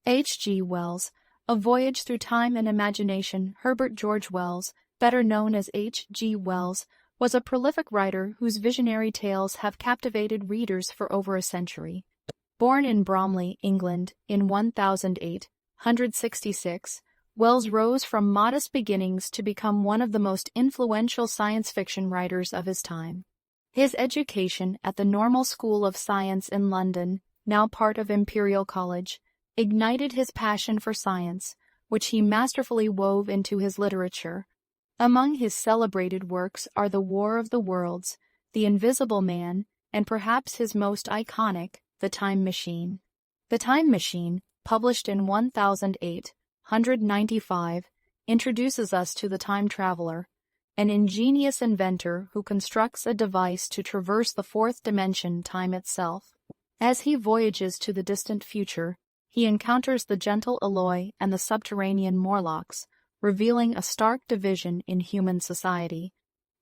H.G. Wells, A Voyage Through Time and Imagination. Herbert George Wells, better known as H.G. Wells, was a prolific writer whose visionary tales have captivated readers for over a century. Born in Bromley, England, in 1866, Wells rose from modest beginnings to become one of the most influential science fiction writers of his time. His education at the Normal School of Science in London, now part of Imperial College, ignited his passion for science, which he masterfully wove into his literature. Among his celebrated works are The War of the Worlds, The Invisible Man, and perhaps his most iconic, The Time Machine. The Time Machine, published in 1895, introduces us to the time traveler, an ingenious inventor who constructs a device to traverse the fourth dimension, time itself. As he voyages to the distant future, he encounters the gentle Eloi and the subterranean Morlocks, revealing a stark division in human society.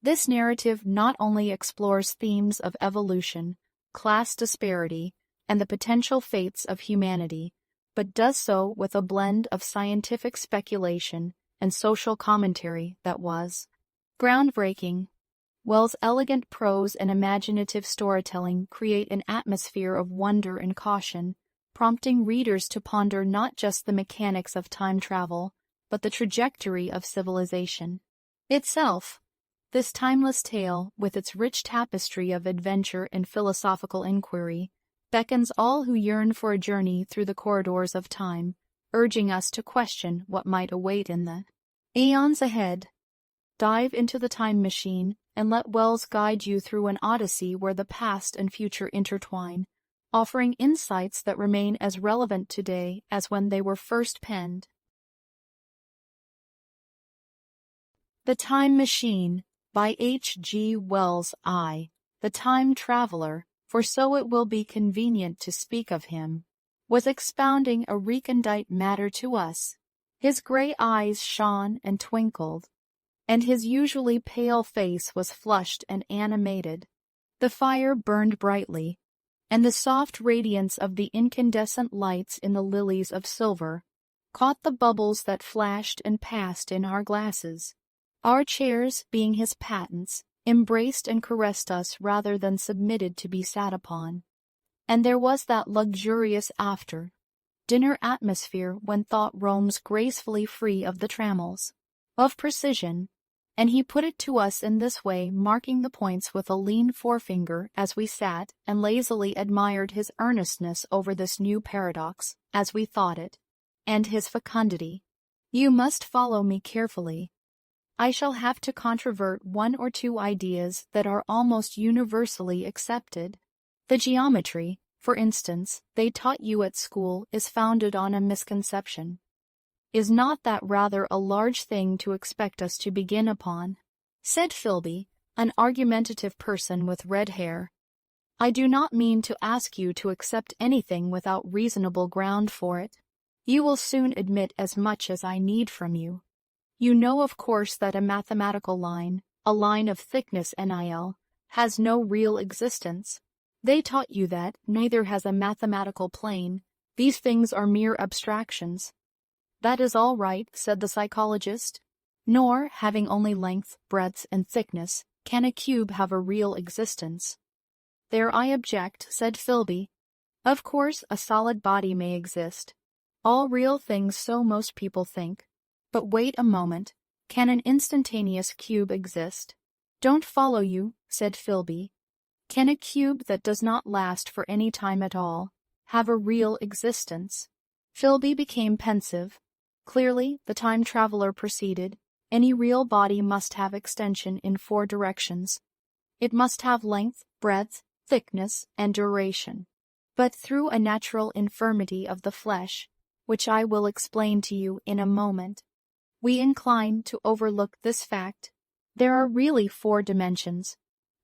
This narrative not only explores themes of evolution, class disparity, and the potential fates of humanity, but does so with a blend of scientific speculation and social commentary that was groundbreaking. Wells' elegant prose and imaginative storytelling create an atmosphere of wonder and caution, prompting readers to ponder not just the mechanics of time travel, but the trajectory of civilization itself. This timeless tale, with its rich tapestry of adventure and philosophical inquiry, beckons all who yearn for a journey through the corridors of time, urging us to question what might await in the eons ahead. Dive into the time machine and let Wells guide you through an odyssey where the past and future intertwine, offering insights that remain as relevant today as when they were first penned. The Time Machine, by H.G. Wells. The time traveler, for so it will be convenient to speak of him, was expounding a recondite matter to us. His gray eyes shone and twinkled, and his usually pale face was flushed and animated. The fire burned brightly, and the soft radiance of the incandescent lights in the lilies of silver caught the bubbles that flashed and passed in our glasses. Our chairs, being his patents, embraced and caressed us rather than submitted to be sat upon. And there was that luxurious after-dinner atmosphere when thought roams gracefully free of the trammels of precision, and he put it to us in this way, marking the points with a lean forefinger as we sat and lazily admired his earnestness over this new paradox, as we thought it, and his fecundity. You must follow me carefully. I shall have to controvert one or two ideas that are almost universally accepted. The geometry, for instance, they taught you at school is founded on a misconception. Is not that rather a large thing to expect us to begin upon? Said Philby, an argumentative person with red hair. I do not mean to ask you to accept anything without reasonable ground for it. You will soon admit as much as I need from you. You know, of course, that a mathematical line, a line of thickness nil, has no real existence. They taught you that neither has a mathematical plane. These things are mere abstractions. That is all right, said the psychologist. Nor, having only length, breadth, and thickness, can a cube have a real existence. There I object, said Philby. Of course, a solid body may exist. All real things, so most people think. But wait a moment. Can an instantaneous cube exist? Don't follow you, said Philby. Can a cube that does not last for any time at all have a real existence? Philby became pensive. Clearly, the time traveler proceeded, any real body must have extension in 4 directions. It must have length, breadth, thickness, and duration. But through a natural infirmity of the flesh, which I will explain to you in a moment, we incline to overlook this fact. There are really 4 dimensions,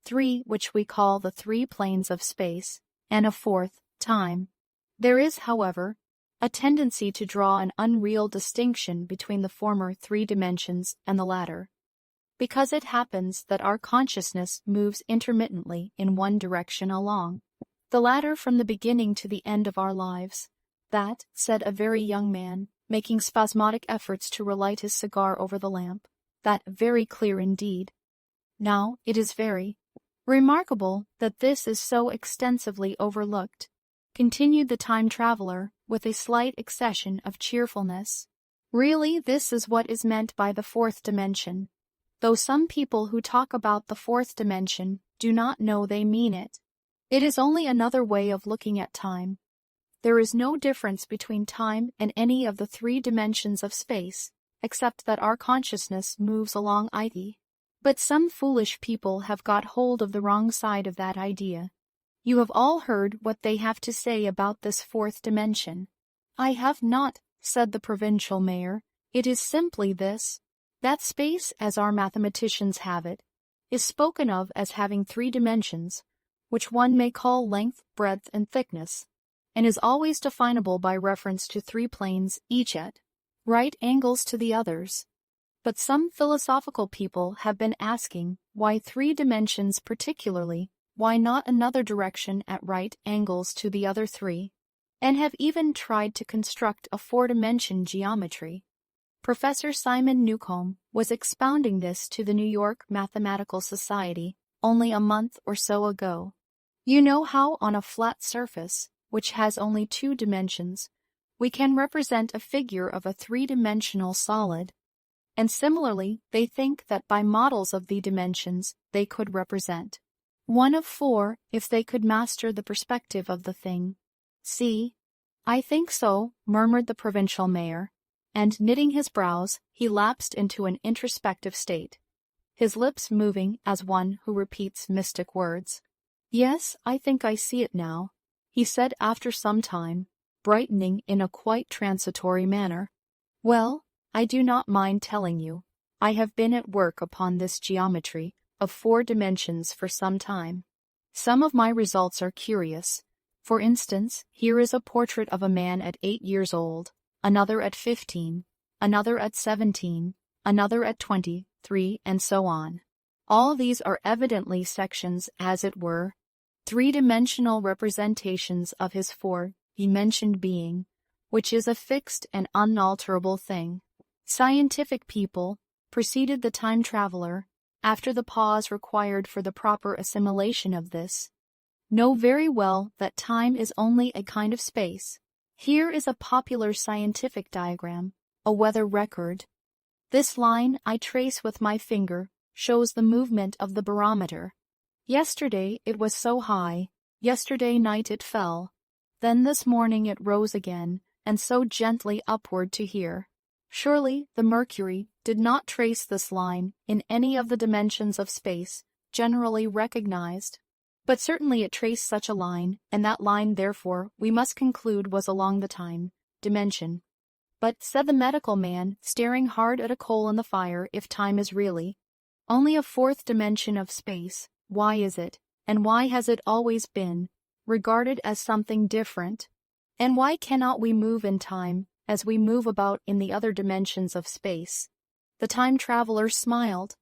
3 which we call the 3 planes of space, and a 4th, time. There is, however, a tendency to draw an unreal distinction between the former 3 dimensions and the latter, because it happens that our consciousness moves intermittently in one direction along the latter from the beginning to the end of our lives. That, said a very young man, making spasmodic efforts to relight his cigar over the lamp. That very clear indeed. Now, it is very remarkable that this is so extensively overlooked, continued the time traveler, with a slight accession of cheerfulness. Really, this is what is meant by the fourth dimension. Though some people who talk about the fourth dimension do not know they mean it. It is only another way of looking at time. There is no difference between time and any of the three dimensions of space, except that our consciousness moves along it. But some foolish people have got hold of the wrong side of that idea. You have all heard what they have to say about this fourth dimension. I have not, said the provincial mayor. It is simply this, that space, as our mathematicians have it, is spoken of as having three dimensions, which one may call length, breadth, and thickness, and is always definable by reference to three planes, each at right angles to the others. But some philosophical people have been asking why three dimensions particularly, why not another direction at right angles to the other three, and have even tried to construct a four-dimension geometry. Professor Simon Newcomb was expounding this to the New York Mathematical Society only a month or so ago. You know how on a flat surface, which has only two dimensions, we can represent a figure of a three-dimensional solid, and similarly they think that by models of the dimensions they could represent one of four if they could master the perspective of the thing. See? I think so, murmured the provincial mayor, and knitting his brows, he lapsed into an introspective state, his lips moving as one who repeats mystic words. Yes, I think I see it now, he said after some time, brightening in a quite transitory manner. Well, I do not mind telling you, I have been at work upon this geometry of four dimensions for some time. Some of my results are curious. For instance, here is a portrait of a man at 8 years old, another at 15, another at 17, another at 23, and so on. All these are evidently sections, as it were, three-dimensional representations of his four-dimensioned being, which is a fixed and unalterable thing. Scientific people, proceeded the time traveler, after the pause required for the proper assimilation of this, know very well that time is only a kind of space. Here is a popular scientific diagram, a weather record. This line I trace with my finger shows the movement of the barometer. Yesterday it was so high, yesterday night it fell, then this morning it rose again, and so gently upward to here. Surely the mercury did not trace this line in any of the dimensions of space generally recognized, but certainly it traced such a line, and that line therefore we must conclude was along the time dimension. But, said the medical man, staring hard at a coal in the fire, if time is really only a fourth dimension of space, why is it, and why has it always been, regarded as something different? And why cannot we move in time as we move about in the other dimensions of space? The time traveler smiled.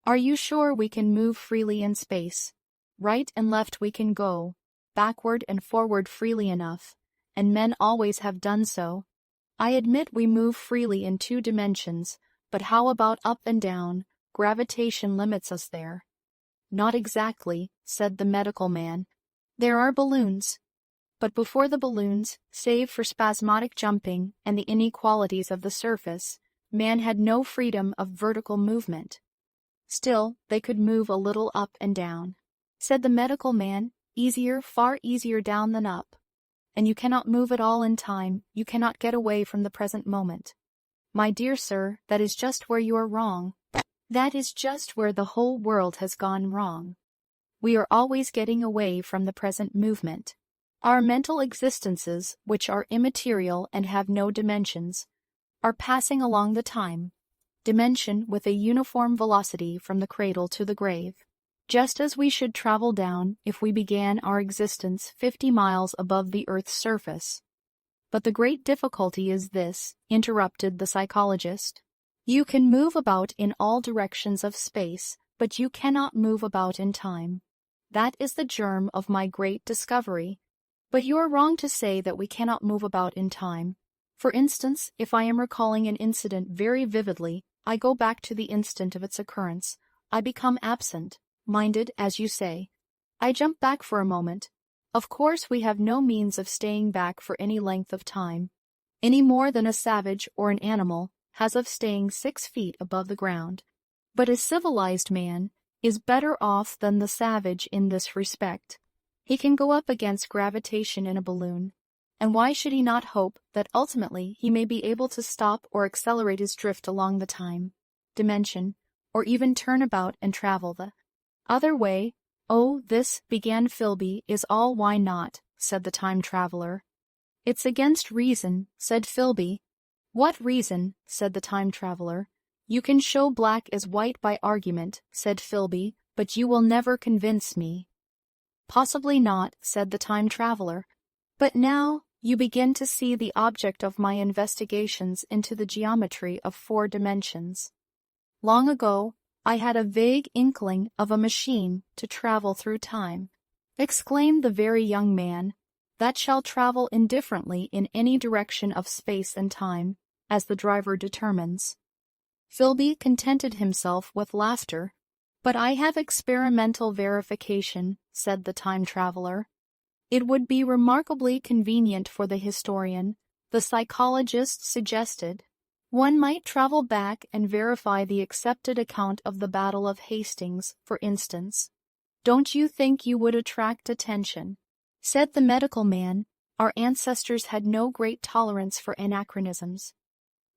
Are you sure we can move freely in space? Right and left we can go, backward and forward freely enough, and men always have done so. I admit we move freely in two dimensions, but how about up and down? Gravitation limits us there. Not exactly, said the medical man. There are balloons. But before the balloons, save for spasmodic jumping and the inequalities of the surface, man had no freedom of vertical movement. Still, they could move a little up and down. Said the medical man, easier, far easier down than up. And you cannot move at all in time, you cannot get away from the present moment. My dear sir, that is just where you are wrong. That is just where the whole world has gone wrong. We are always getting away from the present movement. Our mental existences, which are immaterial and have no dimensions, are passing along the time dimension with a uniform velocity from the cradle to the grave, just as we should travel down if we began our existence 50 miles above the earth's surface. But the great difficulty is this, interrupted the psychologist. You can move about in all directions of space, but you cannot move about in time. That is the germ of my great discovery. But you are wrong to say that we cannot move about in time. For instance, if I am recalling an incident very vividly, I go back to the instant of its occurrence. I become absent-minded, as you say. I jump back for a moment. Of course, we have no means of staying back for any length of time, any more than a savage or an animal has of staying 6 feet above the ground. But a civilized man is better off than the savage in this respect. He can go up against gravitation in a balloon, and why should he not hope that ultimately he may be able to stop or accelerate his drift along the time dimension, or even turn about and travel the other way? "Oh, this," began Philby, "is all why not," said the time traveler. "It's against reason," said Philby. "What reason?" said the time traveler. "You can show black as white by argument," said Philby, "but you will never convince me." "Possibly not," said the time traveler. "But now you begin to see the object of my investigations into the geometry of 4 dimensions. Long ago, I had a vague inkling of a machine to travel through time," exclaimed the very young man, "that shall travel indifferently in any direction of space and time, as the driver determines." Philby contented himself with laughter. "But I have experimental verification," said the time traveler. "It would be remarkably convenient for the historian," the psychologist suggested. "One might travel back and verify the accepted account of the Battle of Hastings, for instance." "Don't you think you would attract attention?" said the medical man. "Our ancestors had no great tolerance for anachronisms.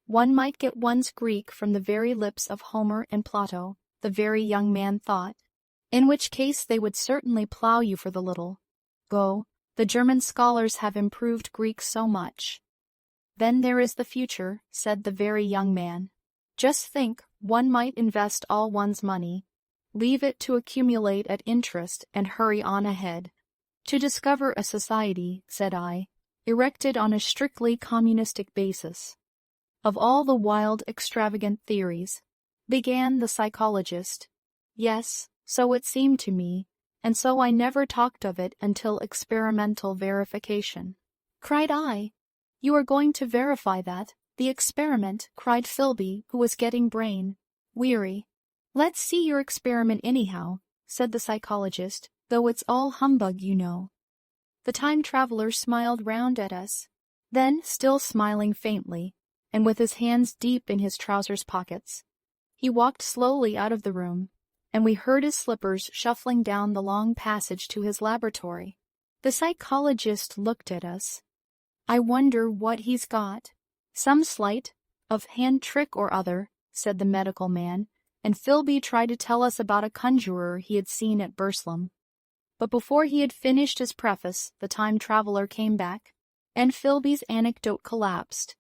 One might get one's Greek from the very lips of Homer and Plato," the very young man thought, "in which case they would certainly plough you for the little go. The German scholars have improved Greek so much." "Then there is the future," said the very young man. "Just think, one might invest all one's money, leave it to accumulate at interest, and hurry on ahead." "To discover a society," said I, "erected on a strictly communistic basis." "Of all the wild, extravagant theories," began the psychologist. "Yes, so it seemed to me, and so I never talked of it until experimental verification," cried I. "You are going to verify that, the experiment?" cried Philby, who was getting weary. "Let's see your experiment anyhow," said the psychologist, "though it's all humbug, you know." The time traveler smiled round at us. Then, still smiling faintly, and with his hands deep in his trousers pockets, he walked slowly out of the room, and we heard his slippers shuffling down the long passage to his laboratory. The psychologist looked at us. "I wonder what he's got." "Some sleight of hand trick or other," said the medical man, and Philby tried to tell us about a conjurer he had seen at Burslem. But before he had finished his preface, the time traveler came back, and Philby's anecdote collapsed.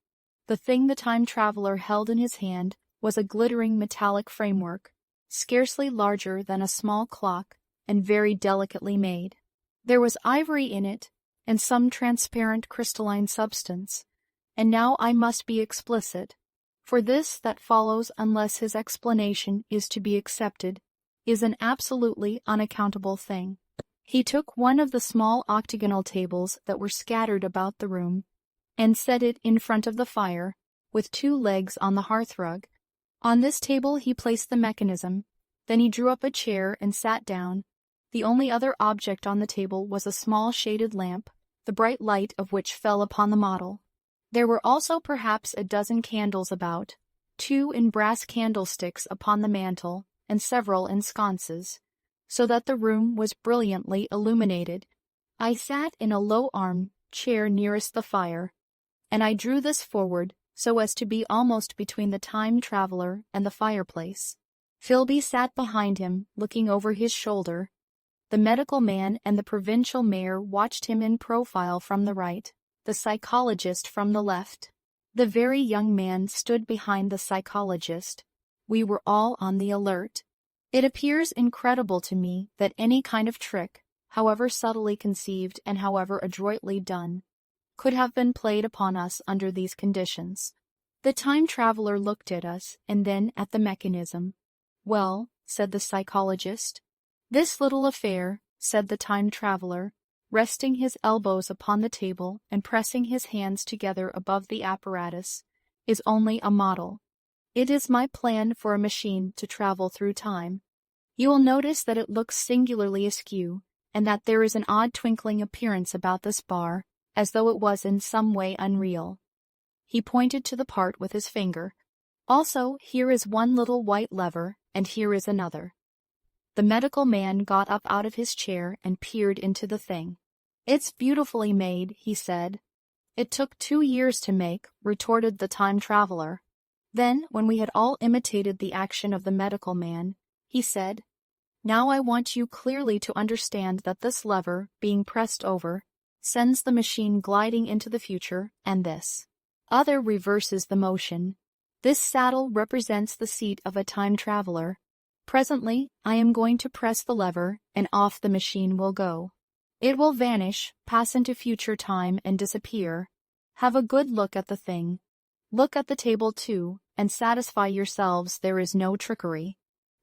The thing the time traveler held in his hand was a glittering metallic framework, scarcely larger than a small clock, and very delicately made. There was ivory in it, and some transparent crystalline substance. And now I must be explicit, for this that follows, unless his explanation is to be accepted, is an absolutely unaccountable thing. He took one of the small octagonal tables that were scattered about the room, and set it in front of the fire, with 2 legs on the hearthrug. On this table he placed the mechanism. Then he drew up a chair and sat down. The only other object on the table was a small shaded lamp, the bright light of which fell upon the model. There were also perhaps a dozen candles about, 2 in brass candlesticks upon the mantel, and several in sconces, so that the room was brilliantly illuminated. I sat in a low arm-chair nearest the fire, and I drew this forward so as to be almost between the time traveler and the fireplace. Philby sat behind him, looking over his shoulder. The medical man and the provincial mayor watched him in profile from the right, the psychologist from the left. The very young man stood behind the psychologist. We were all on the alert. It appears incredible to me that any kind of trick, however subtly conceived and however adroitly done, could have been played upon us under these conditions. The time traveler looked at us and then at the mechanism. "Well," said the psychologist. "This little affair," said the time traveler, resting his elbows upon the table and pressing his hands together above the apparatus, is only a model. It is my plan for a machine to travel through time. You will notice that it looks singularly askew, and that there is an odd twinkling appearance about this bar, as though it was in some way unreal. He pointed to the part with his finger. Also, here is one little white lever, and here is another. The medical man got up out of his chair and peered into the thing. "It's beautifully made," he said. "It took 2 years to make," retorted the time traveler. Then, when we had all imitated the action of the medical man, he said, "Now I want you clearly to understand that this lever, being pressed over, sends the machine gliding into the future, and this other reverses the motion. This saddle represents the seat of a time traveler. Presently, I am going to press the lever, and off the machine will go. It will vanish, pass into future time, and disappear. Have a good look at the thing. Look at the table too, and satisfy yourselves there is no trickery.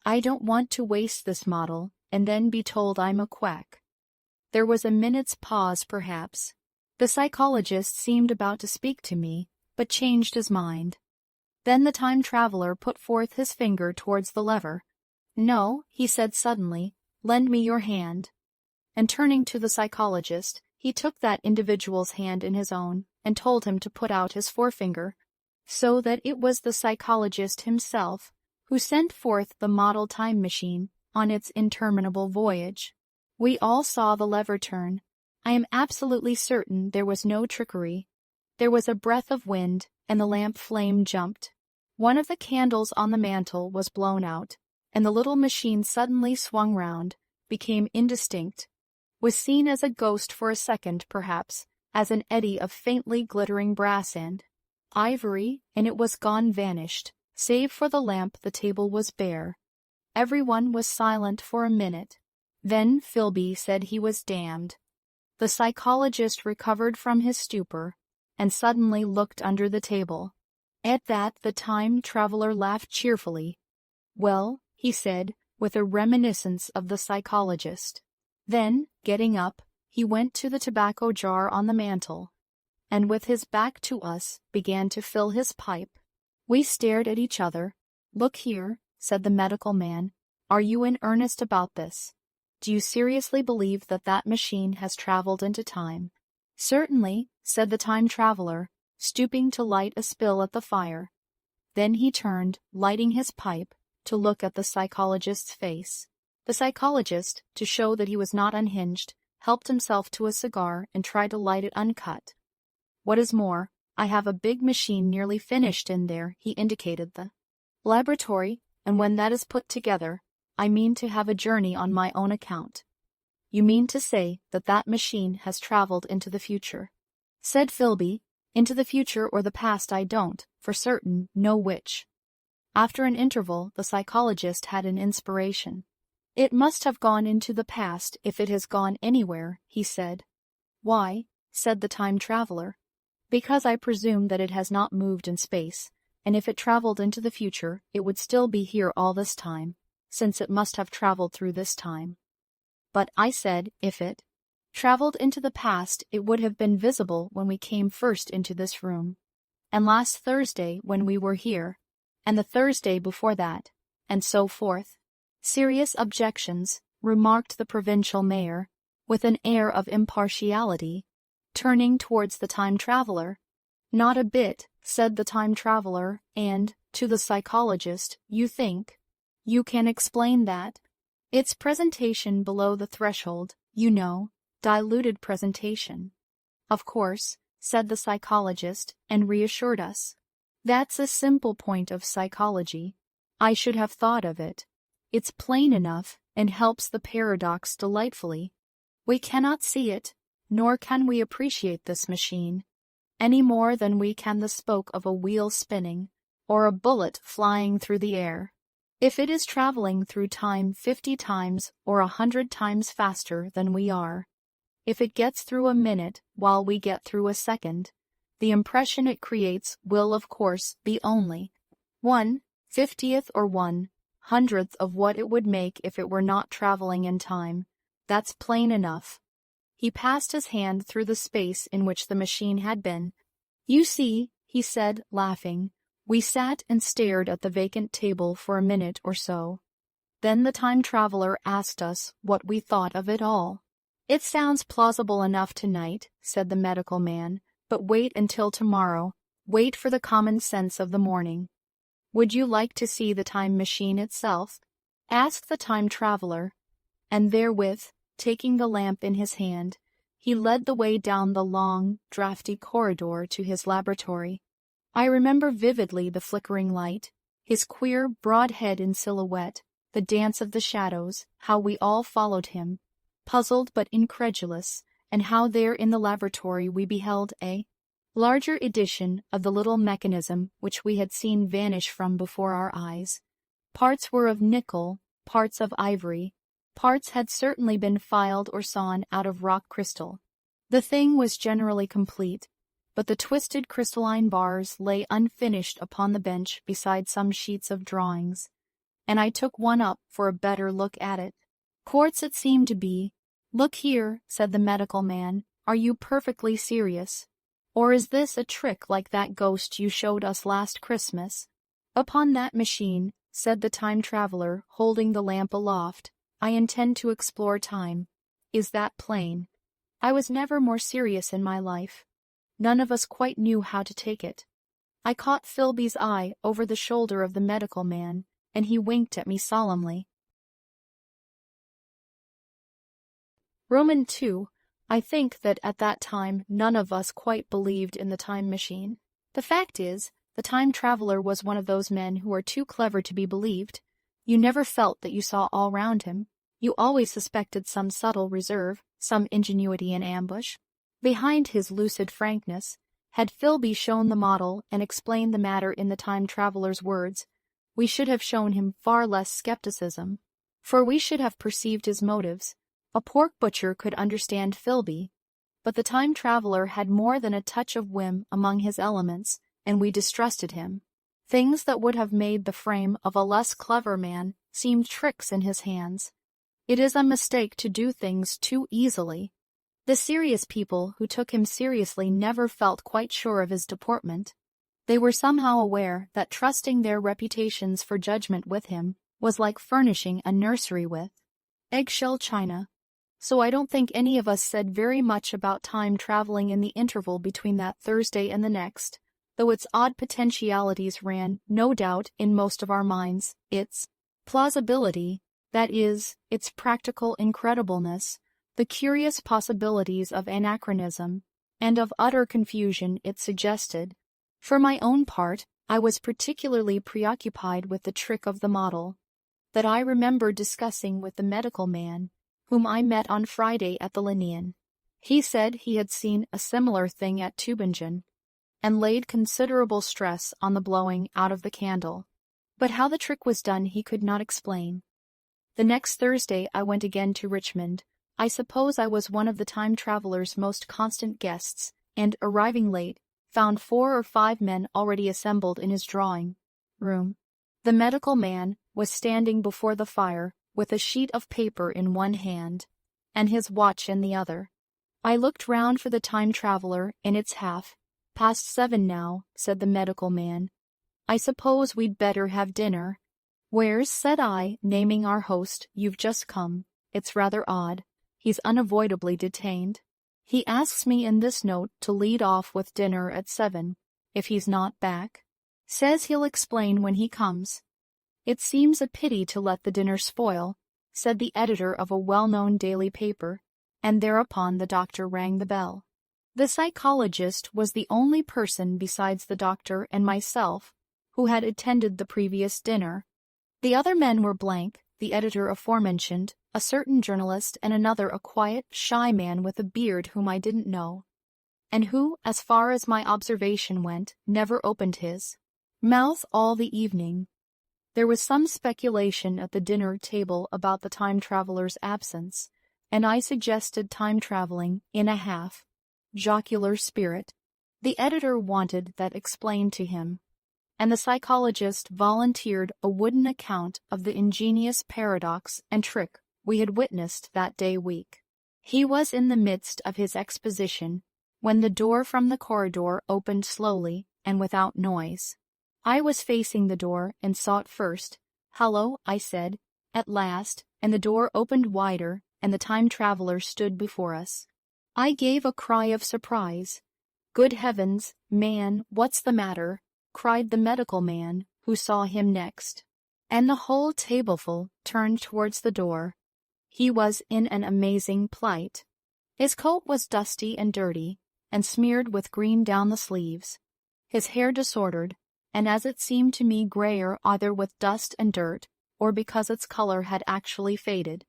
I don't want to waste this model, and then be told I'm a quack." There was a minute's pause, perhaps. The psychologist seemed about to speak to me, but changed his mind. Then the time traveler put forth his finger towards the lever. "No," he said suddenly, "lend me your hand." And turning to the psychologist, he took that individual's hand in his own, and told him to put out his forefinger, so that it was the psychologist himself who sent forth the model time machine on its interminable voyage. We all saw the lever turn. I am absolutely certain there was no trickery. There was a breath of wind, and the lamp flame jumped. One of the candles on the mantel was blown out, and the little machine suddenly swung round, became indistinct, was seen as a ghost for a second, perhaps, as an eddy of faintly glittering brass and ivory, and it was gone, vanished. Save for the lamp, the table was bare. Everyone was silent for a minute. Then Philby said he was damned. The psychologist recovered from his stupor, and suddenly looked under the table. At that the time traveler laughed cheerfully. "Well," he said, with a reminiscence of the psychologist. Then, getting up, he went to the tobacco jar on the mantel, and with his back to us, began to fill his pipe. We stared at each other. "Look here," said the medical man, "are you in earnest about this? Do you seriously believe that that machine has traveled into time?" "Certainly," said the time traveler, stooping to light a spill at the fire. Then he turned, lighting his pipe, to look at the psychologist's face. The psychologist, to show that he was not unhinged, helped himself to a cigar and tried to light it uncut. "What is more, I have a big machine nearly finished in there," he indicated the laboratory, "and when that is put together, I mean to have a journey on my own account." "You mean to say that that machine has traveled into the future?" said Philby. "Into the future or the past I don't, for certain, know which." After an interval, the psychologist had an inspiration. "It must have gone into the past if it has gone anywhere," he said. "Why?" said the time traveler. "Because I presume that it has not moved in space, and if it traveled into the future, it would still be here all this time, since it must have traveled through this time." "But," I said, "if it traveled into the past, it would have been visible when we came first into this room, and last Thursday when we were here, and the Thursday before that, and so forth." "Serious objections," remarked the provincial mayor, with an air of impartiality, turning towards the time traveler. "Not a bit," said the time traveler, and, to the psychologist, "You think you can explain that?" "It's presentation below the threshold, you know, diluted presentation." "Of course," said the psychologist, and reassured us. "That's a simple point of psychology. I should have thought of it. It's plain enough, and helps the paradox delightfully. We cannot see it, nor can we appreciate this machine, any more than we can the spoke of a wheel spinning, or a bullet flying through the air. If it is traveling through time 50 times or 100 times faster than we are, if it gets through a minute while we get through a second, the impression it creates will of course be only 1/50th or 1/100th of what it would make if it were not traveling in time. That's plain enough. He passed his hand through the space in which the machine had been. "You see," he said, laughing. We sat and stared at the vacant table for a minute or so. Then the time traveler asked us what we thought of it all. "It sounds plausible enough tonight," said the medical man, "but wait until tomorrow. Wait for the common sense of the morning." "Would you like to see the time machine itself?" asked the time traveler. And therewith, taking the lamp in his hand, he led the way down the long, draughty corridor to his laboratory. I remember vividly the flickering light, his queer, broad head in silhouette, the dance of the shadows, how we all followed him, puzzled but incredulous, and how there in the laboratory we beheld a larger edition of the little mechanism which we had seen vanish from before our eyes. Parts were of nickel, parts of ivory, parts had certainly been filed or sawn out of rock crystal. The thing was generally complete, but the twisted crystalline bars lay unfinished upon the bench beside some sheets of drawings, and I took one up for a better look at it. Quartz it seemed to be. "Look here," said the medical man, "are you perfectly serious? Or is this a trick like that ghost you showed us last Christmas?" "Upon that machine," said the time traveler, holding the lamp aloft, "I intend to explore time. Is that plain? I was never more serious in my life. None of us quite knew how to take it." I caught Philby's eye over the shoulder of the medical man, and he winked at me solemnly. Roman 2. I think that at that time none of us quite believed in the time machine. The fact is, the time traveler was one of those men who are too clever to be believed. You never felt that you saw all round him. You always suspected some subtle reserve, some ingenuity in ambush. Behind his lucid frankness, had Philby shown the model and explained the matter in the time traveler's words, we should have shown him far less skepticism, for we should have perceived his motives. A pork butcher could understand Philby, but the time traveler had more than a touch of whim among his elements, and we distrusted him. Things that would have made the frame of a less clever man seemed tricks in his hands. It is a mistake to do things too easily. The serious people who took him seriously never felt quite sure of his deportment. They were somehow aware that trusting their reputations for judgment with him was like furnishing a nursery with eggshell china. So I don't think any of us said very much about time traveling in the interval between that Thursday and the next, though its odd potentialities ran, no doubt, in most of our minds, its plausibility, that is, its practical incredibleness, the curious possibilities of anachronism, and of utter confusion it suggested. For my own part, I was particularly preoccupied with the trick of the model, that I remember discussing with the medical man, whom I met on Friday at the Linnean. He said he had seen a similar thing at Tübingen, and laid considerable stress on the blowing out of the candle. But how the trick was done he could not explain. The next Thursday I went again to Richmond. I suppose I was one of the time traveler's most constant guests, and, arriving late, found 4 or 5 men already assembled in his drawing-room. The medical man was standing before the fire, with a sheet of paper in one hand, and his watch in the other. I looked round for the time traveler, and it's 7:30 now, said the medical man. I suppose we'd better have dinner. Where's, said I, naming our host, you've just come. It's rather odd. He's unavoidably detained. He asks me in this note to lead off with dinner at 7, if he's not back. Says he'll explain when he comes. It seems a pity to let the dinner spoil, said the editor of a well-known daily paper, and thereupon the doctor rang the bell. The psychologist was the only person besides the doctor and myself who had attended the previous dinner. The other men were blank, the editor aforementioned, a certain journalist, and another a quiet, shy man with a beard whom I didn't know, and who, as far as my observation went, never opened his mouth all the evening. There was some speculation at the dinner table about the time traveler's absence, and I suggested time traveling in a half-jocular spirit. The editor wanted that explained to him, and the psychologist volunteered a wooden account of the ingenious paradox and trick we had witnessed that day week. He was in the midst of his exposition when the door from the corridor opened slowly and without noise. I was facing the door and saw it first. "Hello," I said, at last, and the door opened wider and the time traveler stood before us. I gave a cry of surprise. "Good heavens, man, what's the matter?" cried the medical man, who saw him next. And the whole tableful turned towards the door. He was in an amazing plight. His coat was dusty and dirty, and smeared with green down the sleeves. His hair disordered, and as it seemed to me grayer either with dust and dirt, or because its color had actually faded.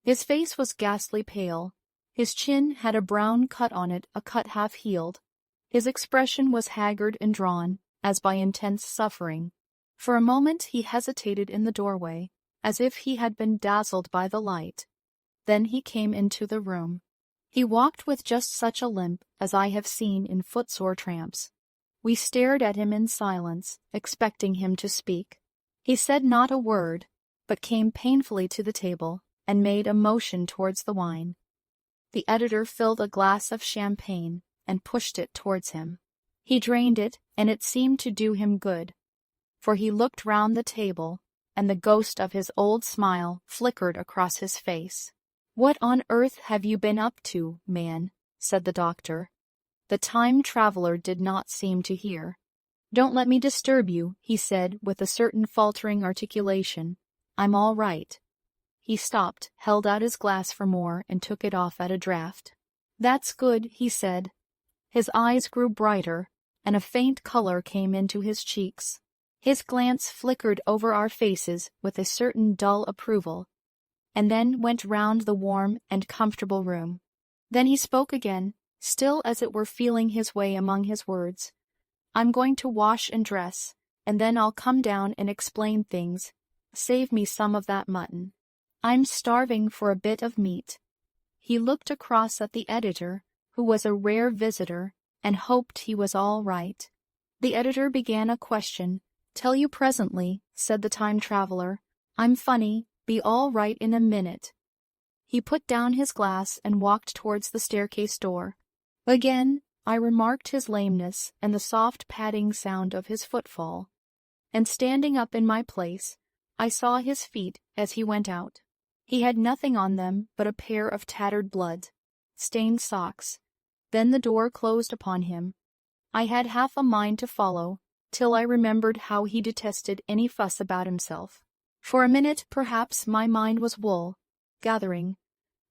His face was ghastly pale. His chin had a brown cut on it, a cut half healed. His expression was haggard and drawn, as by intense suffering. For a moment he hesitated in the doorway, as if he had been dazzled by the light. Then he came into the room. He walked with just such a limp as I have seen in footsore tramps. We stared at him in silence, expecting him to speak. He said not a word, but came painfully to the table and made a motion towards the wine. The editor filled a glass of champagne and pushed it towards him. He drained it, and it seemed to do him good, for he looked round the table, and the ghost of his old smile flickered across his face. "What on earth have you been up to, man?" said the doctor. The time traveler did not seem to hear. "Don't let me disturb you," he said with a certain faltering articulation. "I'm all right." He stopped, held out his glass for more, and took it off at a draught. "That's good," he said. His eyes grew brighter, and a faint color came into his cheeks. His glance flickered over our faces with a certain dull approval, and then went round the warm and comfortable room. Then he spoke again, still as it were feeling his way among his words. "I'm going to wash and dress, and then I'll come down and explain things. Save me some of that mutton. I'm starving for a bit of meat." He looked across at the editor, who was a rare visitor, and hoped he was all right. The editor began a question. "Tell you presently," said the time traveler. "I'm funny. Be all right in a minute." He put down his glass and walked towards the staircase door. Again, I remarked his lameness and the soft padding sound of his footfall, and standing up in my place, I saw his feet as he went out. He had nothing on them but a pair of tattered blood-stained socks. Then the door closed upon him. I had half a mind to follow, till I remembered how he detested any fuss about himself. For a minute, perhaps, my mind was wool gathering.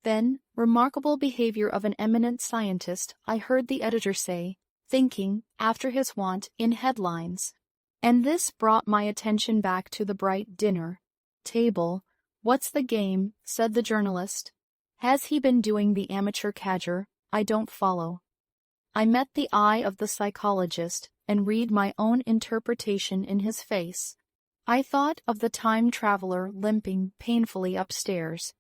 Then, remarkable behavior of an eminent scientist, I heard the editor say, thinking, after his wont, in headlines. And this brought my attention back to the bright dinner table. "What's the game?" said the journalist. "Has he been doing the amateur cadger? I don't follow." I met the eye of the psychologist and read my own interpretation in his face. I thought of the time traveler limping painfully upstairs.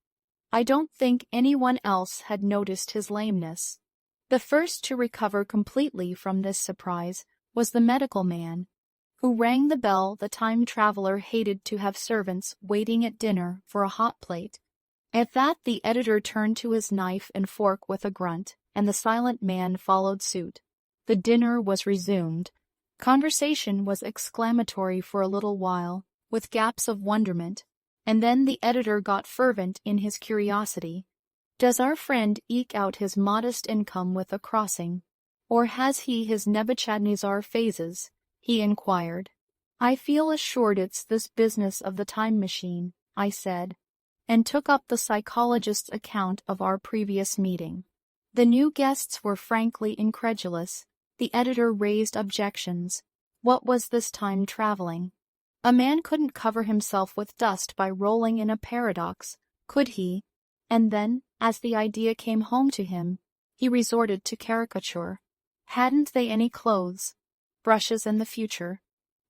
I don't think anyone else had noticed his lameness. The first to recover completely from this surprise was the medical man, who rang the bell the time traveler hated to have servants waiting at dinner for a hot plate. At that the editor turned to his knife and fork with a grunt, and the silent man followed suit. The dinner was resumed. Conversation was exclamatory for a little while, with gaps of wonderment, and then the editor got fervent in his curiosity. Does our friend eke out his modest income with a crossing, or has he his Nebuchadnezzar phases? He inquired. I feel assured it's this business of the time machine, I said, and took up the psychologist's account of our previous meeting. The new guests were frankly incredulous. The editor raised objections. What was this time traveling? A man couldn't cover himself with dust by rolling in a paradox, could he? And then, as the idea came home to him, he resorted to caricature. Hadn't they any clothes, brushes in the future?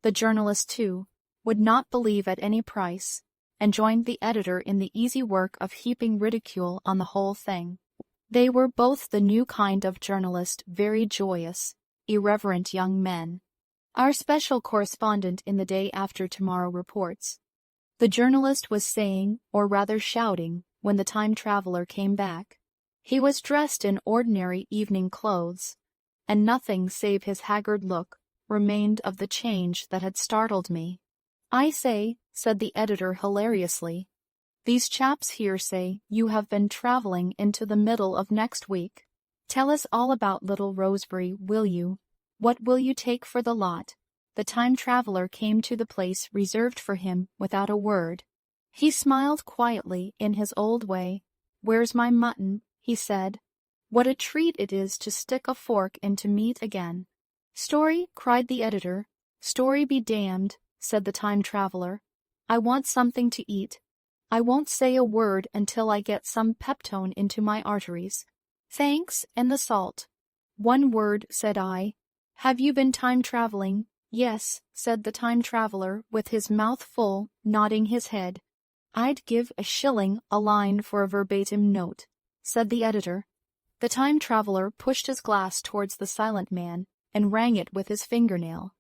The journalist, too, would not believe at any price, and joined the editor in the easy work of heaping ridicule on the whole thing. They were both the new kind of journalist, very joyous, irreverent young men. Our special correspondent in the Day After Tomorrow reports. The journalist was saying, or rather shouting, when the time traveler came back. He was dressed in ordinary evening clothes, and nothing save his haggard look remained of the change that had startled me. "I say," said the editor hilariously, "these chaps here say you have been traveling into the middle of next week. Tell us all about little Rosebery, will you? What will you take for the lot?" The time traveler came to the place reserved for him without a word. He smiled quietly in his old way. "Where's my mutton?" he said. "What a treat it is to stick a fork into meat again." "Story?" cried the editor. "Story be damned," said the time traveler. "I want something to eat. I won't say a word until I get some peptone into my arteries." "Thanks, and the salt." "One word," said I. "Have you been time traveling?" "Yes," said the time traveler with his mouth full, nodding his head. "I'd give a shilling a line for a verbatim note," said the editor. The time traveler pushed his glass towards the silent man and rang it with his fingernail,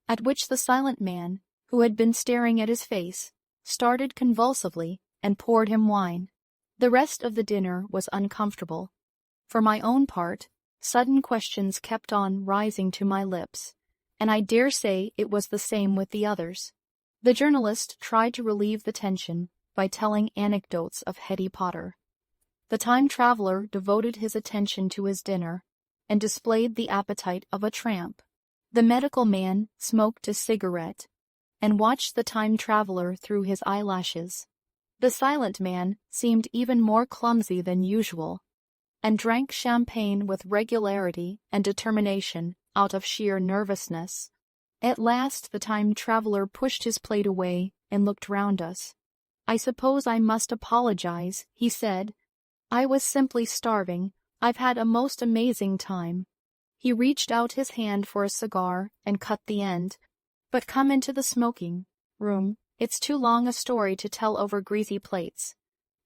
at which the silent man, who had been staring at his face, started convulsively and poured him wine. The rest of the dinner was uncomfortable. For my own part, sudden questions kept on rising to my lips, and I dare say it was the same with the others. The journalist tried to relieve the tension by telling anecdotes of Hetty Potter. The time traveler devoted his attention to his dinner and displayed the appetite of a tramp. The medical man smoked a cigarette and watched the time traveler through his eyelashes. The silent man seemed even more clumsy than usual, and drank champagne with regularity and determination out of sheer nervousness. At last the time traveler pushed his plate away and looked round us. "I suppose I must apologize," he said. "I was simply starving. I've had a most amazing time." He reached out his hand for a cigar and cut the end. "But come into the smoking room. It's too long a story to tell over greasy plates."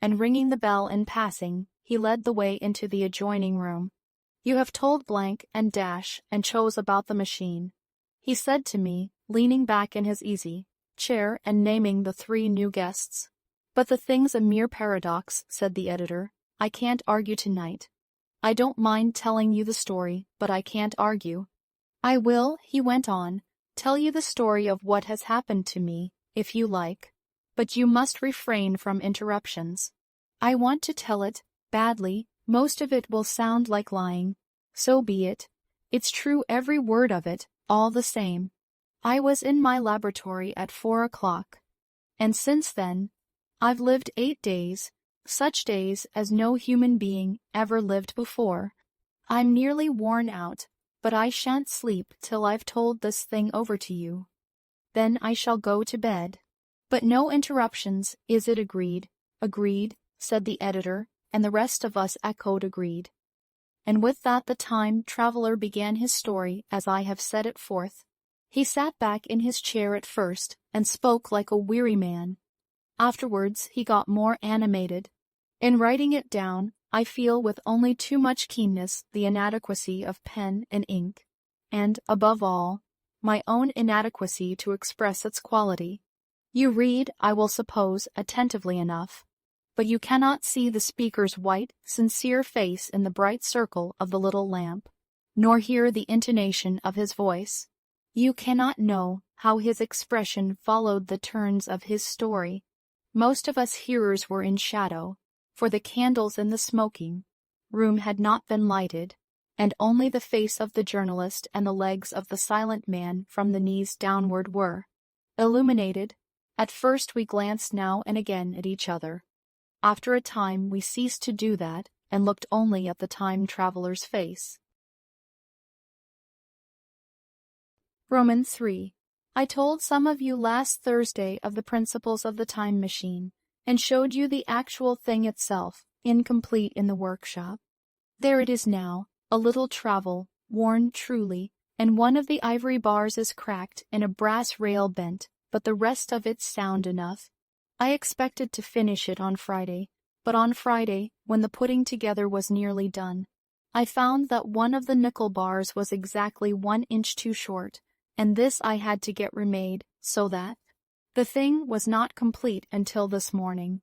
And ringing the bell in passing, he led the way into the adjoining room. "You have told blank and dash and chose about the machine," he said to me, leaning back in his easy chair and naming the 3 new guests. "But the thing's a mere paradox," said the editor. "I can't argue tonight. I don't mind telling you the story, but I can't argue. I will," he went on, "tell you the story of what has happened to me, if you like, but you must refrain from interruptions. I want to tell it badly. Most of it will sound like lying. So be it. It's true, every word of it, all the same. I was in my laboratory at 4 o'clock, and since then, I've lived 8 days, such days as no human being ever lived before. I'm nearly worn out, but I shan't sleep till I've told this thing over to you. Then I shall go to bed. But no interruptions, is it agreed?" "Agreed," said the editor, and the rest of us echoed agreed. And with that the time traveler began his story as I have set it forth. He sat back in his chair at first and spoke like a weary man. Afterwards he got more animated. In writing it down, I feel with only too much keenness the inadequacy of pen and ink, and, above all, my own inadequacy to express its quality. You read, I will suppose, attentively enough, but you cannot see the speaker's white, sincere face in the bright circle of the little lamp, nor hear the intonation of his voice. You cannot know how his expression followed the turns of his story. Most of us hearers were in shadow, for the candles in the smoking room had not been lighted, and only the face of the journalist and the legs of the silent man from the knees downward were illuminated. At first we glanced now and again at each other. After a time we ceased to do that and looked only at the time traveler's face. Romans 3. I told some of you last Thursday of the principles of the time machine, and showed you the actual thing itself, incomplete in the workshop. There it is now, a little travel, worn truly, and one of the ivory bars is cracked and a brass rail bent, but the rest of it's sound enough. I expected to finish it on Friday, but on Friday, when the putting together was nearly done, I found that one of the nickel bars was exactly 1 inch too short, and this I had to get remade, so that the thing was not complete until this morning.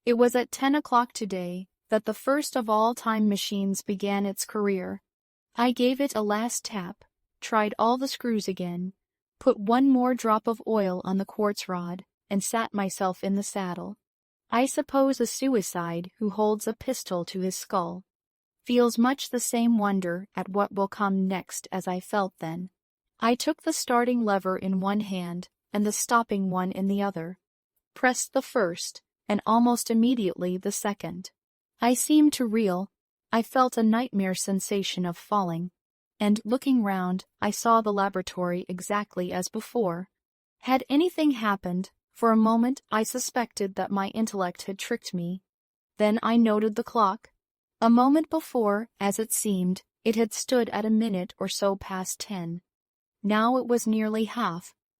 It was at 10 o'clock today that the first of all time machines began its career. I gave it a last tap, tried all the screws again, put one more drop of oil on the quartz rod, and sat myself in the saddle. I suppose a suicide who holds a pistol to his skull feels much the same wonder at what will come next as I felt then. I took the starting lever in one hand and the stopping one in the other, pressed the first, and almost immediately the second. I seemed to reel. I felt a nightmare sensation of falling, and looking round, I saw the laboratory exactly as before. Had anything happened, for a moment I suspected that my intellect had tricked me. Then I noted the clock. A moment before, as it seemed, it had stood at a minute or so past 10. Now it was nearly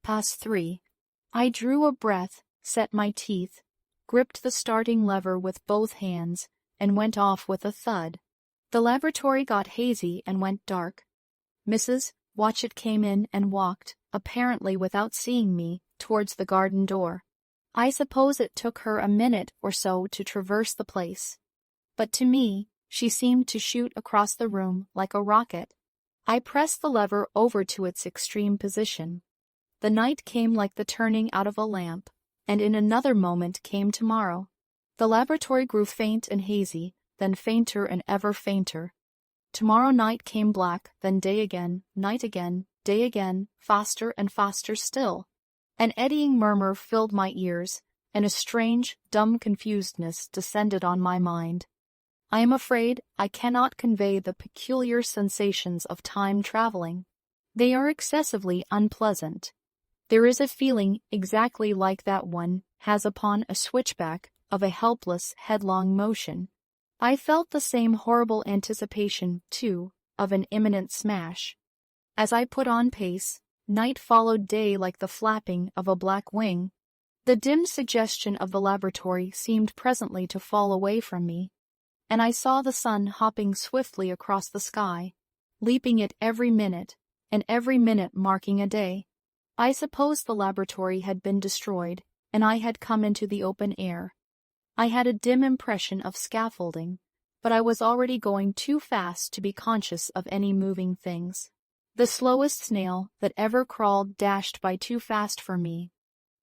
past 3. I drew a breath, set my teeth, gripped the starting lever with both hands, and went off with a thud. The laboratory got hazy and went dark. Mrs. Watchett came in and walked, apparently without seeing me, towards the garden door. I suppose it took her a minute or so to traverse the place, but to me, she seemed to shoot across the room like a rocket. I pressed the lever over to its extreme position. The night came like the turning out of a lamp, and in another moment came tomorrow. The laboratory grew faint and hazy, then fainter and ever fainter. Tomorrow night came black, then day again, night again, day again, faster and faster still. An eddying murmur filled my ears, and a strange, dumb confusedness descended on my mind. I am afraid I cannot convey the peculiar sensations of time traveling. They are excessively unpleasant. There is a feeling exactly like that one has upon a switchback of a helpless, headlong motion. I felt the same horrible anticipation, too, of an imminent smash. As I put on pace, night followed day like the flapping of a black wing. The dim suggestion of the laboratory seemed presently to fall away from me, and I saw the sun hopping swiftly across the sky, leaping it every minute, and every minute marking a day. I suppose the laboratory had been destroyed, and I had come into the open air. I had a dim impression of scaffolding, but I was already going too fast to be conscious of any moving things. The slowest snail that ever crawled dashed by too fast for me.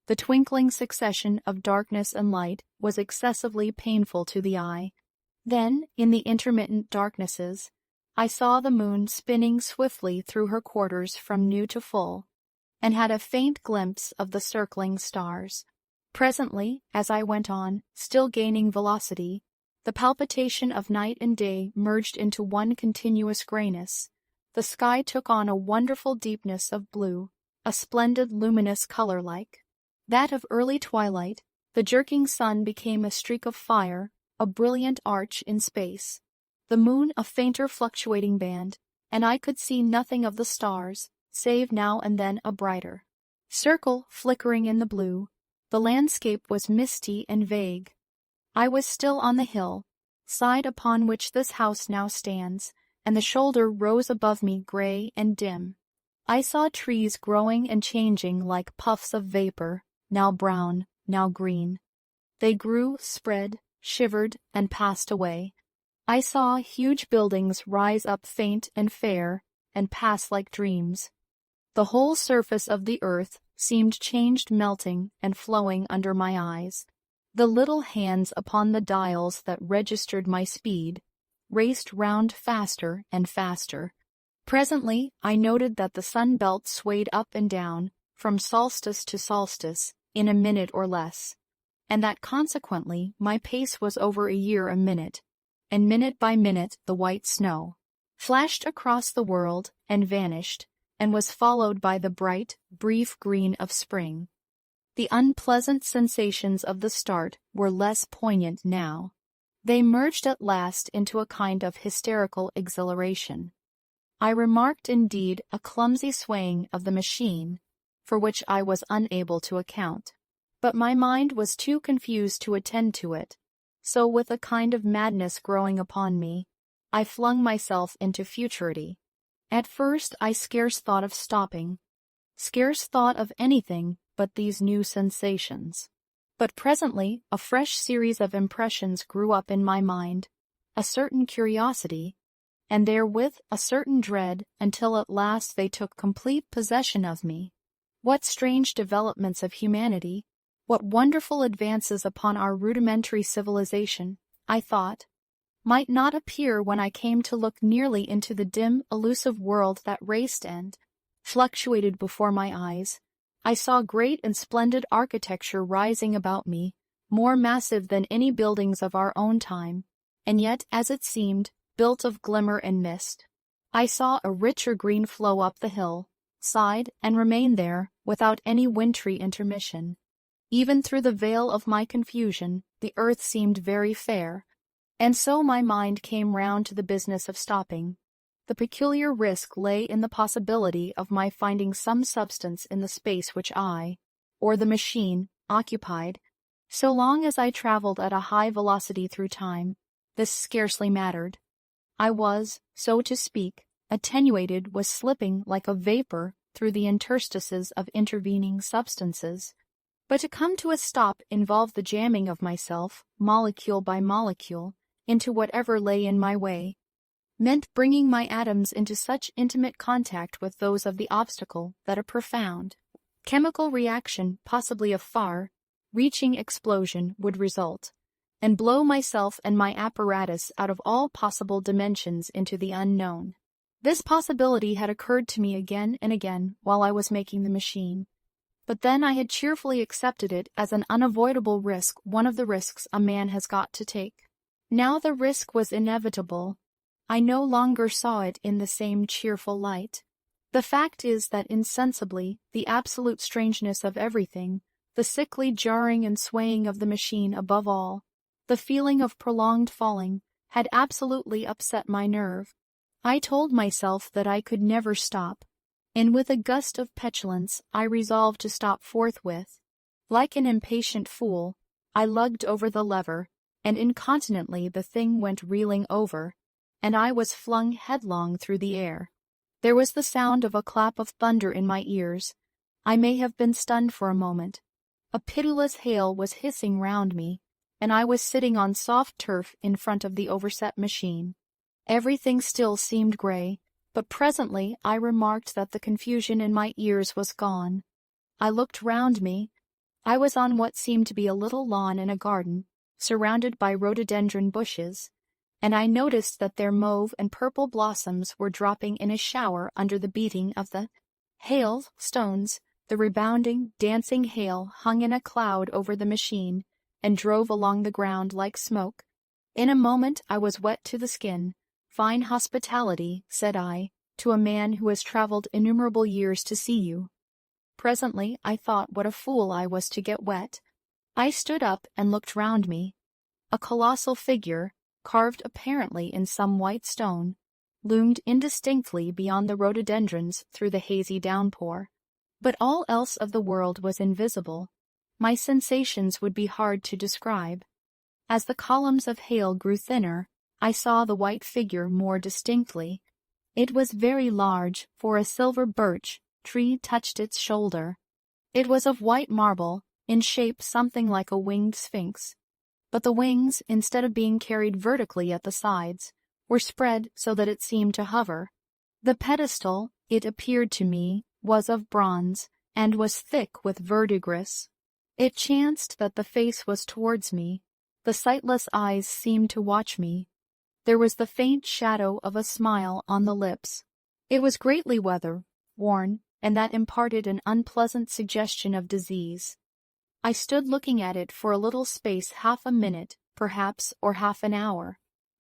The twinkling succession of darkness and light was excessively painful to the eye. Then, in the intermittent darknesses, I saw the moon spinning swiftly through her quarters from new to full, and had a faint glimpse of the circling stars. Presently, as I went on, still gaining velocity, the palpitation of night and day merged into one continuous grayness. The sky took on a wonderful deepness of blue, a splendid luminous color like that of early twilight. The jerking sun became a streak of fire, a brilliant arch in space, the moon a fainter fluctuating band, and I could see nothing of the stars, save now and then a brighter circle flickering in the blue. The landscape was misty and vague. I was still on the hill, side upon which this house now stands, and the shoulder rose above me gray and dim. I saw trees growing and changing like puffs of vapor, now brown, now green. They grew, spread, shivered, and passed away. I saw huge buildings rise up faint and fair, and pass like dreams. The whole surface of the earth seemed changed, melting and flowing under my eyes. The little hands upon the dials that registered my speed raced round faster and faster. Presently I noted that the sun belt swayed up and down, from solstice to solstice, in a minute or less, and that consequently my pace was over a year a minute, and minute by minute the white snow flashed across the world and vanished, and was followed by the bright, brief green of spring. The unpleasant sensations of the start were less poignant now. They merged at last into a kind of hysterical exhilaration. I remarked indeed a clumsy swaying of the machine, for which I was unable to account, but my mind was too confused to attend to it, so with a kind of madness growing upon me, I flung myself into futurity. At first I scarce thought of stopping, scarce thought of anything but these new sensations. But presently a fresh series of impressions grew up in my mind, a certain curiosity, and therewith a certain dread, until at last they took complete possession of me. What strange developments of humanity, what wonderful advances upon our rudimentary civilization, I thought, might not appear when I came to look nearly into the dim, elusive world that raced and fluctuated before my eyes. I saw great and splendid architecture rising about me, more massive than any buildings of our own time, and yet, as it seemed, built of glimmer and mist. I saw a richer green flow up the hill, side, and remain there, without any wintry intermission. Even through the veil of my confusion, the earth seemed very fair, and so my mind came round to the business of stopping. The peculiar risk lay in the possibility of my finding some substance in the space which I, or the machine, occupied. So long as I traveled at a high velocity through time, this scarcely mattered. I was, so to speak, attenuated, was slipping like a vapor through the interstices of intervening substances. But to come to a stop involved the jamming of myself, molecule by molecule, into whatever lay in my way, meant bringing my atoms into such intimate contact with those of the obstacle that a profound chemical reaction, possibly of far-reaching explosion, would result, and blow myself and my apparatus out of all possible dimensions into the unknown. This possibility had occurred to me again and again while I was making the machine, but then I had cheerfully accepted it as an unavoidable risk, one of the risks a man has got to take. Now the risk was inevitable. I no longer saw it in the same cheerful light. The fact is that insensibly, the absolute strangeness of everything, the sickly jarring and swaying of the machine above all, the feeling of prolonged falling, had absolutely upset my nerve. I told myself that I could never stop, and with a gust of petulance I resolved to stop forthwith. Like an impatient fool, I lugged over the lever, and incontinently the thing went reeling over, and I was flung headlong through the air. There was the sound of a clap of thunder in my ears. I may have been stunned for a moment. A pitiless hail was hissing round me, and I was sitting on soft turf in front of the overset machine. Everything still seemed grey, but presently I remarked that the confusion in my ears was gone. I looked round me. I was on what seemed to be a little lawn in a garden, surrounded by rhododendron bushes, and I noticed that their mauve and purple blossoms were dropping in a shower under the beating of the hailstones. The rebounding, dancing hail hung in a cloud over the machine, and drove along the ground like smoke. In a moment I was wet to the skin. "Fine hospitality," said I, "to a man who has travelled innumerable years to see you." Presently I thought what a fool I was to get wet. I stood up and looked round me. A colossal figure, carved apparently in some white stone, loomed indistinctly beyond the rhododendrons through the hazy downpour. But all else of the world was invisible. My sensations would be hard to describe. As the columns of hail grew thinner, I saw the white figure more distinctly. It was very large, for a silver birch tree touched its shoulder. It was of white marble, in shape something like a winged sphinx, but the wings, instead of being carried vertically at the sides, were spread so that it seemed to hover. The pedestal, it appeared to me, was of bronze, and was thick with verdigris. It chanced that the face was towards me. The sightless eyes seemed to watch me. There was the faint shadow of a smile on the lips. It was greatly weather-worn, and that imparted an unpleasant suggestion of disease. I stood looking at it for a little space, half a minute, perhaps, or half an hour.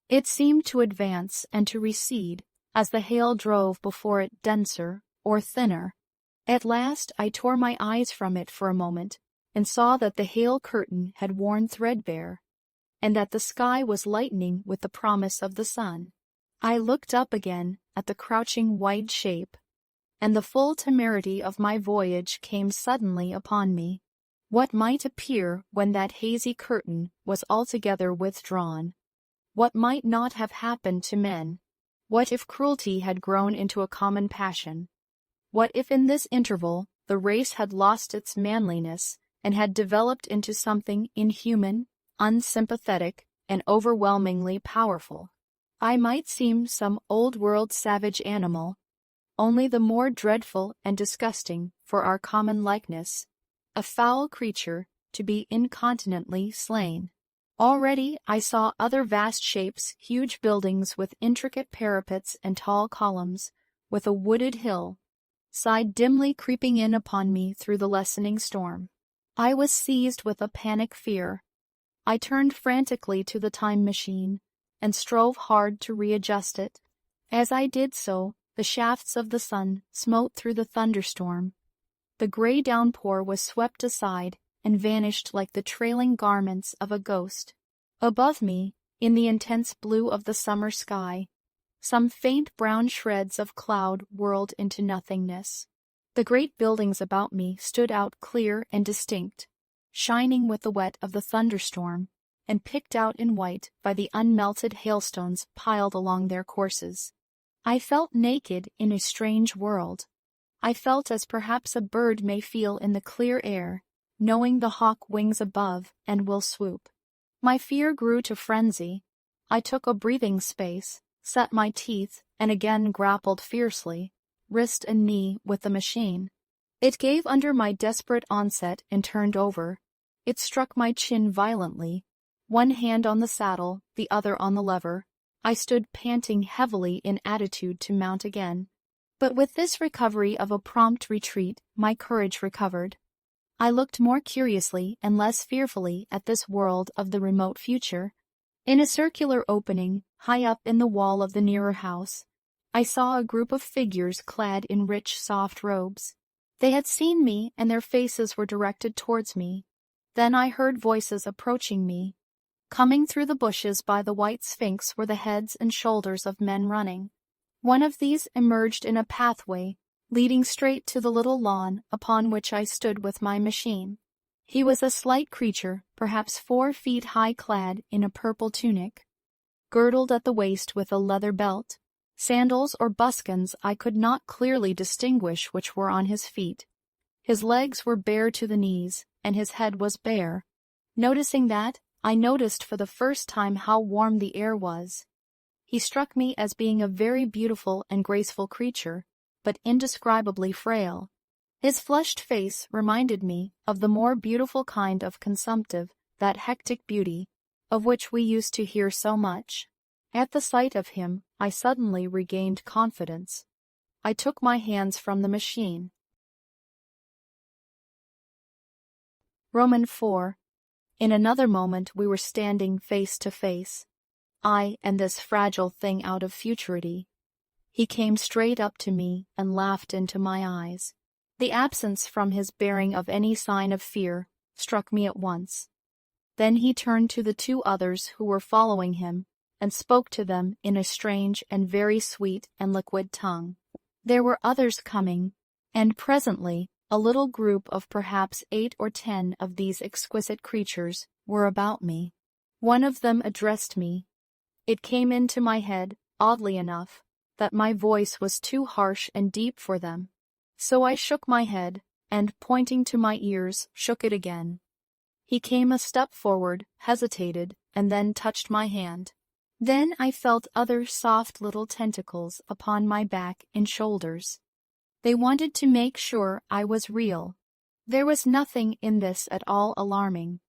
It seemed to advance and to recede, as the hail drove before it denser or thinner. At last I tore my eyes from it for a moment, and saw that the hail curtain had worn threadbare, and that the sky was lightening with the promise of the sun. I looked up again at the crouching white shape, and the full temerity of my voyage came suddenly upon me. What might appear when that hazy curtain was altogether withdrawn? What might not have happened to men? What if cruelty had grown into a common passion? What if in this interval the race had lost its manliness and had developed into something inhuman, unsympathetic, and overwhelmingly powerful. I might seem some old-world savage animal, only the more dreadful and disgusting for our common likeness, a foul creature to be incontinently slain. Already I saw other vast shapes, huge buildings with intricate parapets and tall columns, with a wooded hill side dimly creeping in upon me through the lessening storm. I was seized with a panic fear. I turned frantically to the time machine, and strove hard to readjust it. As I did so, the shafts of the sun smote through the thunderstorm. The gray downpour was swept aside and vanished like the trailing garments of a ghost. Above me, in the intense blue of the summer sky, some faint brown shreds of cloud whirled into nothingness. The great buildings about me stood out clear and distinct, shining with the wet of the thunderstorm, and picked out in white by the unmelted hailstones piled along their courses. I felt naked in a strange world. I felt as perhaps a bird may feel in the clear air, knowing the hawk wings above and will swoop. My fear grew to frenzy. I took a breathing space, set my teeth, and again grappled fiercely, wrist and knee, with the machine. It gave under my desperate onset and turned over. It struck my chin violently, one hand on the saddle, the other on the lever. I stood panting heavily in attitude to mount again. But with this recovery of a prompt retreat, my courage recovered. I looked more curiously and less fearfully at this world of the remote future. In a circular opening, high up in the wall of the nearer house, I saw a group of figures clad in rich, soft robes. They had seen me, and their faces were directed towards me. Then I heard voices approaching me. Coming through the bushes by the white sphinx were the heads and shoulders of men running. One of these emerged in a pathway, leading straight to the little lawn upon which I stood with my machine. He was a slight creature, perhaps 4 feet high, clad in a purple tunic, girdled at the waist with a leather belt. Sandals or buskins I could not clearly distinguish which were on his feet. His legs were bare to the knees, and his head was bare. Noticing that, I noticed for the first time how warm the air was. He struck me as being a very beautiful and graceful creature, but indescribably frail. His flushed face reminded me of the more beautiful kind of consumptive, that hectic beauty, of which we used to hear so much. At the sight of him, I suddenly regained confidence. I took my hands from the machine. Roman 4. In another moment we were standing face to face, I and this fragile thing out of futurity. He came straight up to me and laughed into my eyes. The absence from his bearing of any sign of fear struck me at once. Then he turned to the 2 others who were following him and spoke to them in a strange and very sweet and liquid tongue. There were others coming, and presently a little group of perhaps 8 or 10 of these exquisite creatures were about me. One of them addressed me. It came into my head, oddly enough, that my voice was too harsh and deep for them. So I shook my head, and, pointing to my ears, shook it again. He came a step forward, hesitated, and then touched my hand. Then I felt other soft little tentacles upon my back and shoulders. They wanted to make sure I was real. There was nothing in this at all alarming.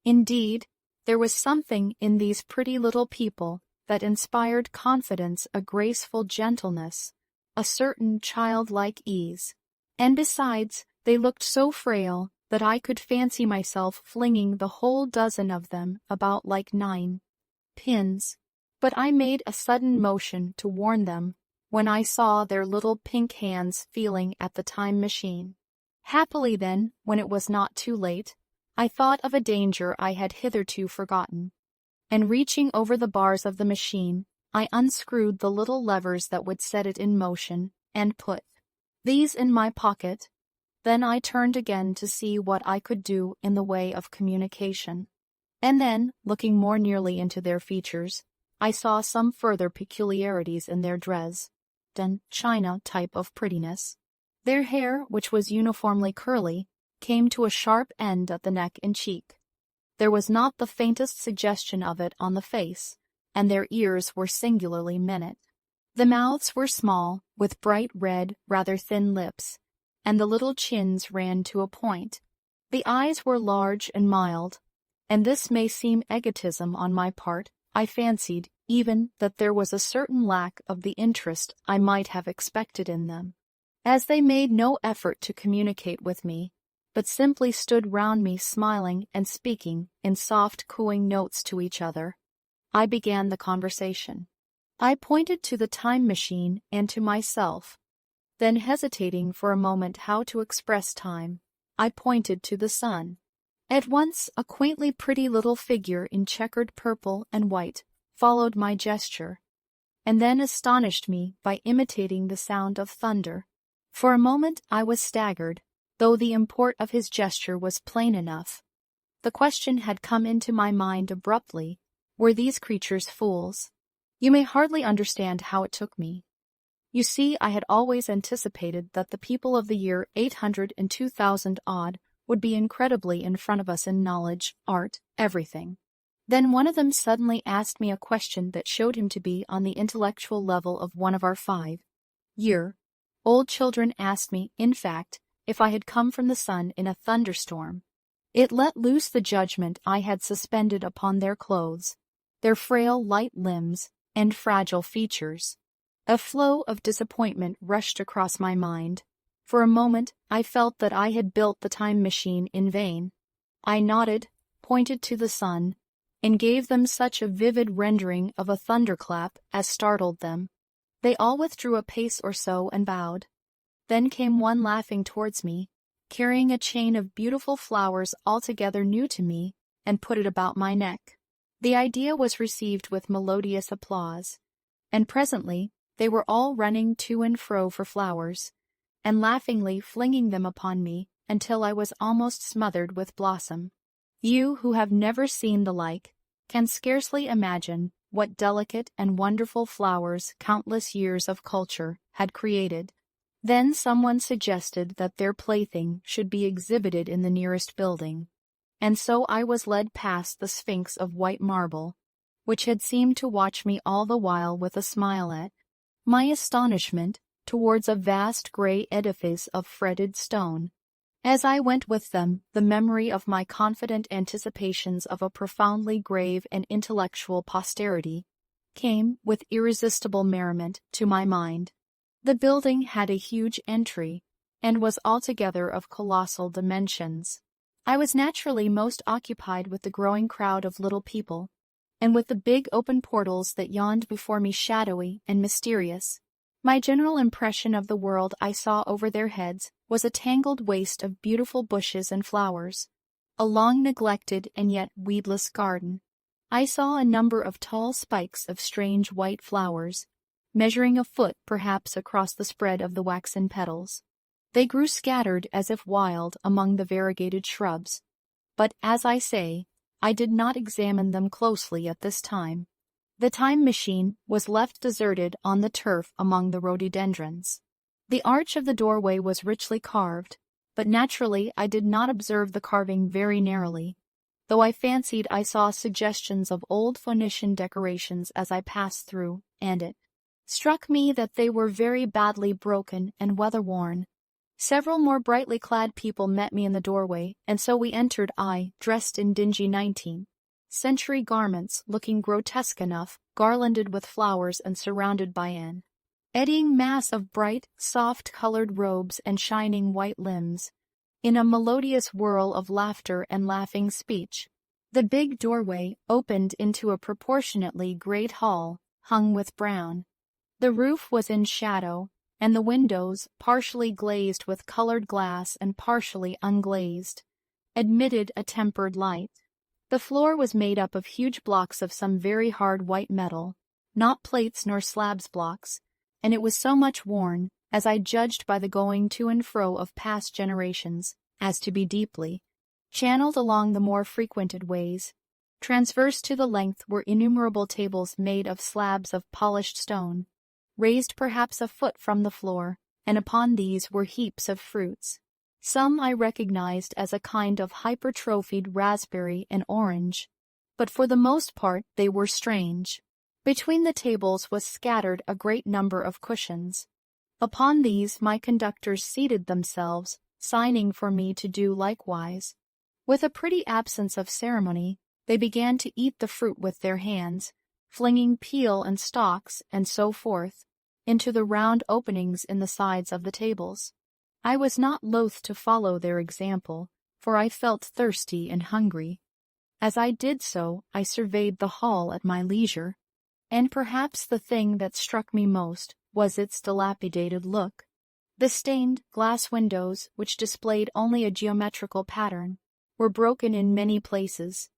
Indeed, there was something in these pretty little people that inspired confidence, a graceful gentleness, a certain childlike ease. And besides, they looked so frail that I could fancy myself flinging the whole dozen of them about like 9 pins. But I made a sudden motion to warn them when I saw their little pink hands feeling at the time machine. Happily then, when it was not too late, I thought of a danger I had hitherto forgotten, and reaching over the bars of the machine, I unscrewed the little levers that would set it in motion, and put these in my pocket. Then I turned again to see what I could do in the way of communication. And then, looking more nearly into their features, I saw some further peculiarities in their dress, than China type of prettiness. Their hair, which was uniformly curly, came to a sharp end at the neck and cheek. There was not the faintest suggestion of it on the face, and their ears were singularly minute. The mouths were small, with bright red, rather thin lips, and the little chins ran to a point. The eyes were large and mild, and this may seem egotism on my part. I fancied, even, that there was a certain lack of the interest I might have expected in them, as they made no effort to communicate with me, but simply stood round me smiling and speaking in soft cooing notes to each other. I began the conversation. I pointed to the time machine and to myself. Then, hesitating for a moment how to express time, I pointed to the sun. At once a quaintly pretty little figure in checkered purple and white followed my gesture, and then astonished me by imitating the sound of thunder. For a moment I was staggered, though the import of his gesture was plain enough. The question had come into my mind abruptly: were these creatures fools? You may hardly understand how it took me. You see, I had always anticipated that the people of the year 800 and 2000 odd would be incredibly in front of us in knowledge, art, everything. Then one of them suddenly asked me a question that showed him to be on the intellectual level of one of our 5-year-old children. Asked me, in fact, if I had come from the sun in a thunderstorm. It let loose the judgment I had suspended upon their clothes, their frail light limbs, and fragile features. A flow of disappointment rushed across my mind. For a moment I felt that I had built the time machine in vain. I nodded, pointed to the sun, and gave them such a vivid rendering of a thunderclap as startled them. They all withdrew a pace or so and bowed. Then came one laughing towards me, carrying a chain of beautiful flowers altogether new to me, and put it about my neck. The idea was received with melodious applause, and presently they were all running to and fro for flowers, and laughingly flinging them upon me until I was almost smothered with blossom. You who have never seen the like can scarcely imagine what delicate and wonderful flowers countless years of culture had created. Then someone suggested that their plaything should be exhibited in the nearest building, and so I was led past the Sphinx of white marble, which had seemed to watch me all the while with a smile at my astonishment, towards a vast grey edifice of fretted stone. As I went with them, the memory of my confident anticipations of a profoundly grave and intellectual posterity came, with irresistible merriment, to my mind. The building had a huge entry, and was altogether of colossal dimensions. I was naturally most occupied with the growing crowd of little people, and with the big open portals that yawned before me shadowy and mysterious. My general impression of the world I saw over their heads was a tangled waste of beautiful bushes and flowers, a long neglected and yet weedless garden. I saw a number of tall spikes of strange white flowers, measuring a foot perhaps across the spread of the waxen petals. They grew scattered as if wild among the variegated shrubs, but, as I say, I did not examine them closely at this time. The time machine was left deserted on the turf among the rhododendrons. The arch of the doorway was richly carved, but naturally I did not observe the carving very narrowly, though I fancied I saw suggestions of old Phoenician decorations as I passed through, and it struck me that they were very badly broken and weather-worn. Several more brightly clad people met me in the doorway, and so we entered, I, dressed in dingy 19th-century garments, looking grotesque enough, garlanded with flowers and surrounded by an eddying mass of bright, soft-colored robes and shining white limbs, in a melodious whirl of laughter and laughing speech. The big doorway opened into a proportionately great hall, hung with brown. The roof was in shadow, and the windows, partially glazed with colored glass and partially unglazed, admitted a tempered light. The floor was made up of huge blocks of some very hard white metal, not plates nor slabs blocks, and it was so much worn, as I judged by the going to and fro of past generations, as to be deeply channeled along the more frequented ways. Transverse to the length were innumerable tables made of slabs of polished stone, raised perhaps a foot from the floor, and upon these were heaps of fruits. Some I recognized as a kind of hypertrophied raspberry and orange, but for the most part they were strange. Between the tables was scattered a great number of cushions. Upon these my conductors seated themselves, signing for me to do likewise. With a pretty absence of ceremony, they began to eat the fruit with their hands, flinging peel and stalks, and so forth, into the round openings in the sides of the tables. I was not loath to follow their example, for I felt thirsty and hungry. As I did so, I surveyed the hall at my leisure, and perhaps the thing that struck me most was its dilapidated look. The stained glass windows, which displayed only a geometrical pattern, were broken in many places,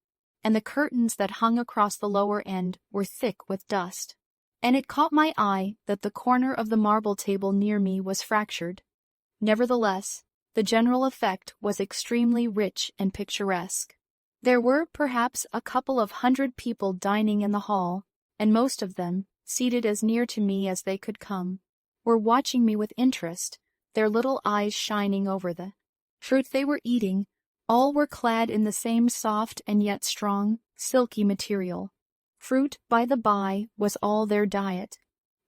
and the curtains that hung across the lower end were thick with dust. And it caught my eye that the corner of the marble table near me was fractured. Nevertheless, the general effect was extremely rich and picturesque. There were perhaps a couple of 100 people dining in the hall, and most of them, seated as near to me as they could come, were watching me with interest, their little eyes shining over the fruit they were eating. All were clad in the same soft and yet strong, silky material. Fruit, by the by, was all their diet.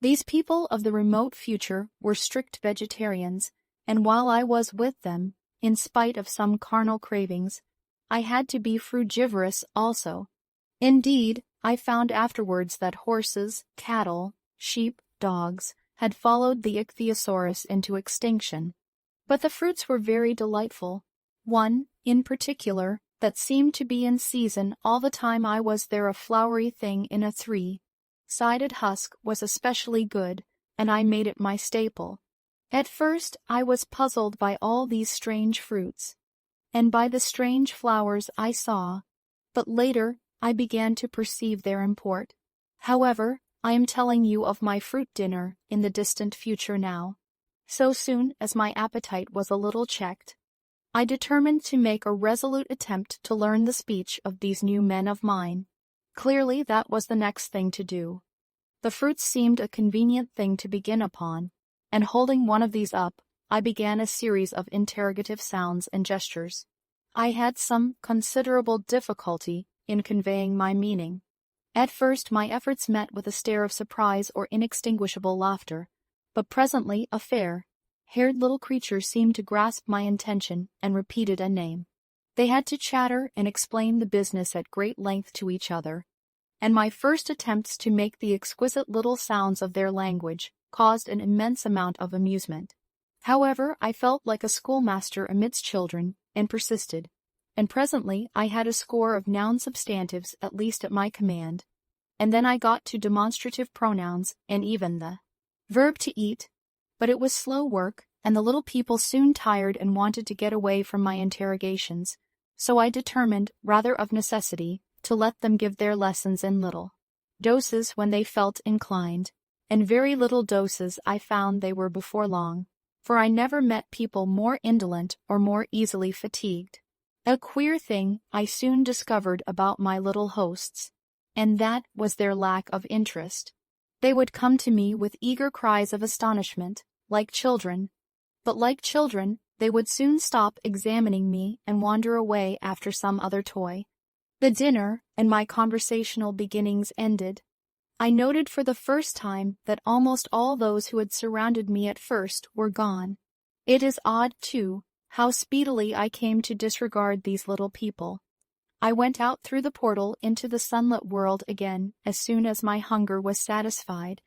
These people of the remote future were strict vegetarians, and while I was with them, in spite of some carnal cravings, I had to be frugivorous also. Indeed, I found afterwards that horses, cattle, sheep, dogs, had followed the ichthyosaurus into extinction. But the fruits were very delightful. One, in particular, that seemed to be in season all the time I was there, a flowery thing in a three-sided husk, was especially good, and I made it my staple. At first I was puzzled by all these strange fruits, and by the strange flowers I saw, but later I began to perceive their import. However, I am telling you of my fruit dinner in the distant future now. So soon as my appetite was a little checked, I determined to make a resolute attempt to learn the speech of these new men of mine. Clearly that was the next thing to do. The fruits seemed a convenient thing to begin upon, and holding one of these up, I began a series of interrogative sounds and gestures. I had some considerable difficulty in conveying my meaning. At first my efforts met with a stare of surprise or inextinguishable laughter, but presently a fair-haired little creature seemed to grasp my intention and repeated a name. They had to chatter and explain the business at great length to each other, and my first attempts to make the exquisite little sounds of their language caused an immense amount of amusement. However, I felt like a schoolmaster amidst children, and persisted, and presently I had a score of noun substantives at least at my command, and then I got to demonstrative pronouns and even the verb to eat, but it was slow work, and the little people soon tired and wanted to get away from my interrogations, so I determined, rather of necessity, to let them give their lessons in little doses when they felt inclined, and very little doses I found they were before long, for I never met people more indolent or more easily fatigued. A queer thing I soon discovered about my little hosts, and that was their lack of interest. They would come to me with eager cries of astonishment, like children, but like children, they would soon stop examining me and wander away after some other toy. The dinner and my conversational beginnings ended, I noted for the first time that almost all those who had surrounded me at first were gone. It is odd, too, how speedily I came to disregard these little people. I went out through the portal into the sunlit world again as soon as my hunger was satisfied.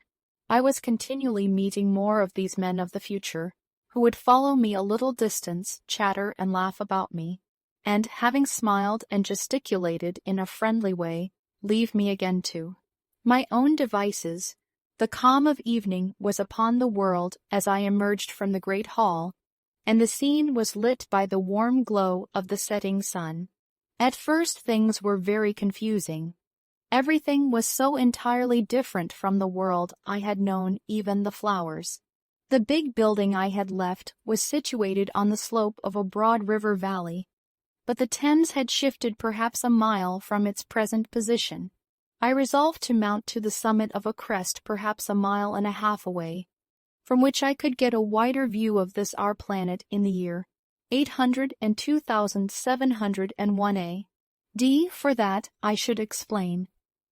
I was continually meeting more of these men of the future, who would follow me a little distance, chatter and laugh about me, and, having smiled and gesticulated in a friendly way, leave me again to my own devices. The calm of evening was upon the world as I emerged from the great hall, and the scene was lit by the warm glow of the setting sun. At first things were very confusing. Everything was so entirely different from the world I had known, even the flowers. The big building I had left was situated on the slope of a broad river valley, but the Thames had shifted perhaps a mile from its present position. I resolved to mount to the summit of a crest perhaps a mile and a half away, from which I could get a wider view of this our planet in the year 802,701 D for that, I should explain,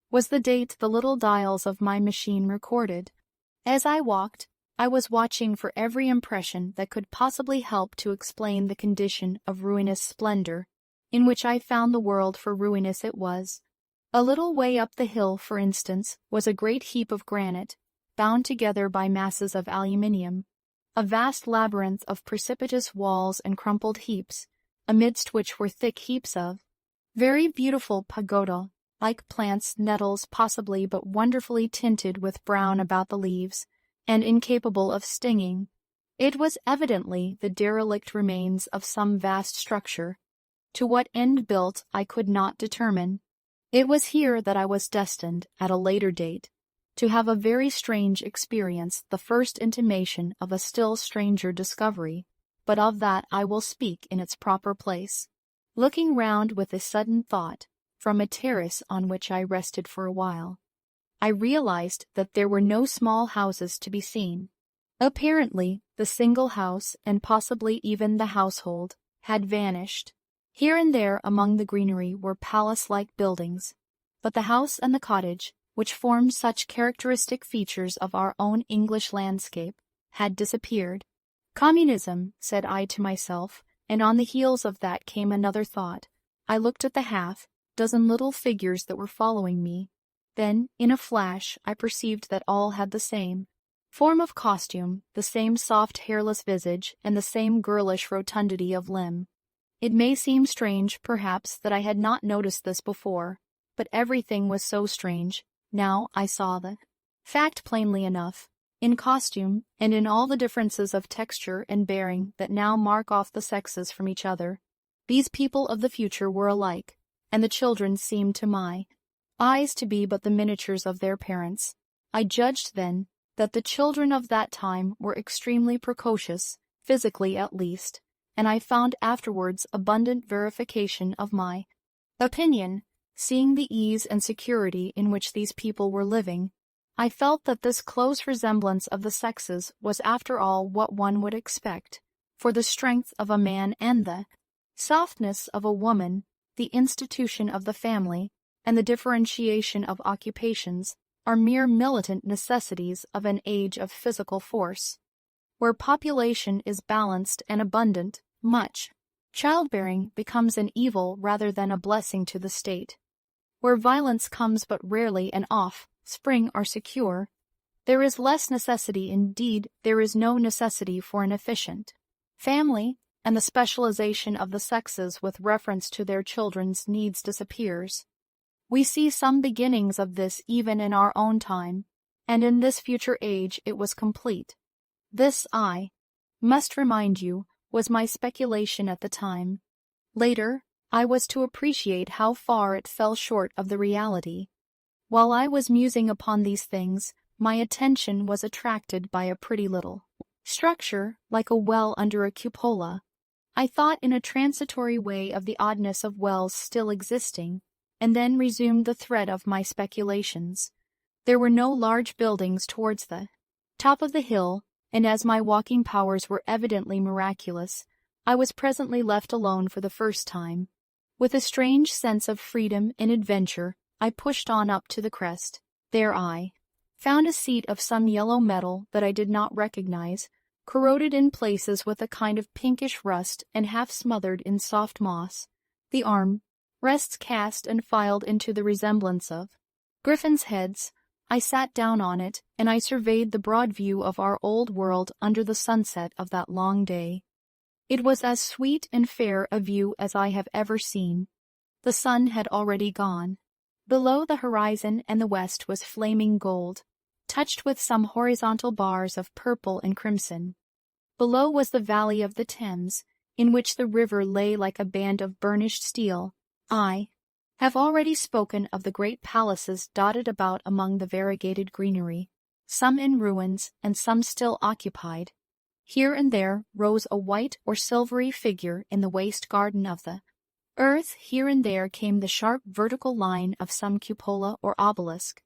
was the date the little dials of my machine recorded. As I walked, I was watching for every impression that could possibly help to explain the condition of ruinous splendor, in which I found the world, for ruinous it was. A little way up the hill, for instance, was a great heap of granite, bound together by masses of aluminium, a vast labyrinth of precipitous walls and crumpled heaps, amidst which were thick heaps of very beautiful pagoda, like plants, nettles possibly, but wonderfully tinted with brown about the leaves, and incapable of stinging. It was evidently the derelict remains of some vast structure. To what end built I could not determine. It was here that I was destined, at a later date, to have a very strange experience, the first intimation of a still stranger discovery, but of that I will speak in its proper place. Looking round with a sudden thought, from a terrace on which I rested for a while, I realized that there were no small houses to be seen. Apparently, the single house, and possibly even the household, had vanished. Here and there among the greenery were palace-like buildings, but the house and the cottage, which formed such characteristic features of our own English landscape, had disappeared. Communism, said I to myself, and on the heels of that came another thought. I looked at the half-dozen little figures that were following me. Then, in a flash, I perceived that all had the same form of costume, the same soft hairless visage, and the same girlish rotundity of limb. It may seem strange, perhaps, that I had not noticed this before, but everything was so strange. Now I saw the fact plainly enough, in costume, and in all the differences of texture and bearing that now mark off the sexes from each other. These people of the future were alike, and the children seemed to my eyes to be but the miniatures of their parents. I judged then that the children of that time were extremely precocious, physically at least, and I found afterwards abundant verification of my opinion. Seeing the ease and security in which these people were living, I felt that this close resemblance of the sexes was after all what one would expect, for the strength of a man and the softness of a woman, the institution of the family, and the differentiation of occupations are mere militant necessities of an age of physical force. Where population is balanced and abundant, much childbearing becomes an evil rather than a blessing to the state. Where violence comes but rarely and offspring are secure, there is less necessity, indeed there is no necessity, for an efficient family, and the specialization of the sexes with reference to their children's needs disappears. We see some beginnings of this even in our own time, and in this future age it was complete. This, I must remind you, was my speculation at the time. Later, I was to appreciate how far it fell short of the reality. While I was musing upon these things, my attention was attracted by a pretty little structure, like a well under a cupola. I thought in a transitory way of the oddness of wells still existing, and then resumed the thread of my speculations. There were no large buildings towards the top of the hill, and as my walking powers were evidently miraculous, I was presently left alone for the first time. With a strange sense of freedom and adventure, I pushed on up to the crest. There I found a seat of some yellow metal that I did not recognize, corroded in places with a kind of pinkish rust and half smothered in soft moss. The arm rests cast and filed into the resemblance of griffins' heads. I sat down on it, and I surveyed the broad view of our old world under the sunset of that long day. It was as sweet and fair a view as I have ever seen. The sun had already gone. Below the horizon and the west was flaming gold, touched with some horizontal bars of purple and crimson. Below was the valley of the Thames, in which the river lay like a band of burnished steel. I have already spoken of the great palaces dotted about among the variegated greenery, some in ruins and some still occupied. Here and there rose a white or silvery figure in the waste garden of the earth. Here and there came the sharp vertical line of some cupola or obelisk.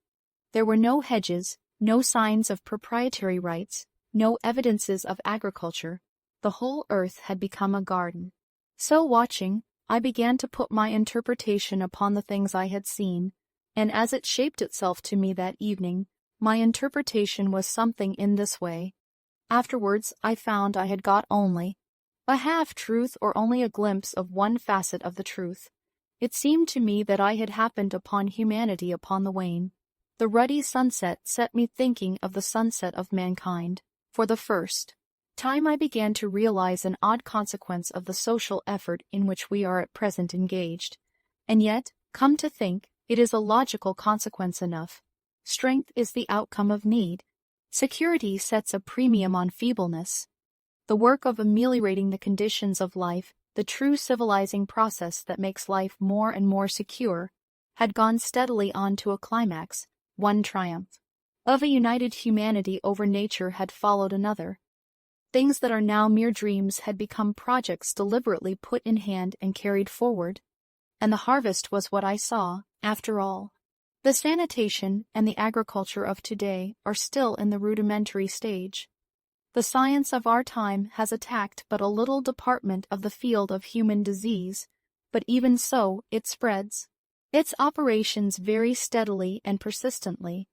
There were no hedges, no signs of proprietary rights, no evidences of agriculture. The whole earth had become a garden. So watching, I began to put my interpretation upon the things I had seen, and as it shaped itself to me that evening, my interpretation was something in this way. Afterwards, I found I had got only a half-truth or only a glimpse of one facet of the truth. It seemed to me that I had happened upon humanity upon the wane. The ruddy sunset set me thinking of the sunset of mankind. For the first time I began to realize an odd consequence of the social effort in which we are at present engaged. And yet, come to think, it is a logical consequence enough. Strength is the outcome of need. Security sets a premium on feebleness. The work of ameliorating the conditions of life, the true civilizing process that makes life more and more secure, had gone steadily on to a climax. One triumph of a united humanity over nature had followed another. Things that are now mere dreams had become projects deliberately put in hand and carried forward. And the harvest was what I saw, after all. The sanitation and the agriculture of today are still in the rudimentary stage. The science of our time has attacked but a little department of the field of human disease, but even so it spreads. Its operations vary steadily and persistently.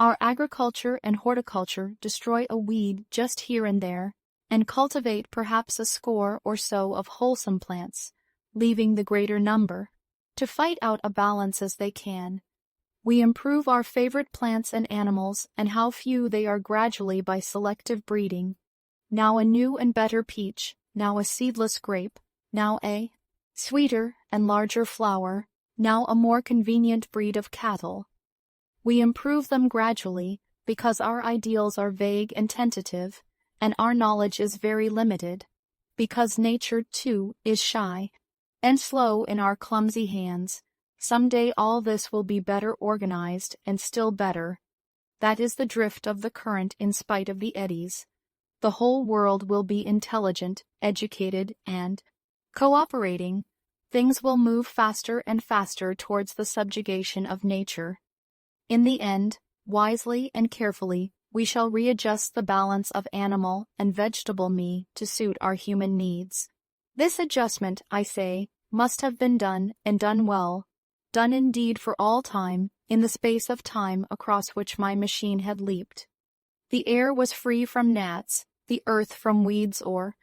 Our agriculture and horticulture destroy a weed just here and there, and cultivate perhaps a score or so of wholesome plants, leaving the greater number to fight out a balance as they can. We improve our favorite plants and animals, and how few they are gradually by selective breeding. Now a new and better peach, now a seedless grape, now a sweeter and larger flower, now a more convenient breed of cattle. We improve them gradually, because our ideals are vague and tentative, and our knowledge is very limited, because nature, too, is shy and slow in our clumsy hands. Some day all this will be better organized, and still better. That is the drift of the current in spite of the eddies. The whole world will be intelligent, educated, and cooperating. Things will move faster and faster towards the subjugation of nature. In the end, wisely and carefully, we shall readjust the balance of animal and vegetable me to suit our human needs. This adjustment, I say, must have been done, and done well, done indeed for all time, in the space of time across which my machine had leaped. The air was free from gnats, the earth from weeds or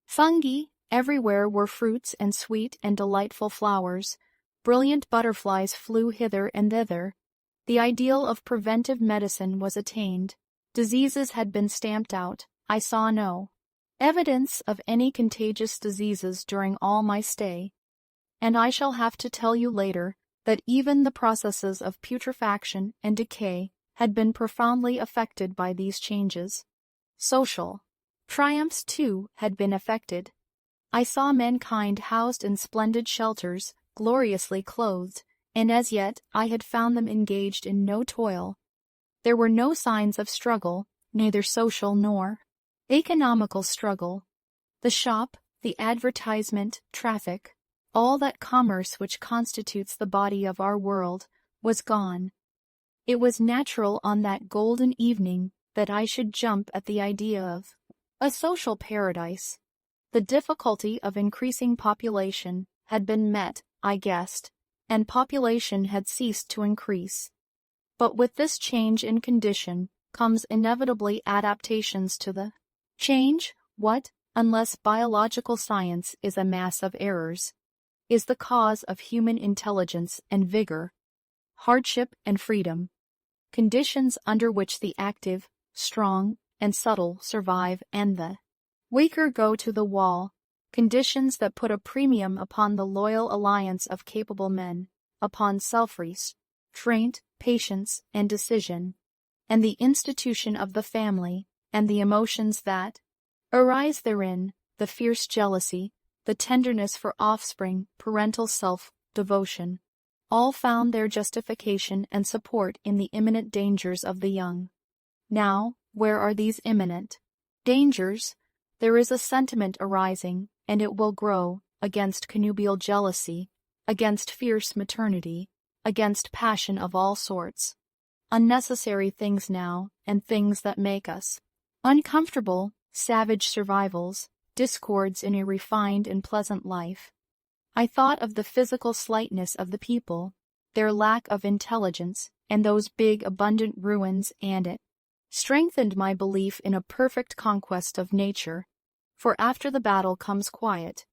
fungi. Everywhere were fruits and sweet and delightful flowers. Brilliant butterflies flew hither and thither. The ideal of preventive medicine was attained. Diseases had been stamped out. I saw no evidence of any contagious diseases during all my stay. And I shall have to tell you later that even the processes of putrefaction and decay had been profoundly affected by these changes. Social triumphs, too, had been effected. I saw mankind housed in splendid shelters, gloriously clothed, and as yet I had found them engaged in no toil. There were no signs of struggle, neither social nor economical struggle. The shop, the advertisement, traffic, all that commerce which constitutes the body of our world, was gone. It was natural on that golden evening that I should jump at the idea of a social paradise. The difficulty of increasing population had been met, I guessed, and population had ceased to increase. But with this change in condition comes inevitably adaptations to the change. What, unless biological science is a mass of errors, is the cause of human intelligence and vigor, hardship and freedom, conditions under which the active, strong, and subtle survive and the weaker go to the wall, conditions that put a premium upon the loyal alliance of capable men, upon self-restraint, patience, and decision, and the institution of the family, and the emotions that arise therein, the fierce jealousy, the tenderness for offspring, parental self-devotion, all found their justification and support in the imminent dangers of the young. Now, where are these imminent dangers? There is a sentiment arising, and it will grow, against connubial jealousy, against fierce maternity, against passion of all sorts. Unnecessary things now, and things that make us uncomfortable, savage survivals, discords in a refined and pleasant life. I thought of the physical slightness of the people, their lack of intelligence, and those big, abundant ruins, and it strengthened my belief in a perfect conquest of nature, for after the battle comes quiet.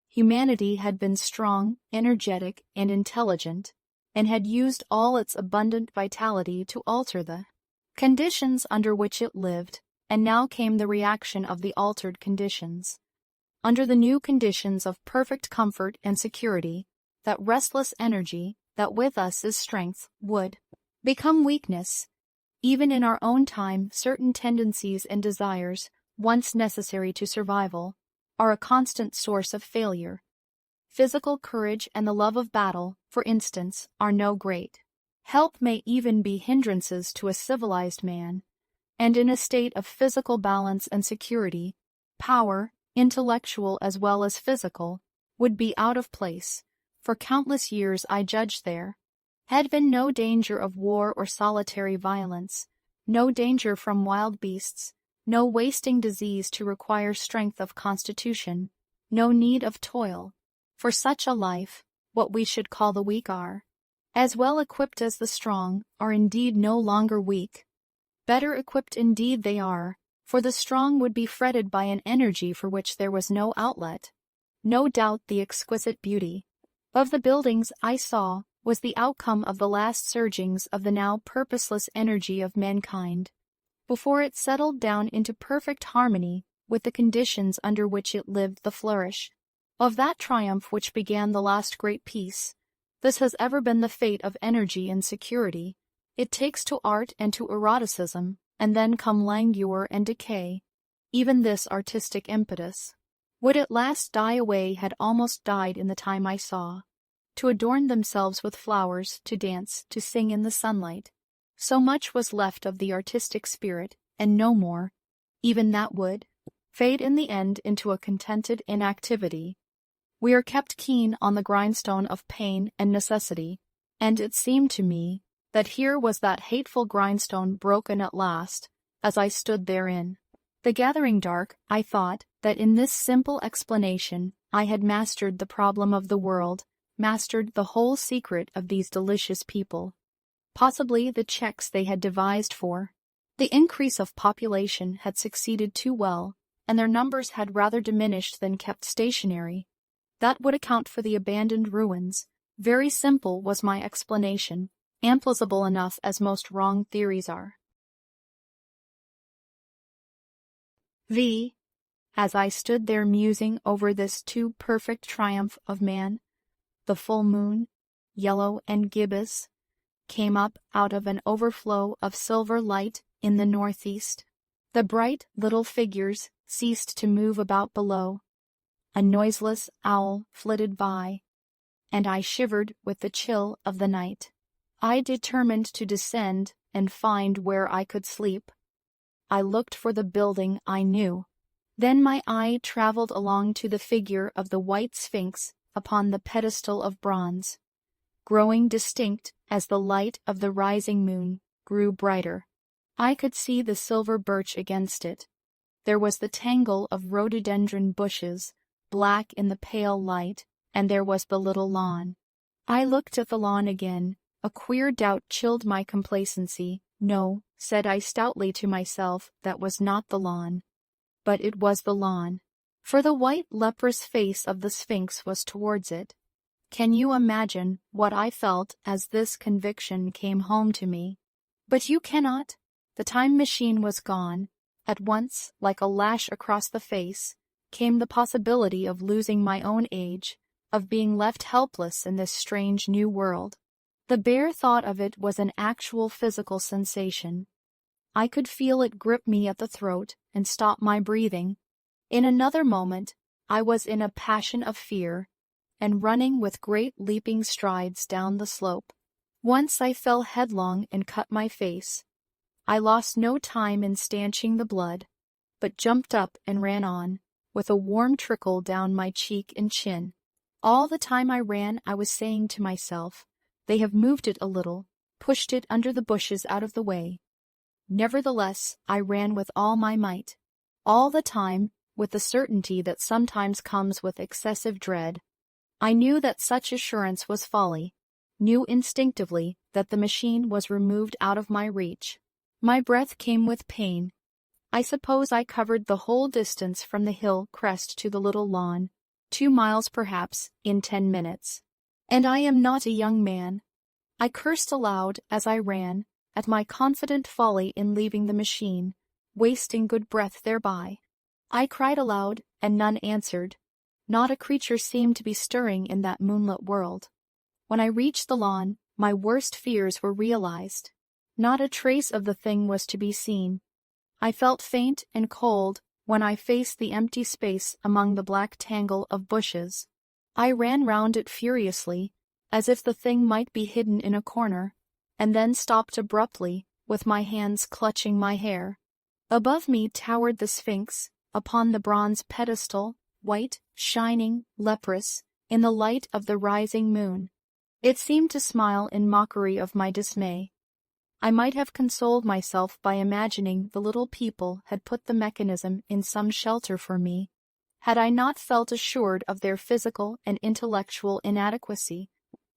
Humanity had been strong, energetic, and intelligent, and had used all its abundant vitality to alter the conditions under which it lived, and now came the reaction of the altered conditions. Under the new conditions of perfect comfort and security, that restless energy, that with us is strength, would become weakness. Even in our own time, certain tendencies and desires, once necessary to survival, are a constant source of failure. Physical courage and the love of battle, for instance, are no great help, may even be hindrances to a civilized man, and in a state of physical balance and security, power, intellectual as well as physical, would be out of place. For countless years I judged there had been no danger of war or solitary violence, no danger from wild beasts, no wasting disease to require strength of constitution, no need of toil. For such a life, what we should call the weak are, as well equipped as the strong, are indeed no longer weak. Better equipped indeed they are, for the strong would be fretted by an energy for which there was no outlet. No doubt the exquisite beauty of the buildings I saw was the outcome of the last surgings of the now purposeless energy of mankind, before it settled down into perfect harmony with the conditions under which it lived the flourish of that triumph which began the last great peace. This has ever been the fate of energy and security. It takes to art and to eroticism, and then come languor and decay. Even this artistic impetus would at last die away, had almost died in the time I saw. To adorn themselves with flowers, to dance, to sing in the sunlight. So much was left of the artistic spirit, and no more. Even that would fade in the end into a contented inactivity. We are kept keen on the grindstone of pain and necessity, and it seemed to me that here was that hateful grindstone broken at last, as I stood therein. The gathering dark, I thought that in this simple explanation I had mastered the problem of the world, mastered the whole secret of these delicious people. Possibly the checks they had devised for the increase of population had succeeded too well, and their numbers had rather diminished than kept stationary. That would account for the abandoned ruins. Very simple was my explanation, implausible enough as most wrong theories are. As I stood there musing over this too perfect triumph of man, the full moon, yellow and gibbous, came up out of an overflow of silver light in the northeast. The bright little figures ceased to move about below. A noiseless owl flitted by, and I shivered with the chill of the night. I determined to descend and find where I could sleep. I looked for the building I knew. Then my eye traveled along to the figure of the white sphinx upon the pedestal of bronze, growing distinct as the light of the rising moon grew brighter. I could see the silver birch against it. There was the tangle of rhododendron bushes, black in the pale light, and there was the little lawn. I looked at the lawn again. A queer doubt chilled my complacency. No, said I stoutly to myself, that was not the lawn. But it was the lawn, for the white leprous face of the Sphinx was towards it. Can you imagine what I felt as this conviction came home to me? But you cannot. The time machine was gone. At once, like a lash across the face, came the possibility of losing my own age, of being left helpless in this strange new world. The bare thought of it was an actual physical sensation. I could feel it grip me at the throat and stop my breathing. In another moment, I was in a passion of fear, and running with great leaping strides down the slope. Once I fell headlong and cut my face. I lost no time in stanching the blood, but jumped up and ran on, with a warm trickle down my cheek and chin. All the time I ran I was saying to myself, they have moved it a little, pushed it under the bushes out of the way. Nevertheless, I ran with all my might. All the time, with the certainty that sometimes comes with excessive dread. I knew that such assurance was folly, knew instinctively that the machine was removed out of my reach. My breath came with pain. I suppose I covered the whole distance from the hill crest to the little lawn, 2 miles perhaps, in 10 minutes. And I am not a young man. I cursed aloud as I ran, at my confident folly in leaving the machine, wasting good breath thereby. I cried aloud, and none answered. Not a creature seemed to be stirring in that moonlit world. When I reached the lawn, my worst fears were realized. Not a trace of the thing was to be seen. I felt faint and cold when I faced the empty space among the black tangle of bushes. I ran round it furiously, as if the thing might be hidden in a corner, and then stopped abruptly, with my hands clutching my hair. Above me towered the Sphinx, upon the bronze pedestal, white, shining, leprous, in the light of the rising moon. It seemed to smile in mockery of my dismay. I might have consoled myself by imagining the little people had put the mechanism in some shelter for me, had I not felt assured of their physical and intellectual inadequacy.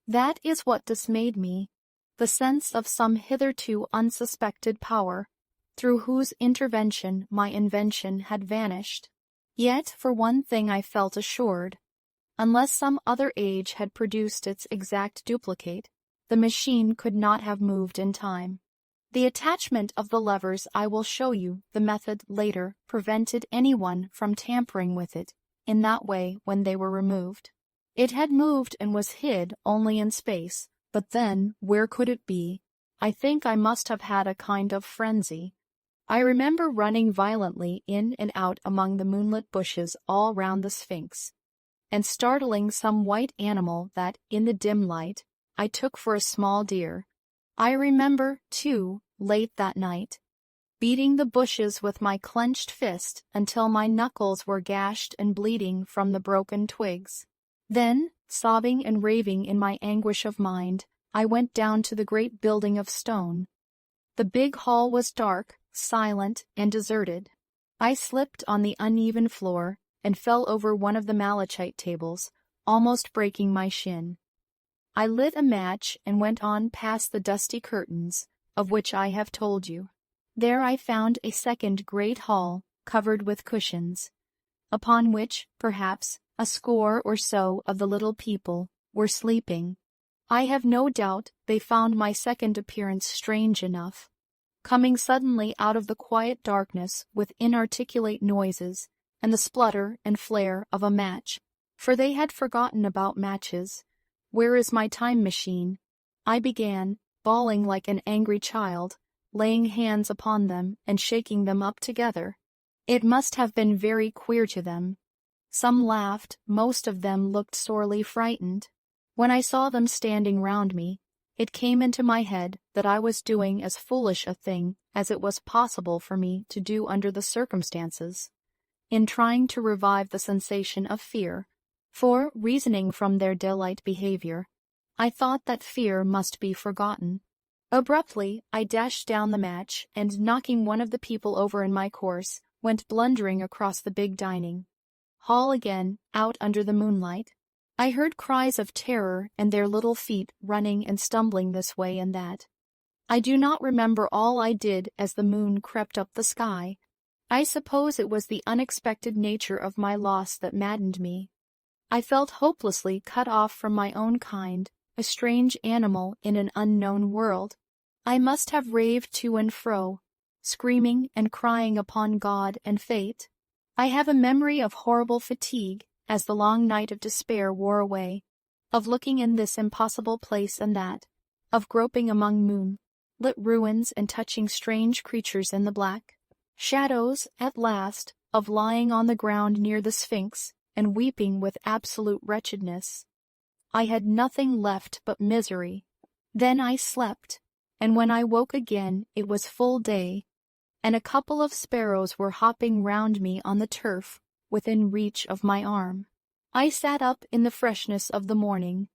That is what dismayed me, the sense of some hitherto unsuspected power, through whose intervention my invention had vanished. Yet for one thing I felt assured. Unless some other age had produced its exact duplicate, the machine could not have moved in time. The attachment of the levers, I will show you the method later, prevented anyone from tampering with it in that way when they were removed. It had moved and was hid only in space, but then where could it be? I think I must have had a kind of frenzy. I remember running violently in and out among the moonlit bushes all round the Sphinx, and startling some white animal that, in the dim light, I took for a small deer. I remember, too, late that night, beating the bushes with my clenched fist until my knuckles were gashed and bleeding from the broken twigs. Then, sobbing and raving in my anguish of mind, I went down to the great building of stone. The big hall was dark, silent, and deserted. I slipped on the uneven floor and fell over one of the malachite tables, almost breaking my shin. I lit a match and went on past the dusty curtains, of which I have told you. There I found a second great hall, covered with cushions, upon which, perhaps, a score or so of the little people were sleeping. I have no doubt they found my second appearance strange enough, coming suddenly out of the quiet darkness with inarticulate noises and the splutter and flare of a match, for they had forgotten about matches. Where is my time machine? I began, bawling like an angry child, laying hands upon them and shaking them up together. It must have been very queer to them. Some laughed, most of them looked sorely frightened. When I saw them standing round me, it came into my head that I was doing as foolish a thing as it was possible for me to do under the circumstances, in trying to revive the sensation of fear, for, reasoning from their daylight behavior, I thought that fear must be forgotten. Abruptly, I dashed down the match, and knocking one of the people over in my course, went blundering across the big dining hall again, out under the moonlight. I heard cries of terror and their little feet running and stumbling this way and that. I do not remember all I did as the moon crept up the sky. I suppose it was the unexpected nature of my loss that maddened me. I felt hopelessly cut off from my own kind, a strange animal in an unknown world. I must have raved to and fro, screaming and crying upon God and fate. I have a memory of horrible fatigue as the long night of despair wore away, of looking in this impossible place and that, of groping among moon-lit ruins and touching strange creatures in the black shadows, at last, of lying on the ground near the Sphinx and weeping with absolute wretchedness. I had nothing left but misery. Then I slept, and when I woke again it was full day, and a couple of sparrows were hopping round me on the turf within reach of my arm. I sat up in the freshness of the morning,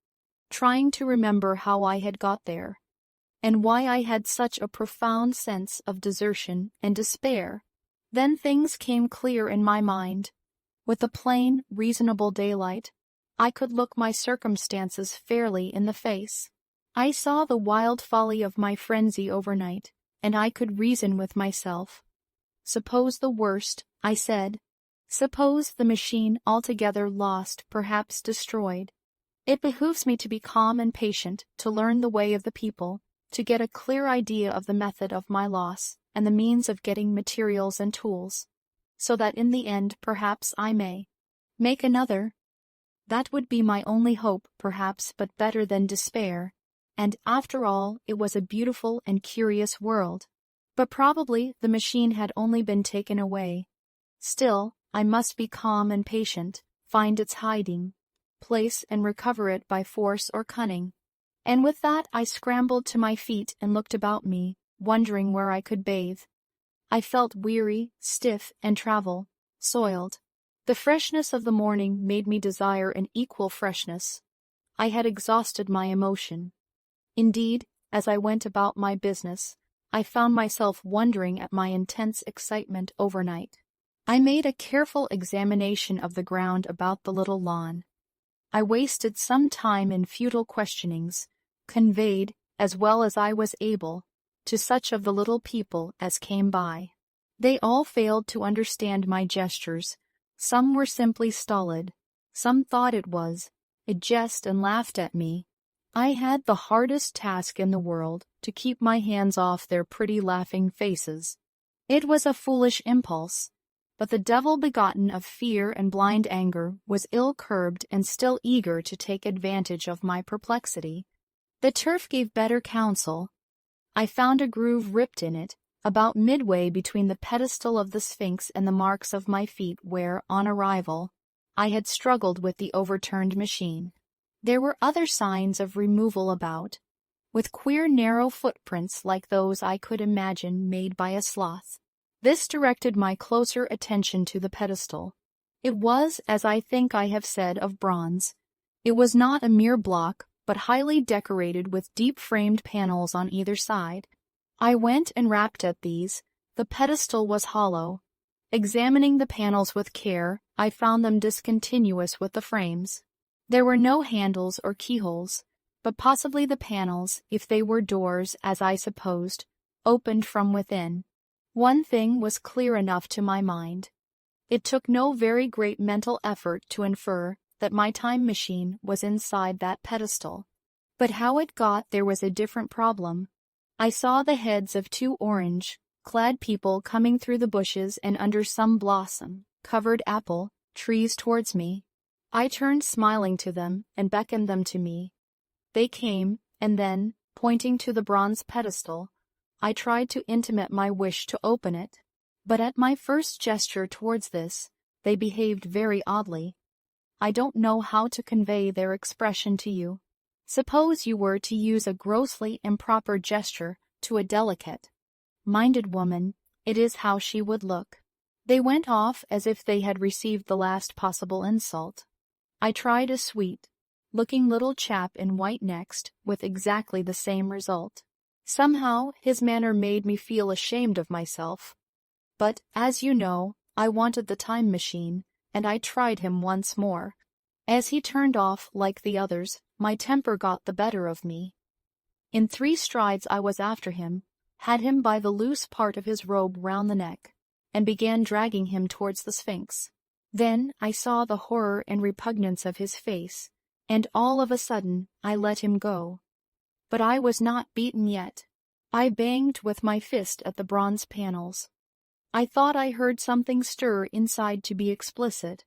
trying to remember how I had got there, and why I had such a profound sense of desertion and despair. Then things came clear in my mind. With the plain, reasonable daylight, I could look my circumstances fairly in the face. I saw the wild folly of my frenzy overnight, and I could reason with myself. Suppose the worst, I said. Suppose the machine altogether lost, perhaps destroyed. It behooves me to be calm and patient, to learn the way of the people, to get a clear idea of the method of my loss, and the means of getting materials and tools, so that in the end perhaps I may make another. That would be my only hope, perhaps, but better than despair. And after all, it was a beautiful and curious world. But probably the machine had only been taken away. Still, I must be calm and patient, find its hiding place and recover it by force or cunning. And with that I scrambled to my feet and looked about me, wondering where I could bathe. I felt weary, stiff, and soiled. The freshness of the morning made me desire an equal freshness. I had exhausted my emotion. Indeed, as I went about my business, I found myself wondering at my intense excitement overnight. I made a careful examination of the ground about the little lawn. I wasted some time in futile questionings, conveyed, as well as I was able, to such of the little people as came by. They all failed to understand my gestures. Some were simply stolid. Some thought it was a jest and laughed at me. I had the hardest task in the world, to keep my hands off their pretty laughing faces. It was a foolish impulse, but the devil begotten of fear and blind anger was ill-curbed and still eager to take advantage of my perplexity. The turf gave better counsel. I found a groove ripped in it, about midway between the pedestal of the Sphinx and the marks of my feet where, on arrival, I had struggled with the overturned machine. There were other signs of removal about, with queer narrow footprints like those I could imagine made by a sloth. This directed my closer attention to the pedestal. It was, as I think I have said, of bronze. It was not a mere block, but highly decorated with deep-framed panels on either side. I went and rapped at these. The pedestal was hollow. Examining the panels with care, I found them discontinuous with the frames. There were no handles or keyholes, but possibly the panels, if they were doors, as I supposed, opened from within. One thing was clear enough to my mind. It took no very great mental effort to infer that my time machine was inside that pedestal. But how it got there was a different problem. I saw the heads of two orange-clad people coming through the bushes and under some blossom-covered apple trees towards me. I turned smiling to them and beckoned them to me. They came, and then, pointing to the bronze pedestal, I tried to intimate my wish to open it, but at my first gesture towards this, they behaved very oddly. I don't know how to convey their expression to you. Suppose you were to use a grossly improper gesture to a delicate-minded woman, it is how she would look. They went off as if they had received the last possible insult. I tried a sweet-looking little chap in white next, with exactly the same result. Somehow his manner made me feel ashamed of myself. But, as you know, I wanted the time machine, and I tried him once more. As he turned off like the others, my temper got the better of me. In 3 strides I was after him, had him by the loose part of his robe round the neck, and began dragging him towards the Sphinx. Then I saw the horror and repugnance of his face, and all of a sudden I let him go. But I was not beaten yet. I banged with my fist at the bronze panels. I thought I heard something stir inside, to be explicit.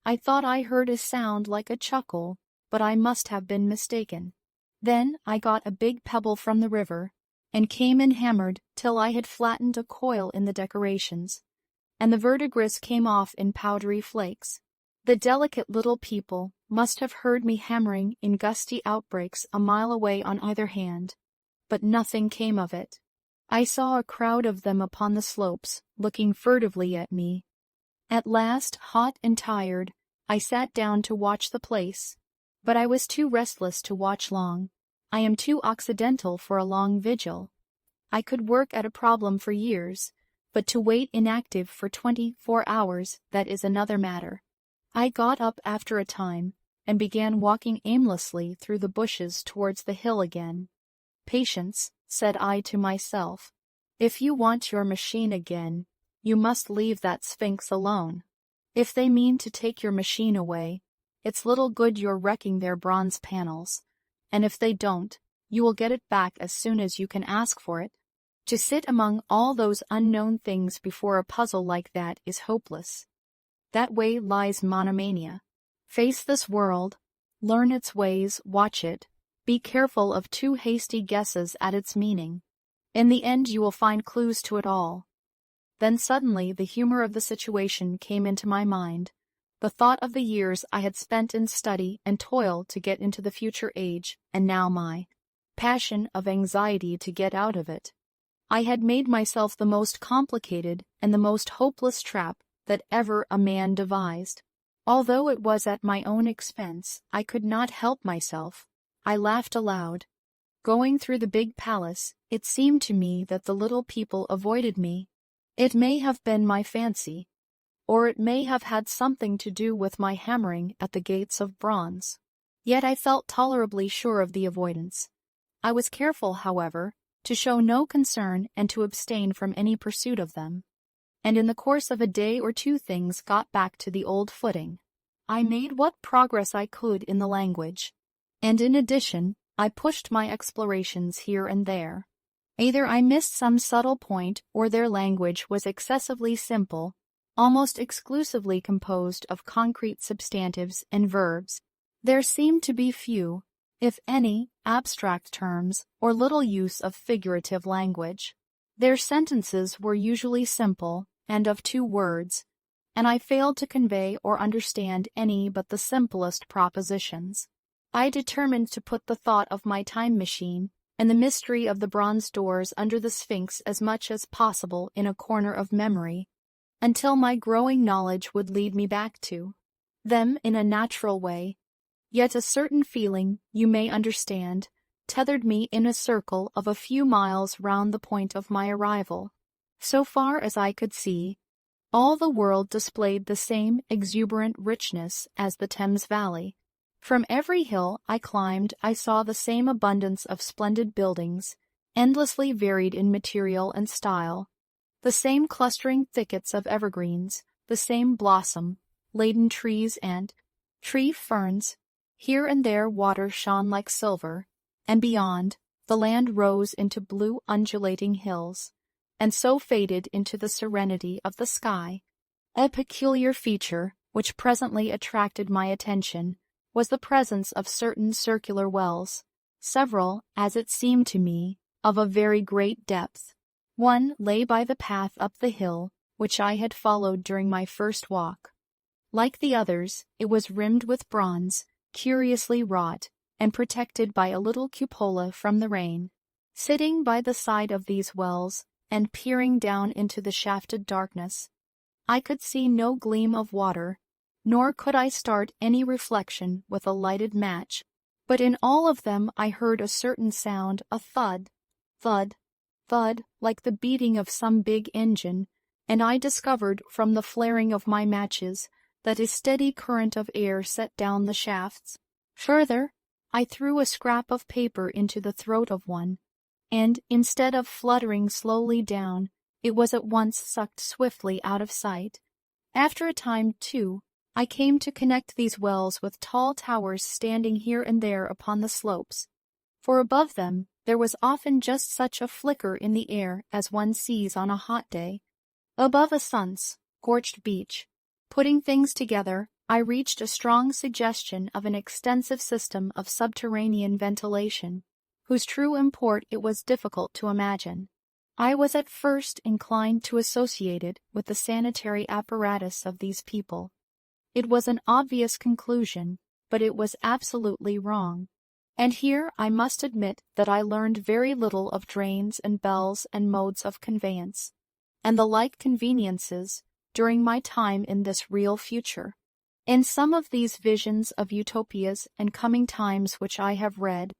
I thought I heard a sound like a chuckle, but I must have been mistaken. Then I got a big pebble from the river, and came and hammered till I had flattened a coil in the decorations, and the verdigris came off in powdery flakes. The delicate little people must have heard me hammering in gusty outbreaks a mile away on either hand, but nothing came of it. I saw a crowd of them upon the slopes, looking furtively at me. At last, hot and tired, I sat down to watch the place, but I was too restless to watch long. I am too occidental for a long vigil. I could work at a problem for years, but to wait inactive for 24 hours, that is another matter. I got up after a time, and began walking aimlessly through the bushes towards the hill again. "Patience," said I to myself. "If you want your machine again, you must leave that Sphinx alone. If they mean to take your machine away, it's little good your wrecking their bronze panels. And if they don't, you will get it back as soon as you can ask for it. To sit among all those unknown things before a puzzle like that is hopeless. That way lies monomania. Face this world, learn its ways, watch it, be careful of too hasty guesses at its meaning. In the end you will find clues to it all." Then suddenly the humor of the situation came into my mind, the thought of the years I had spent in study and toil to get into the future age, and now my passion of anxiety to get out of it. I had made myself the most complicated and the most hopeless trap that ever a man devised. Although it was at my own expense, I could not help myself. I laughed aloud. Going through the big palace, it seemed to me that the little people avoided me. It may have been my fancy, or it may have had something to do with my hammering at the gates of bronze. Yet I felt tolerably sure of the avoidance. I was careful, however, to show no concern and to abstain from any pursuit of them. And in the course of a day or two things got back to the old footing. I made what progress I could in the language, and in addition, I pushed my explorations here and there. Either I missed some subtle point, or their language was excessively simple, almost exclusively composed of concrete substantives and verbs. There seemed to be few, if any, abstract terms, or little use of figurative language. Their sentences were usually simple, and of 2 words, and I failed to convey or understand any but the simplest propositions. I determined to put the thought of my time machine and the mystery of the bronze doors under the Sphinx as much as possible in a corner of memory, until my growing knowledge would lead me back to them in a natural way. Yet a certain feeling, you may understand, tethered me in a circle of a few miles round the point of my arrival. So far as I could see, all the world displayed the same exuberant richness as the Thames Valley. From every hill I climbed I saw the same abundance of splendid buildings, endlessly varied in material and style, the same clustering thickets of evergreens, the same blossom-laden trees and tree ferns. Here and there water shone like silver, and beyond, the land rose into blue undulating hills, and so faded into the serenity of the sky. A peculiar feature, which presently attracted my attention, was the presence of certain circular wells, several, as it seemed to me, of a very great depth. One lay by the path up the hill, which I had followed during my first walk. Like the others, it was rimmed with bronze, curiously wrought, and protected by a little cupola from the rain. Sitting by the side of these wells, and peering down into the shafted darkness, I could see no gleam of water, nor could I start any reflection with a lighted match, but in all of them I heard a certain sound, a thud, thud, thud, like the beating of some big engine, and I discovered from the flaring of my matches that a steady current of air set down the shafts. Further, I threw a scrap of paper into the throat of one, and, instead of fluttering slowly down, it was at once sucked swiftly out of sight. After a time, too, I came to connect these wells with tall towers standing here and there upon the slopes, for above them there was often just such a flicker in the air as one sees on a hot day, above a sun-scorched beach. Putting things together, I reached a strong suggestion of an extensive system of subterranean ventilation, whose true import it was difficult to imagine. I was at first inclined to associate it with the sanitary apparatus of these people. It was an obvious conclusion, but it was absolutely wrong. And here I must admit that I learned very little of drains and bells and modes of conveyance, and the like conveniences, during my time in this real future. In some of these visions of utopias and coming times which I have read,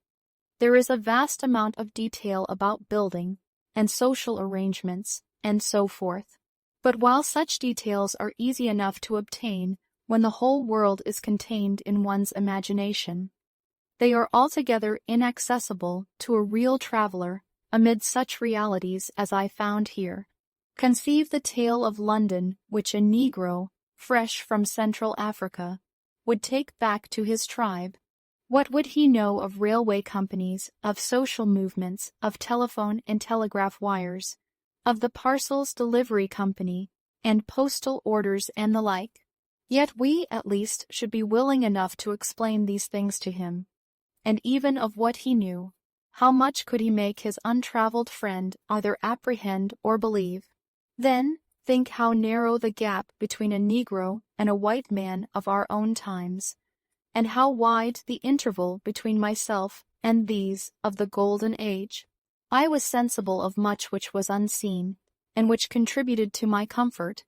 there is a vast amount of detail about building and social arrangements and so forth. But while such details are easy enough to obtain when the whole world is contained in one's imagination, they are altogether inaccessible to a real traveler amid such realities as I found here. Conceive the tale of London which a Negro, fresh from Central Africa, would take back to his tribe. What would he know of railway companies, of social movements, of telephone and telegraph wires, of the parcels delivery company, and postal orders and the like? Yet we, at least, should be willing enough to explain these things to him. And even of what he knew, how much could he make his untraveled friend either apprehend or believe? Then, think how narrow the gap between a Negro and a white man of our own times, and how wide the interval between myself and these of the Golden Age. I was sensible of much which was unseen, and which contributed to my comfort,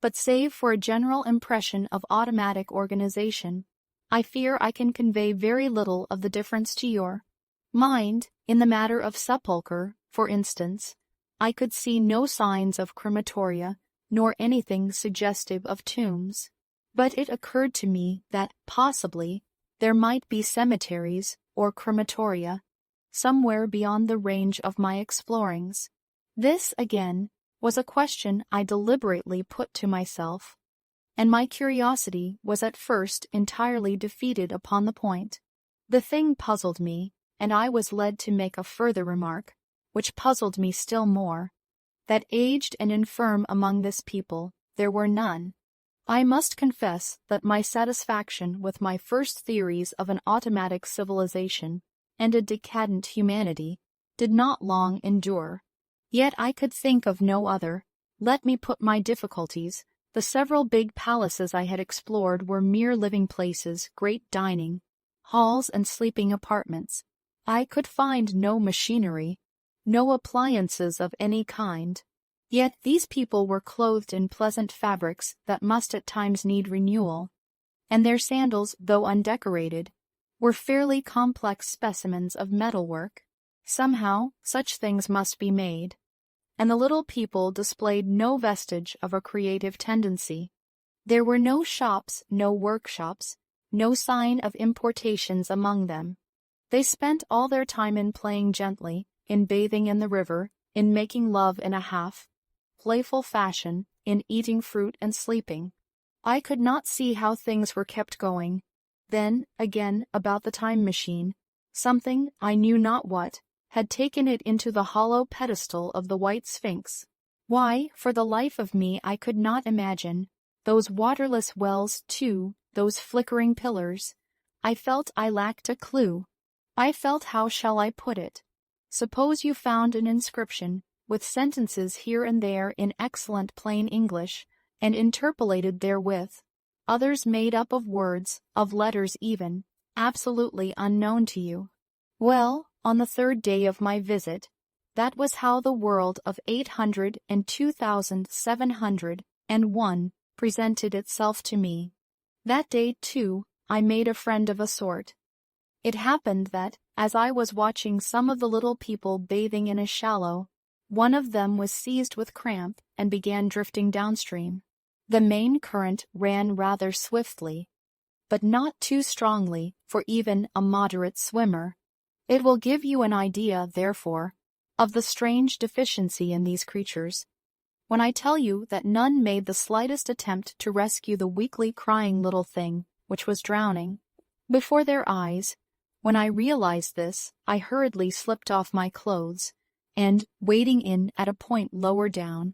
but save for a general impression of automatic organization, I fear I can convey very little of the difference to your mind. In the matter of sepulchre, for instance, I could see no signs of crematoria, nor anything suggestive of tombs. But it occurred to me that, possibly, there might be cemeteries, or crematoria, somewhere beyond the range of my explorings. This, again, was a question I deliberately put to myself, and my curiosity was at first entirely defeated upon the point. The thing puzzled me, and I was led to make a further remark, which puzzled me still more, that aged and infirm among this people there were none. I must confess that my satisfaction with my first theories of an automatic civilization and a decadent humanity did not long endure. Yet I could think of no other. Let me put my difficulties. The several big palaces I had explored were mere living places, great dining halls and sleeping apartments. I could find no machinery, no appliances of any kind. Yet these people were clothed in pleasant fabrics that must at times need renewal, and their sandals, though undecorated, were fairly complex specimens of metalwork. Somehow such things must be made, and the little people displayed no vestige of a creative tendency. There were no shops, no workshops, no sign of importations among them. They spent all their time in playing gently, in bathing in the river, in making love in a half playful fashion, in eating fruit and sleeping. I could not see how things were kept going. Then, again, about the time machine, something, I knew not what, had taken it into the hollow pedestal of the White Sphinx. Why, for the life of me I could not imagine. Those waterless wells, too, those flickering pillars. I felt I lacked a clue. I felt, how shall I put it? Suppose you found an inscription, with sentences here and there in excellent plain English, and interpolated therewith, others made up of words, of letters even, absolutely unknown to you. Well, on the third day of my visit, that was how the world of 802,701 presented itself to me. That day, too, I made a friend of a sort. It happened that, as I was watching some of the little people bathing in a shallow, one of them was seized with cramp and began drifting downstream. The main current ran rather swiftly, but not too strongly for even a moderate swimmer. It will give you an idea, therefore, of the strange deficiency in these creatures, when I tell you that none made the slightest attempt to rescue the weakly crying little thing which was drowning before their eyes. When I realized this, I hurriedly slipped off my clothes, and, wading in at a point lower down,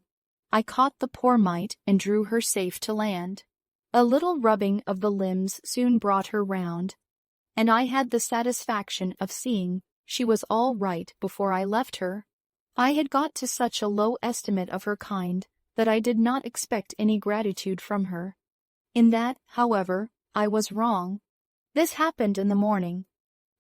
I caught the poor mite and drew her safe to land. A little rubbing of the limbs soon brought her round, and I had the satisfaction of seeing she was all right before I left her. I had got to such a low estimate of her kind that I did not expect any gratitude from her. In that, however, I was wrong. This happened in the morning.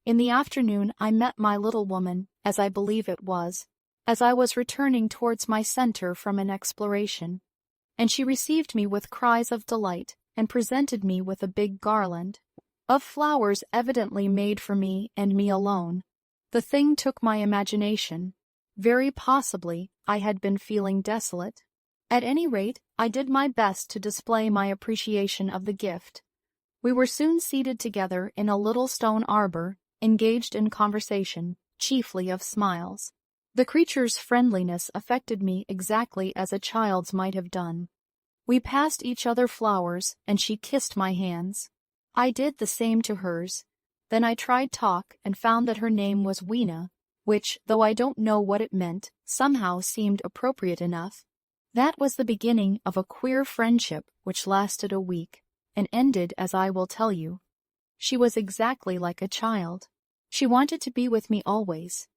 In the afternoon I met my little woman, as I believe it was, as I was returning towards my center from an exploration, and she received me with cries of delight and presented me with a big garland of flowers evidently made for me and me alone. The thing took my imagination. Very possibly I had been feeling desolate. At any rate, I did my best to display my appreciation of the gift. We were soon seated together in a little stone arbor, engaged in conversation, chiefly of smiles. The creature's friendliness affected me exactly as a child's might have done. We passed each other flowers, and she kissed my hands. I did the same to hers. Then I tried talk and found that her name was Weena, which, though I don't know what it meant, somehow seemed appropriate enough. That was the beginning of a queer friendship which lasted a week, and ended as I will tell you. She was exactly like a child. She wanted to be with me always.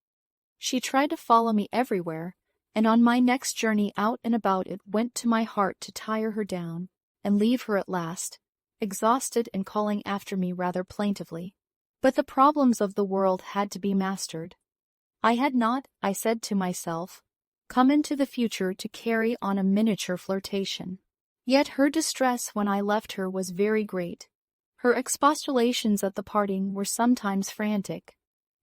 She tried to follow me everywhere, and on my next journey out and about it went to my heart to tire her down, and leave her at last, exhausted and calling after me rather plaintively. But the problems of the world had to be mastered. I had not, I said to myself, come into the future to carry on a miniature flirtation. Yet her distress when I left her was very great. Her expostulations at the parting were sometimes frantic,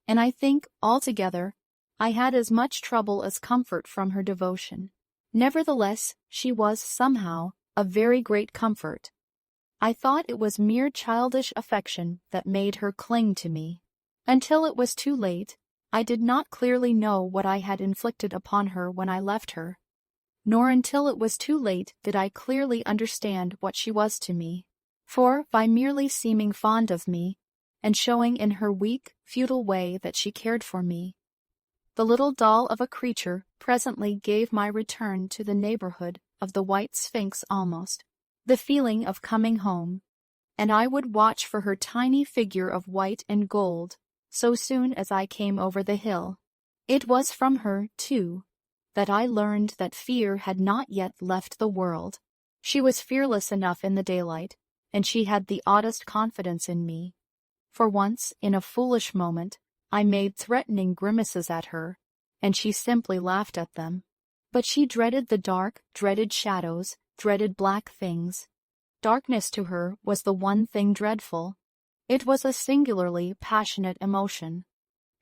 and I think, altogether, I had as much trouble as comfort from her devotion. Nevertheless, she was, somehow, a very great comfort. I thought it was mere childish affection that made her cling to me. Until it was too late, I did not clearly know what I had inflicted upon her when I left her, nor until it was too late did I clearly understand what she was to me. For, by merely seeming fond of me, and showing in her weak, futile way that she cared for me, the little doll of a creature presently gave my return to the neighborhood of the white sphinx almost, the feeling of coming home, and I would watch for her tiny figure of white and gold so soon as I came over the hill. It was from her, too, that I learned that fear had not yet left the world. She was fearless enough in the daylight, and she had the oddest confidence in me. For once, in a foolish moment, I made threatening grimaces at her, and she simply laughed at them. But she dreaded the dark, dreaded shadows, dreaded black things. Darkness to her was the one thing dreadful. It was a singularly passionate emotion,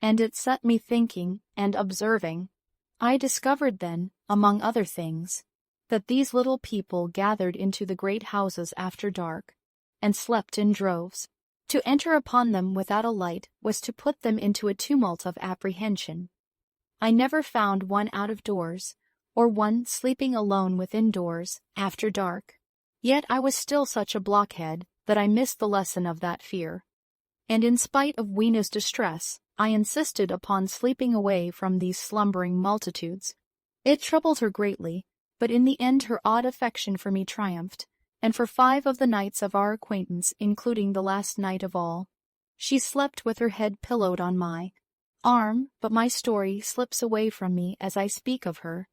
and it set me thinking and observing. I discovered then, among other things, that these little people gathered into the great houses after dark, and slept in droves. To enter upon them without a light was to put them into a tumult of apprehension. I never found one out of doors, or one sleeping alone within doors, after dark. Yet I was still such a blockhead that I missed the lesson of that fear, and in spite of Weena's distress, I insisted upon sleeping away from these slumbering multitudes. It troubled her greatly, but in the end her odd affection for me triumphed, and for 5 of the nights of our acquaintance, including the last night of all, she slept with her head pillowed on my arm. But my story slips away from me as I speak of her.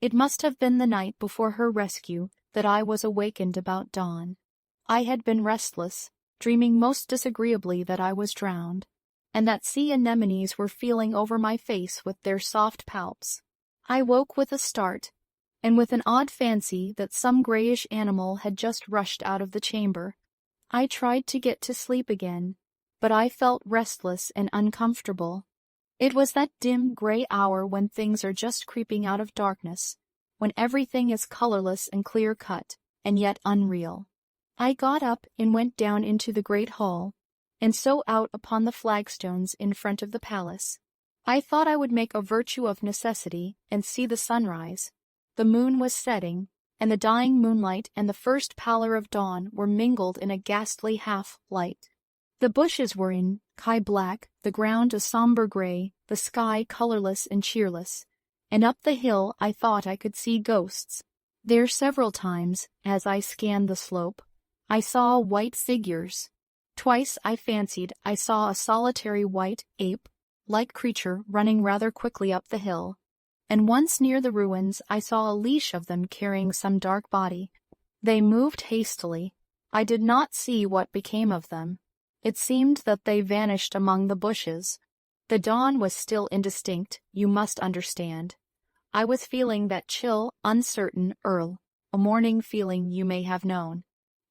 It must have been the night before her rescue that I was awakened about dawn. I had been restless, dreaming most disagreeably that I was drowned, and that sea anemones were feeling over my face with their soft palps. I woke with a start, and with an odd fancy that some grayish animal had just rushed out of the chamber. I tried to get to sleep again, but I felt restless and uncomfortable. It was that dim gray hour when things are just creeping out of darkness, when everything is colorless and clear-cut, and yet unreal. I got up and went down into the great hall, and so out upon the flagstones in front of the palace. I thought I would make a virtue of necessity and see the sunrise. The moon was setting, and the dying moonlight and the first pallor of dawn were mingled in a ghastly half-light. The bushes were in black, the ground a somber gray, the sky colorless and cheerless, and up the hill I thought I could see ghosts. There several times, as I scanned the slope, I saw white figures. Twice I fancied I saw a solitary white, ape-like creature running rather quickly up the hill, and once near the ruins I saw a leash of them carrying some dark body. They moved hastily. I did not see what became of them. It seemed that they vanished among the bushes. The dawn was still indistinct, you must understand. I was feeling that chill, uncertain a morning feeling you may have known.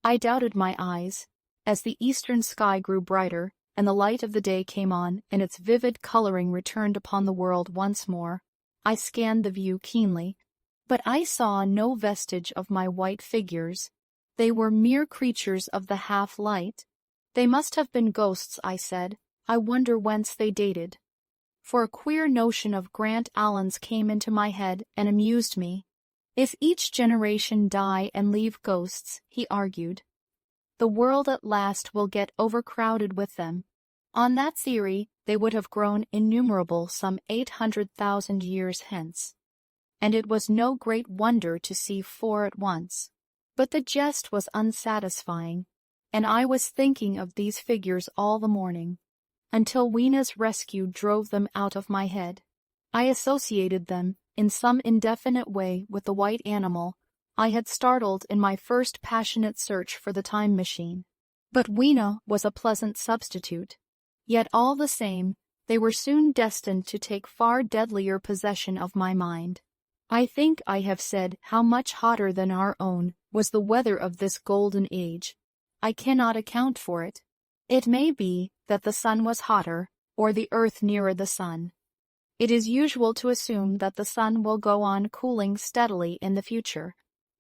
I doubted my eyes. As the eastern sky grew brighter, and the light of the day came on, and its vivid coloring returned upon the world once more, I scanned the view keenly, but I saw no vestige of my white figures. They were mere creatures of the half-light. They must have been ghosts, I said. I wonder whence they dated. For a queer notion of Grant Allen's came into my head and amused me. If each generation die and leave ghosts, he argued, the world at last will get overcrowded with them. On that theory, they would have grown innumerable some 800,000 years hence. And it was no great wonder to see 4 at once. But the jest was unsatisfying, and I was thinking of these figures all the morning, until Weena's rescue drove them out of my head. I associated them, in some indefinite way, with the white animal I had startled in my first passionate search for the time machine. But Weena was a pleasant substitute. Yet all the same, they were soon destined to take far deadlier possession of my mind. I think I have said how much hotter than our own was the weather of this golden age. I cannot account for it. It may be that the sun was hotter, or the earth nearer the sun. It is usual to assume that the sun will go on cooling steadily in the future.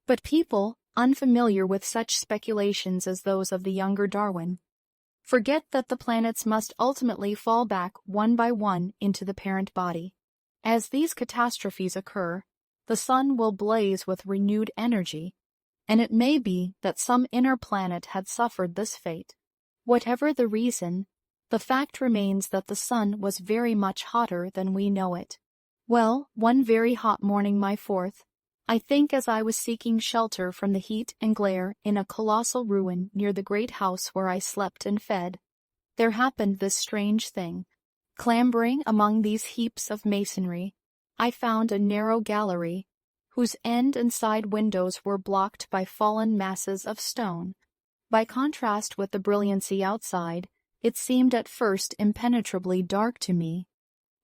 But people, unfamiliar with such speculations as those of the younger Darwin, forget that the planets must ultimately fall back one by one into the parent body. As these catastrophes occur, the sun will blaze with renewed energy, and it may be that some inner planet had suffered this fate. Whatever the reason, the fact remains that the sun was very much hotter than we know it. Well, one very hot morning, my 4th, I think as I was seeking shelter from the heat and glare in a colossal ruin near the great house where I slept and fed, there happened this strange thing. Clambering among these heaps of masonry, I found a narrow gallery, whose end and side windows were blocked by fallen masses of stone. By contrast with the brilliancy outside, it seemed at first impenetrably dark to me.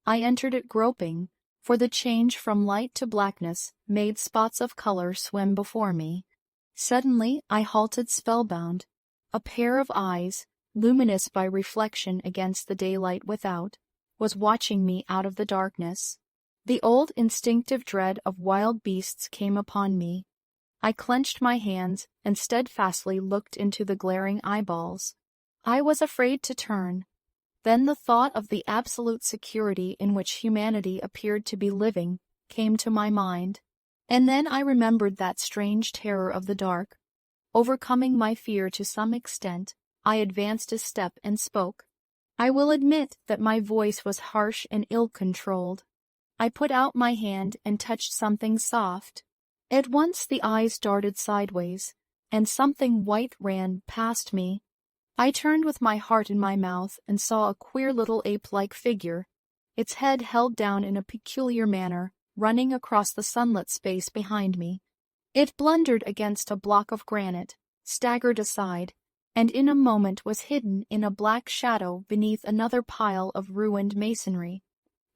I entered it groping, for the change from light to blackness made spots of color swim before me. Suddenly I halted spellbound. A pair of eyes, luminous by reflection against the daylight without, was watching me out of the darkness. The old instinctive dread of wild beasts came upon me. I clenched my hands and steadfastly looked into the glaring eyeballs. I was afraid to turn. Then the thought of the absolute security in which humanity appeared to be living came to my mind, and then I remembered that strange terror of the dark. Overcoming my fear to some extent, I advanced a step and spoke. I will admit that my voice was harsh and ill-controlled. I put out my hand and touched something soft. At once the eyes darted sideways, and something white ran past me. I turned with my heart in my mouth and saw a queer little ape-like figure, its head held down in a peculiar manner, running across the sunlit space behind me. It blundered against a block of granite, staggered aside, and in a moment was hidden in a black shadow beneath another pile of ruined masonry.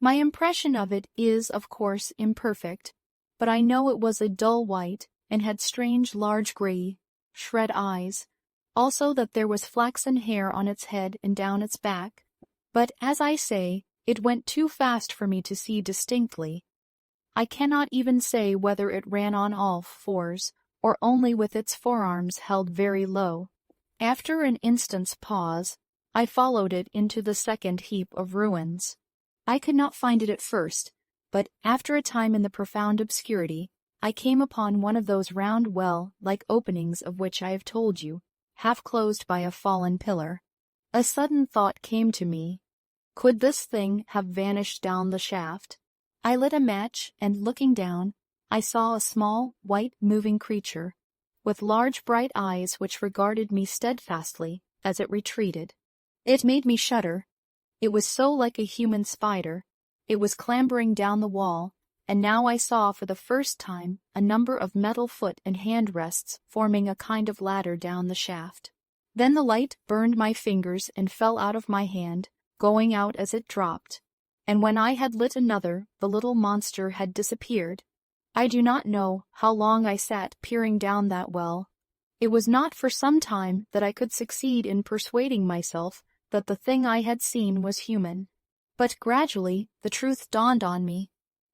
My impression of it is, of course, imperfect, but I know it was a dull white and had strange large gray, shred eyes. Also that there was flaxen hair on its head and down its back, but, as I say, it went too fast for me to see distinctly. I cannot even say whether it ran on all 4s, or only with its forearms held very low. After an instant's pause, I followed it into the second heap of ruins. I could not find it at first, but after a time in the profound obscurity, I came upon one of those round well-like openings of which I have told you, half closed by a fallen pillar. A sudden thought came to me. Could this thing have vanished down the shaft? I lit a match, and looking down, I saw a small, white, moving creature, with large bright eyes which regarded me steadfastly as it retreated. It made me shudder. It was so like a human spider. It was clambering down the wall, and now I saw for the first time a number of metal foot and hand rests forming a kind of ladder down the shaft. Then the light burned my fingers and fell out of my hand, going out as it dropped, and when I had lit another, the little monster had disappeared. I do not know how long I sat peering down that well. It was not for some time that I could succeed in persuading myself that the thing I had seen was human. But gradually the truth dawned on me.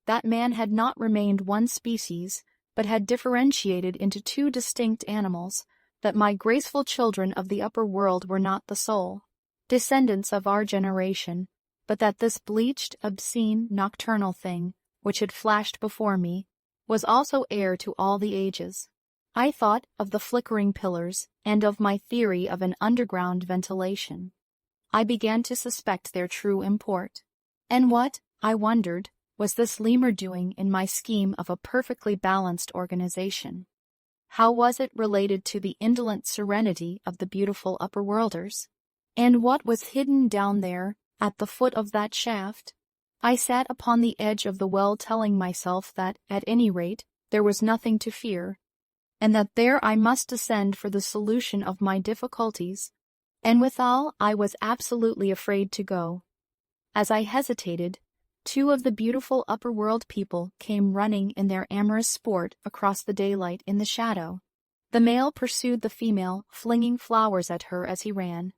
that man had not remained one species, but had differentiated into two distinct animals, that my graceful children of the upper world were not the sole descendants of our generation, but that this bleached, obscene, nocturnal thing, which had flashed before me, was also heir to all the ages. I thought of the flickering pillars, and of my theory of an underground ventilation. I began to suspect their true import. And what, I wondered, was this lemur doing in my scheme of a perfectly balanced organization? How was it related to the indolent serenity of the beautiful upper-worlders? And what was hidden down there, at the foot of that shaft? I sat upon the edge of the well telling myself that, at any rate, there was nothing to fear, and that there I must descend for the solution of my difficulties, and withal I was absolutely afraid to go. As I hesitated, two of the beautiful upper-world people came running in their amorous sport across the daylight in the shadow. The male pursued the female, flinging flowers at her as he ran.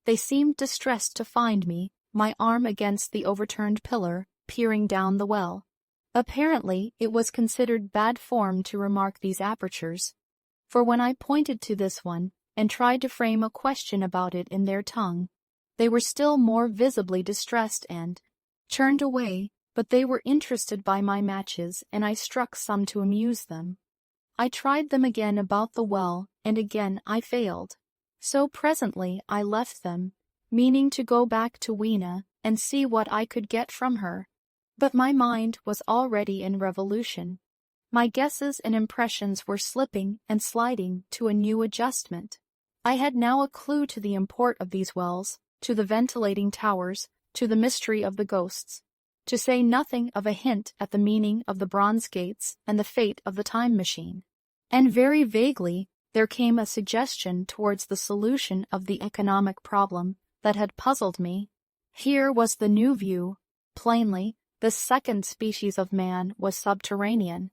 They seemed distressed to find me, my arm against the overturned pillar, peering down the well. Apparently, it was considered bad form to remark these apertures, for when I pointed to this one, and tried to frame a question about it in their tongue, they were still more visibly distressed and turned away, but they were interested by my matches, and I struck some to amuse them. I tried them again about the well, and again I failed. So presently I left them, meaning to go back to Weena and see what I could get from her. But my mind was already in revolution. My guesses and impressions were slipping and sliding to a new adjustment. I had now a clue to the import of these wells, to the ventilating towers, to the mystery of the ghosts, to say nothing of a hint at the meaning of the bronze gates and the fate of the time machine. And very vaguely there came a suggestion towards the solution of the economic problem that had puzzled me. Here was the new view. Plainly, this second species of man was subterranean.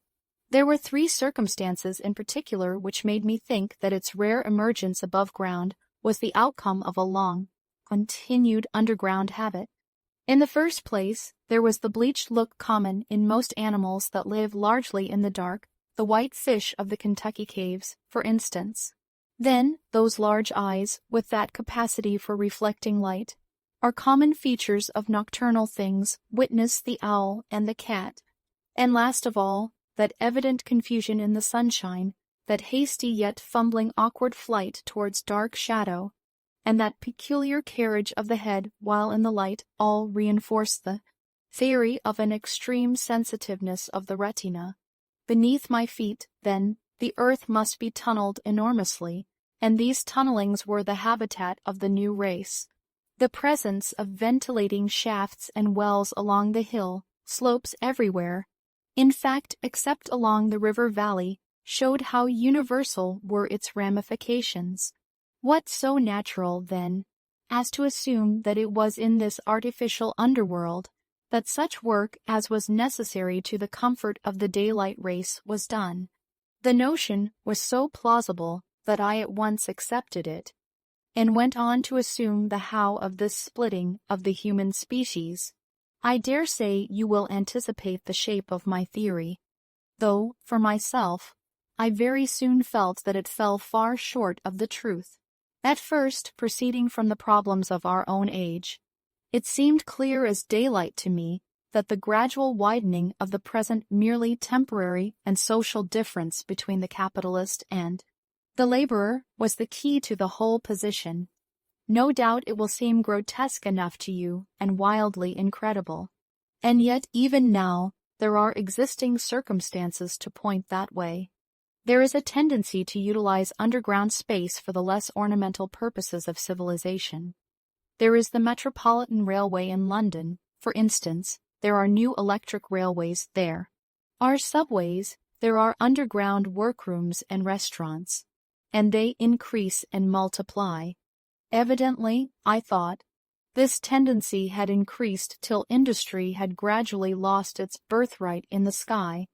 There were three circumstances in particular which made me think that its rare emergence above ground was the outcome of a long, continued underground habit. In the first place, there was the bleached look common in most animals that live largely in the dark, the white fish of the Kentucky caves, for instance. Then, those large eyes, with that capacity for reflecting light, are common features of nocturnal things, witness the owl and the cat. And last of all, that evident confusion in the sunshine, that hasty yet fumbling awkward flight towards dark shadow, and that peculiar carriage of the head while in the light, all reinforced the theory of an extreme sensitiveness of the retina. Beneath my feet, then, the earth must be tunneled enormously, and these tunnelings were the habitat of the new race. The presence of ventilating shafts and wells along the hill, slopes everywhere, in fact except along the river valley, showed how universal were its ramifications. What so natural, then, as to assume that it was in this artificial underworld that such work as was necessary to the comfort of the daylight race was done? The notion was so plausible that I at once accepted it, and went on to assume the how of this splitting of the human species. I dare say you will anticipate the shape of my theory, though, for myself, I very soon felt that it fell far short of the truth. At first, proceeding from the problems of our own age, it seemed clear as daylight to me that the gradual widening of the present merely temporary and social difference between the capitalist and the laborer was the key to the whole position. No doubt it will seem grotesque enough to you and wildly incredible. And yet even now there are existing circumstances to point that way. There is a tendency to utilize underground space for the less ornamental purposes of civilization. There is the Metropolitan Railway in London, for instance. There are new electric railways there. Are subways, there are underground workrooms and restaurants, and they increase and multiply. Evidently, I thought, this tendency had increased till industry had gradually lost its birthright in the sky.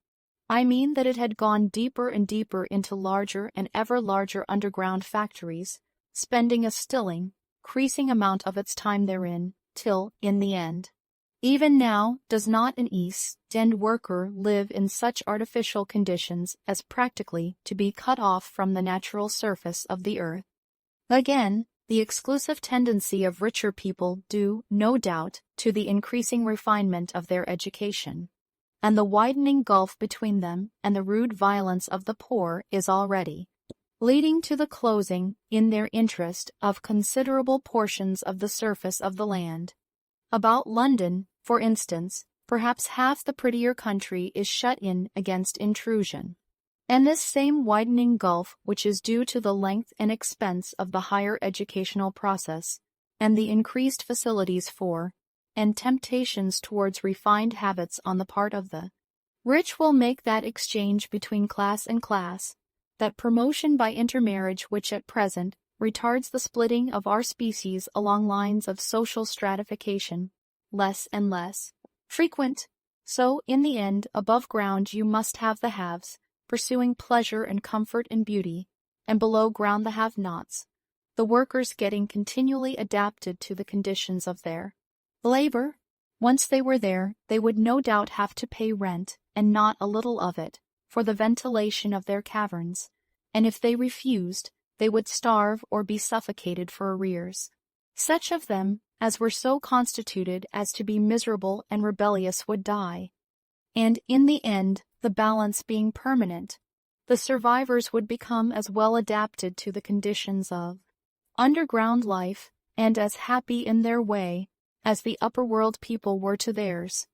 I mean that it had gone deeper and deeper into larger and ever larger underground factories, spending a still increasing amount of its time therein, till, in the end, Even now, does not an East End worker live in such artificial conditions as practically to be cut off from the natural surface of the earth? Again, the exclusive tendency of richer people due, no doubt, to the increasing refinement of their education, and the widening gulf between them and the rude violence of the poor is already leading to the closing, in their interest, of considerable portions of the surface of the land. About London, for instance, perhaps half the prettier country is shut in against intrusion. And this same widening gulf, which is due to the length and expense of the higher educational process, and the increased facilities for, and temptations towards refined habits on the part of the rich, will make that exchange between class and class, that promotion by intermarriage which at present retards the splitting of our species along lines of social stratification, less and less frequent. So, in the end, above ground you must have the haves, pursuing pleasure and comfort and beauty, and below ground the have-nots, the workers getting continually adapted to the conditions of their labor. Once they were there, they would no doubt have to pay rent, and not a little of it, for the ventilation of their caverns, and if they refused, they would starve or be suffocated for arrears. Such of them as were so constituted as to be miserable and rebellious would die, and in the end, the balance being permanent, the survivors would become as well adapted to the conditions of underground life, and as happy in their way, as the upper world people were to theirs.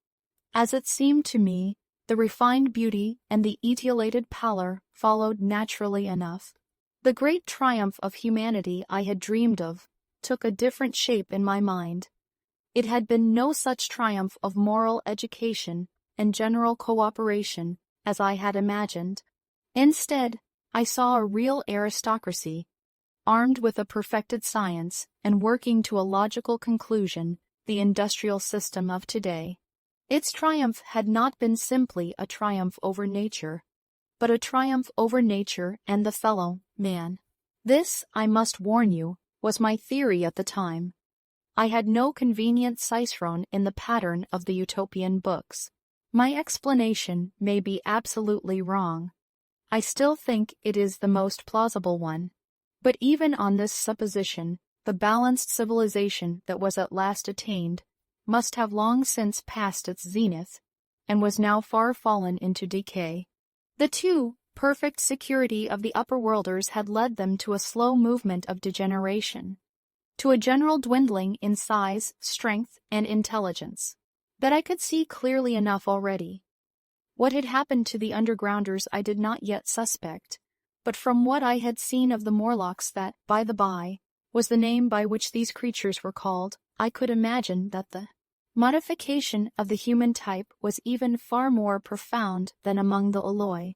As it seemed to me, the refined beauty and the etiolated pallor followed naturally enough. The great triumph of humanity I had dreamed of took a different shape in my mind. It had been no such triumph of moral education and general cooperation as I had imagined. Instead, I saw a real aristocracy, armed with a perfected science and working to a logical conclusion the industrial system of today. Its triumph had not been simply a triumph over nature, but a triumph over nature and the fellow man. This, I must warn you, was my theory at the time. I had no convenient cicerone in the pattern of the utopian books. My explanation may be absolutely wrong. I still think it is the most plausible one. But even on this supposition, the balanced civilization that was at last attained must have long since passed its zenith, and was now far fallen into decay. The too perfect security of the upper worlders had led them to a slow movement of degeneration, to a general dwindling in size, strength, and intelligence, that I could see clearly enough already. What had happened to the undergrounders I did not yet suspect, but from what I had seen of the Morlocks, that, by the by, was the name by which these creatures were called, I could imagine that the modification of the human type was even far more profound than among the Eloi,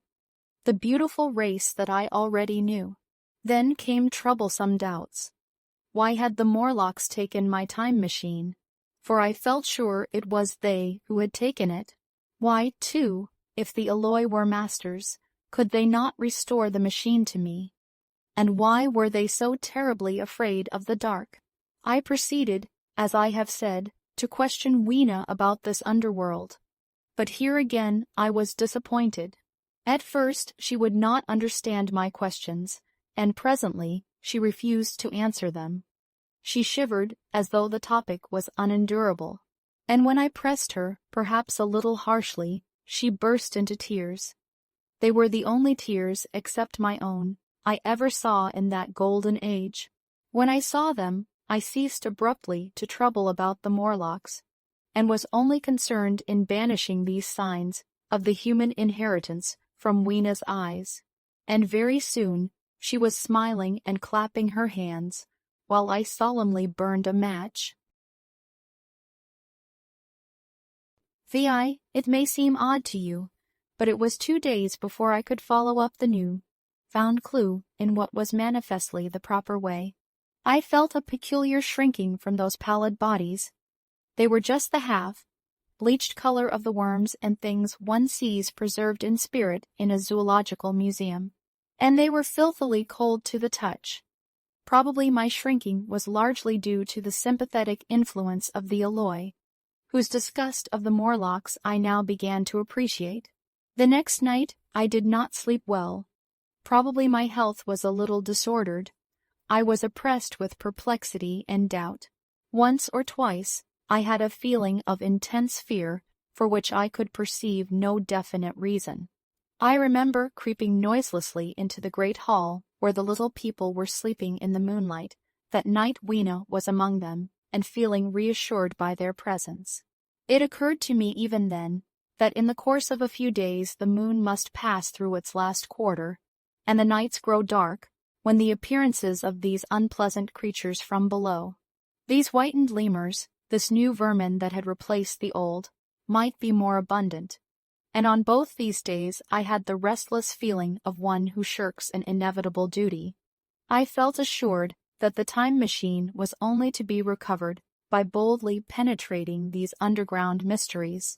the beautiful race that I already knew. Then came troublesome doubts. Why had the Morlocks taken my time machine? For I felt sure it was they who had taken it. Why, too, if the Eloi were masters, could they not restore the machine to me? And why were they so terribly afraid of the dark? I proceeded, as I have said, to question Weena about this underworld. But here again I was disappointed. At first she would not understand my questions, and presently she refused to answer them. She shivered as though the topic was unendurable, and when I pressed her, perhaps a little harshly, she burst into tears. They were the only tears, except my own, I ever saw in that golden age. When I saw them, I ceased abruptly to trouble about the Morlocks, and was only concerned in banishing these signs of the human inheritance from Weena's eyes. And very soon she was smiling and clapping her hands, while I solemnly burned a match. VI, it may seem odd to you, but it was 2 days before I could follow up the new-found clue in what was manifestly the proper way. I felt a peculiar shrinking from those pallid bodies. They were just the half-bleached color of the worms and things one sees preserved in spirit in a zoological museum, and they were filthily cold to the touch. Probably my shrinking was largely due to the sympathetic influence of the Eloi, whose disgust of the Morlocks I now began to appreciate. The next night I did not sleep well. Probably my health was a little disordered. I was oppressed with perplexity and doubt. Once or twice I had a feeling of intense fear for which I could perceive no definite reason. I remember creeping noiselessly into the great hall where the little people were sleeping in the moonlight. That night Weena was among them, and feeling reassured by their presence. It occurred to me even then that in the course of a few days the moon must pass through its last quarter, and the nights grow dark, when the appearances of these unpleasant creatures from below, these whitened lemurs, this new vermin that had replaced the old, might be more abundant. And on both these days I had the restless feeling of one who shirks an inevitable duty. I felt assured that the time machine was only to be recovered by boldly penetrating these underground mysteries.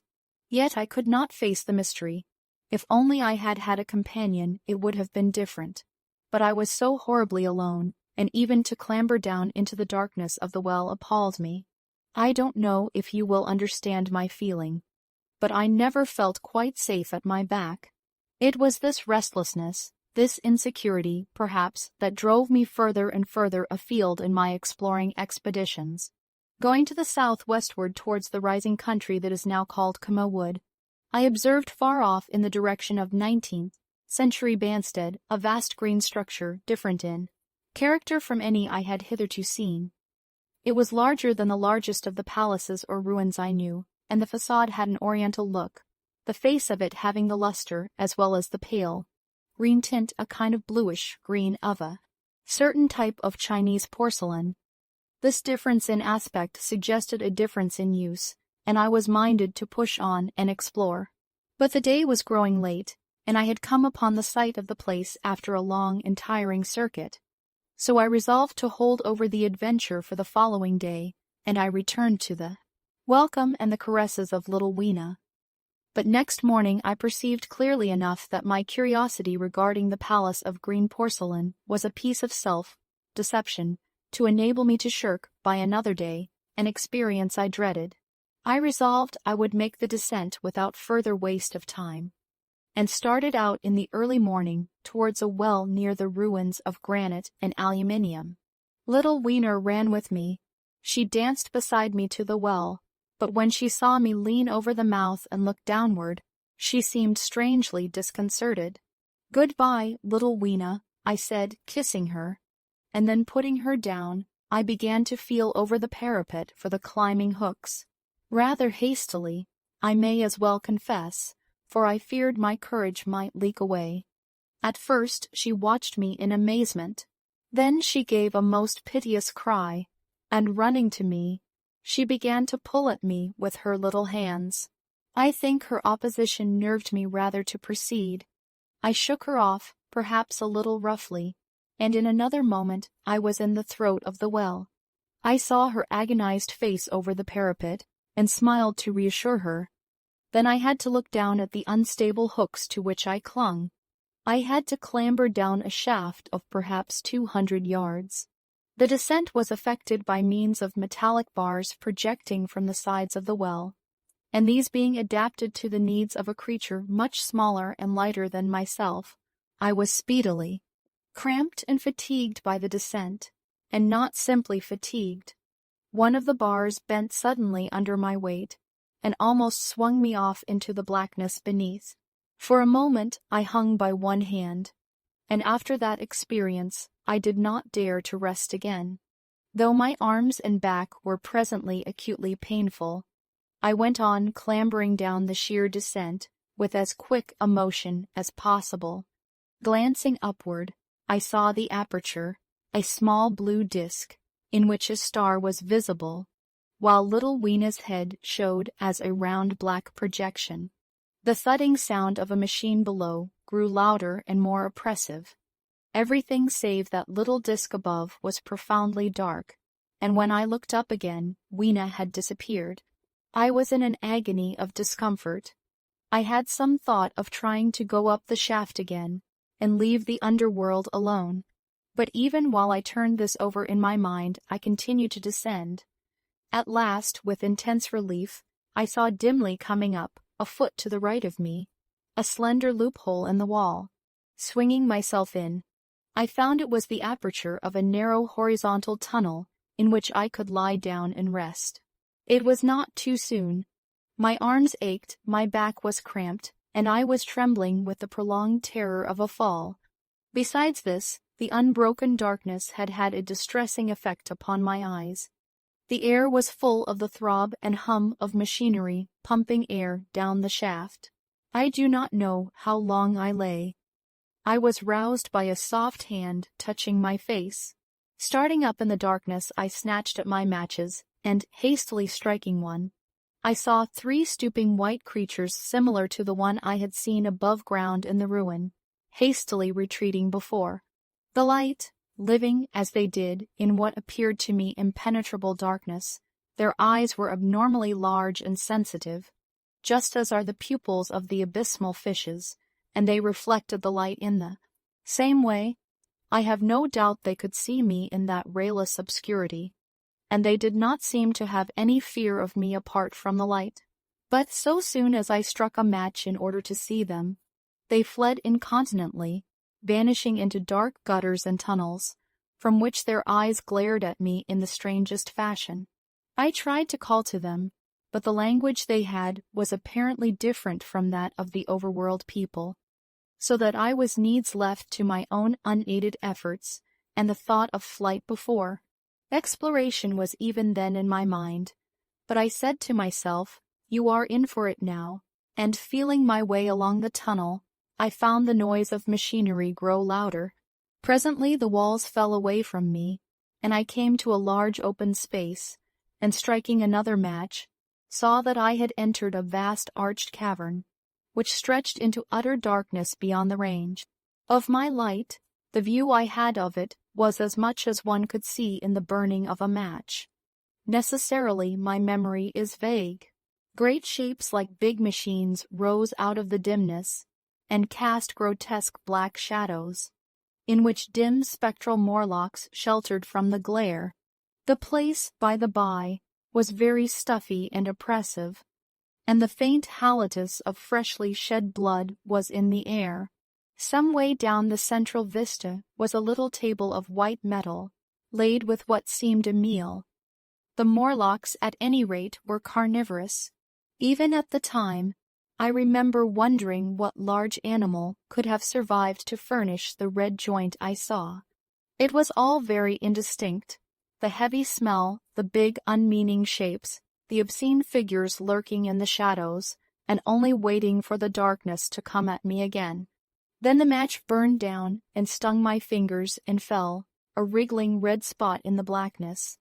Yet I could not face the mystery. If only I had had a companion, it would have been different. But I was so horribly alone, and even to clamber down into the darkness of the well appalled me. I don't know if you will understand my feeling, but I never felt quite safe at my back. It was this restlessness, this insecurity, perhaps, that drove me further and further afield in my exploring expeditions. Going to the southwestward towards the rising country that is now called Camo Wood, I observed far off in the direction of 19th century Banstead a vast green structure different in character from any I had hitherto seen. It was larger than the largest of the palaces or ruins I knew, and the facade had an oriental look, the face of it having the luster as well as the pale green tint, a kind of bluish green of a certain type of Chinese porcelain. This difference in aspect suggested a difference in use, and I was minded to push on and explore. But the day was growing late, and I had come upon the site of the place after a long and tiring circuit. So I resolved to hold over the adventure for the following day, and I returned to the welcome and the caresses of little Weena. But next morning I perceived clearly enough that my curiosity regarding the palace of green porcelain was a piece of self-deception, to enable me to shirk, by another day, an experience I dreaded. I resolved I would make the descent without further waste of time, and started out in the early morning towards a well near the ruins of granite and aluminium. Little Weena ran with me. She danced beside me to the well, but when she saw me lean over the mouth and look downward, she seemed strangely disconcerted. "Good-bye, little Weena," I said, kissing her, and then putting her down, I began to feel over the parapet for the climbing hooks. Rather hastily, I may as well confess, for I feared my courage might leak away. At first she watched me in amazement. Then she gave a most piteous cry, and running to me, she began to pull at me with her little hands. I think her opposition nerved me rather to proceed. I shook her off, perhaps a little roughly, and in another moment I was in the throat of the well. I saw her agonized face over the parapet, and smiled to reassure her. Then I had to look down at the unstable hooks to which I clung. I had to clamber down a shaft of perhaps 200 yards. The descent was effected by means of metallic bars projecting from the sides of the well, and these being adapted to the needs of a creature much smaller and lighter than myself, I was speedily cramped and fatigued by the descent, and not simply fatigued. One of the bars bent suddenly under my weight, and almost swung me off into the blackness beneath. For a moment I hung by one hand, and after that experience I did not dare to rest again. Though my arms and back were presently acutely painful, I went on clambering down the sheer descent with as quick a motion as possible. Glancing upward, I saw the aperture, a small blue disk, in which a star was visible, while little Weena's head showed as a round black projection. The thudding sound of a machine below grew louder and more oppressive. Everything save that little disk above was profoundly dark, and when I looked up again, Weena had disappeared. I was in an agony of discomfort. I had some thought of trying to go up the shaft again, and leave the underworld alone, but even while I turned this over in my mind, I continued to descend. At last, with intense relief, I saw dimly coming up, a foot to the right of me, a slender loophole in the wall. Swinging myself in, I found it was the aperture of a narrow horizontal tunnel in which I could lie down and rest. It was not too soon. My arms ached, my back was cramped, and I was trembling with the prolonged terror of a fall. Besides this, the unbroken darkness had had a distressing effect upon my eyes. The air was full of the throb and hum of machinery pumping air down the shaft. I do not know how long I lay. I was roused by a soft hand touching my face. Starting up in the darkness, I snatched at my matches, and, hastily striking one, I saw 3 stooping white creatures similar to the one I had seen above ground in the ruin, hastily retreating before. The light, living, as they did, in what appeared to me impenetrable darkness, their eyes were abnormally large and sensitive, just as are the pupils of the abysmal fishes, and they reflected the light in the same way. I have no doubt they could see me in that rayless obscurity, and they did not seem to have any fear of me apart from the light. But so soon as I struck a match in order to see them, they fled incontinently, vanishing into dark gutters and tunnels, from which their eyes glared at me in the strangest fashion. I tried to call to them, but the language they had was apparently different from that of the overworld people, so that I was needs left to my own unaided efforts and the thought of flight before. Exploration was even then in my mind, but I said to myself, "You are in for it now," and feeling my way along the tunnel, I found the noise of machinery grow louder. Presently the walls fell away from me, and I came to a large open space, and striking another match, saw that I had entered a vast arched cavern, which stretched into utter darkness beyond the range of my light. The view I had of it was as much as one could see in the burning of a match. Necessarily my memory is vague. Great shapes like big machines rose out of the dimness, and cast grotesque black shadows, in which dim spectral Morlocks sheltered from the glare. The place, by the by, was very stuffy and oppressive, and the faint halitus of freshly shed blood was in the air. Some way down the central vista was a little table of white metal, laid with what seemed a meal. The Morlocks, at any rate, were carnivorous. Even at the time, I remember wondering what large animal could have survived to furnish the red joint I saw. It was all very indistinct, the heavy smell, the big unmeaning shapes, the obscene figures lurking in the shadows, and only waiting for the darkness to come at me again. Then the match burned down and stung my fingers and fell, a wriggling red spot in the blackness.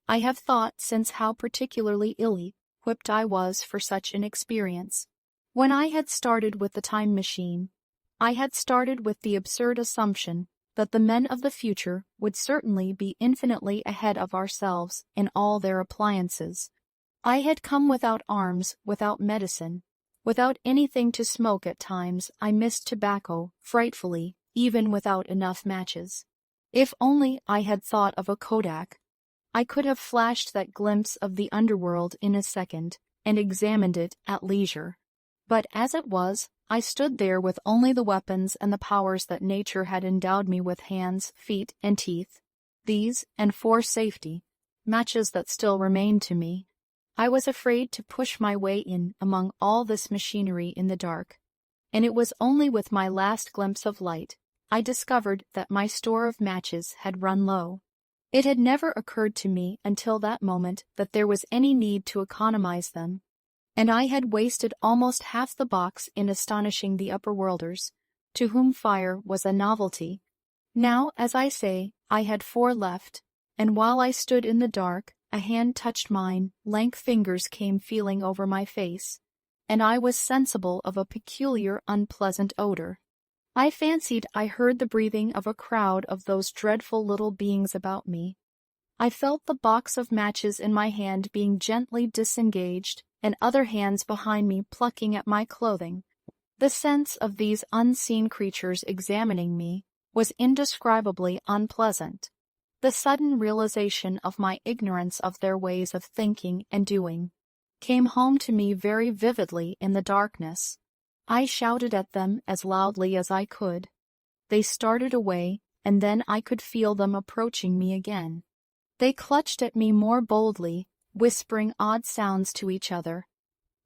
I have thought since how particularly ill-equipped I was for such an experience. When I had started with the time machine, I had started with the absurd assumption that the men of the future would certainly be infinitely ahead of ourselves in all their appliances. I had come without arms, without medicine, without anything to smoke. At times I missed tobacco frightfully, even without enough matches. If only I had thought of a kodak, I could have flashed that glimpse of the underworld in a second, and examined it at leisure. But as it was, I stood there with only the weapons and the powers that nature had endowed me with: hands, feet, and teeth. These, and for safety, matches that still remained to me. I was afraid to push my way in among all this machinery in the dark, and it was only with my last glimpse of light I discovered that my store of matches had run low. It had never occurred to me until that moment that there was any need to economize them, and I had wasted almost half the box in astonishing the upper-worlders, to whom fire was a novelty. Now, as I say, I had 4 left, and while I stood in the dark, a hand touched mine, lank fingers came feeling over my face, and I was sensible of a peculiar unpleasant odor. I fancied I heard the breathing of a crowd of those dreadful little beings about me. I felt the box of matches in my hand being gently disengaged, and other hands behind me plucking at my clothing. The sense of these unseen creatures examining me was indescribably unpleasant. The sudden realization of my ignorance of their ways of thinking and doing, came home to me very vividly in the darkness. I shouted at them as loudly as I could. They started away, and then I could feel them approaching me again. They clutched at me more boldly, whispering odd sounds to each other.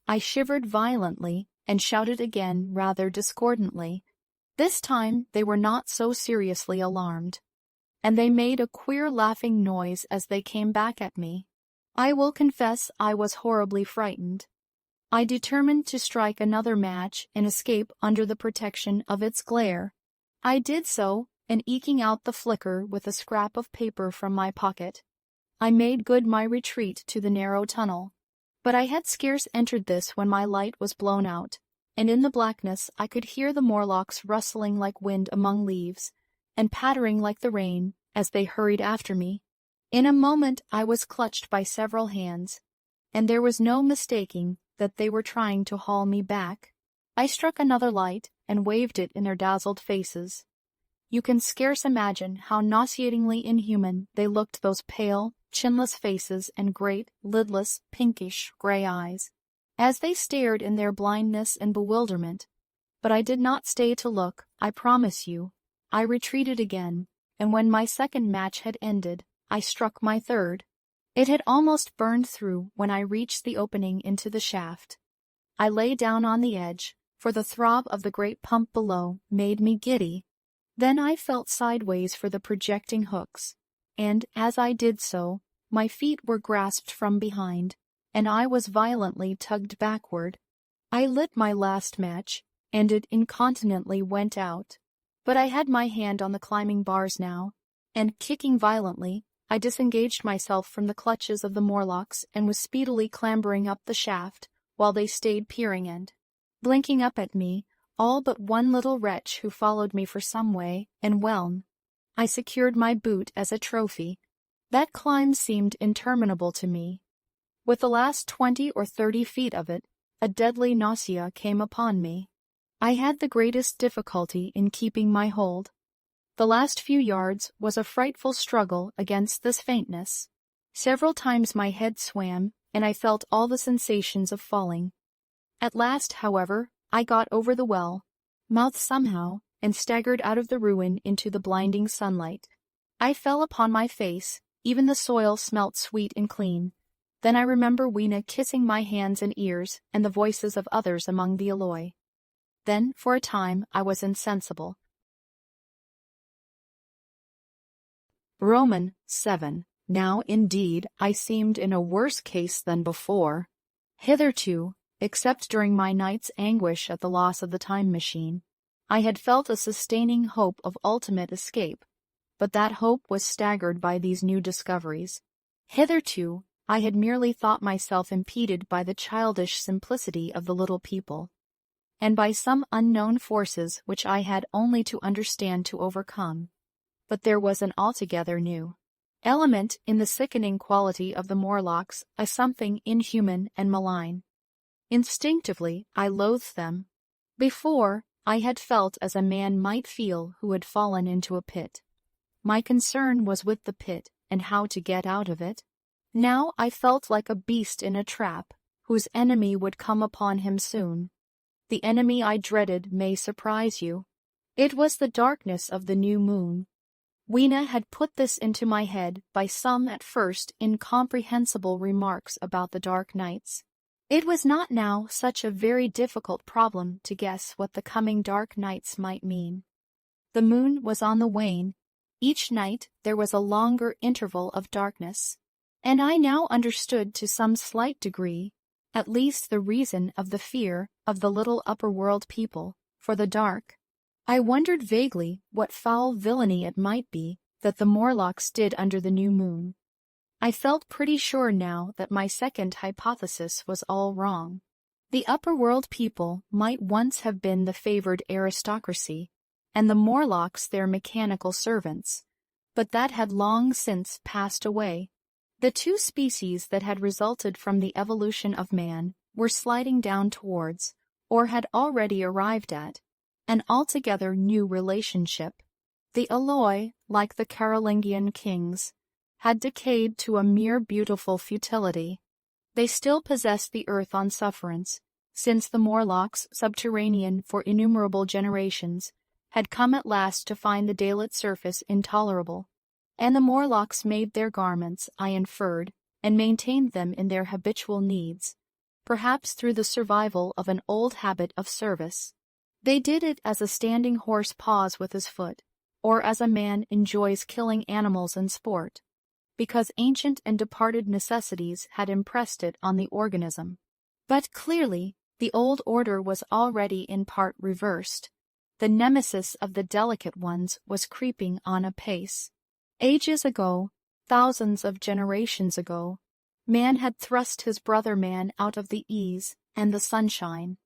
I shivered violently and shouted again rather discordantly. This time they were not so seriously alarmed, and they made a queer laughing noise as they came back at me. I will confess I was horribly frightened. I determined to strike another match and escape under the protection of its glare. I did so, and eking out the flicker with a scrap of paper from my pocket, I made good my retreat to the narrow tunnel. But I had scarce entered this when my light was blown out, and in the blackness I could hear the Morlocks rustling like wind among leaves, and pattering like the rain, as they hurried after me. In a moment I was clutched by several hands, and there was no mistaking that they were trying to haul me back. I struck another light, and waved it in their dazzled faces. You can scarce imagine how nauseatingly inhuman they looked, those pale, chinless faces and great, lidless, pinkish, gray eyes, as they stared in their blindness and bewilderment. But I did not stay to look, I promise you. I retreated again, and when my second match had ended, I struck my third. It had almost burned through when I reached the opening into the shaft. I lay down on the edge, for the throb of the great pump below made me giddy. Then I felt sideways for the projecting hooks, and, as I did so, my feet were grasped from behind, and I was violently tugged backward. I lit my last match, and it incontinently went out. But I had my hand on the climbing bars now, and, kicking violently, I disengaged myself from the clutches of the Morlocks and was speedily clambering up the shaft, while they stayed peering and blinking up at me, all but one little wretch who followed me for some way, and well, I secured my boot as a trophy. That climb seemed interminable to me. With the last 20 or 30 feet of it, a deadly nausea came upon me. I had the greatest difficulty in keeping my hold. The last few yards was a frightful struggle against this faintness. Several times my head swam, and I felt all the sensations of falling. At last, however, I got over the well, mouth somehow, and staggered out of the ruin into the blinding sunlight. I fell upon my face, even the soil smelt sweet and clean. Then I remember Weena kissing my hands and ears, and the voices of others among the Eloi. Then, for a time, I was insensible. Roman 7. Now, indeed, I seemed in a worse case than before. Hitherto, except during my night's anguish at the loss of the time machine, I had felt a sustaining hope of ultimate escape, but that hope was staggered by these new discoveries. Hitherto, I had merely thought myself impeded by the childish simplicity of the little people, and by some unknown forces which I had only to understand to overcome. But there was an altogether new element in the sickening quality of the Morlocks, a something inhuman and malign. Instinctively, I loathed them. Before, I had felt as a man might feel who had fallen into a pit. My concern was with the pit and how to get out of it. Now I felt like a beast in a trap, whose enemy would come upon him soon. The enemy I dreaded may surprise you. It was the darkness of the new moon. Weena had put this into my head by some at first incomprehensible remarks about the dark nights. It was not now such a very difficult problem to guess what the coming dark nights might mean. The moon was on the wane. Each night there was a longer interval of darkness, and I now understood to some slight degree, at least, the reason of the fear of the little upper-world people for the dark. I wondered vaguely what foul villainy it might be that the Morlocks did under the new moon. I felt pretty sure now that my second hypothesis was all wrong. The upper-world people might once have been the favored aristocracy, and the Morlocks their mechanical servants, but that had long since passed away. The two species that had resulted from the evolution of man were sliding down towards, or had already arrived at, an altogether new relationship. The Eloi, like the Carolingian kings, had decayed to a mere beautiful futility. They still possessed the earth on sufferance, since the Morlocks, subterranean for innumerable generations, had come at last to find the daylit surface intolerable. And the Morlocks made their garments, I inferred, and maintained them in their habitual needs, perhaps through the survival of an old habit of service. They did it as a standing horse paws with his foot, or as a man enjoys killing animals in sport, because ancient and departed necessities had impressed it on the organism. But clearly, the old order was already in part reversed. The nemesis of the delicate ones was creeping on apace. Ages ago, thousands of generations ago, man had thrust his brother man out of the ease and the sunshine.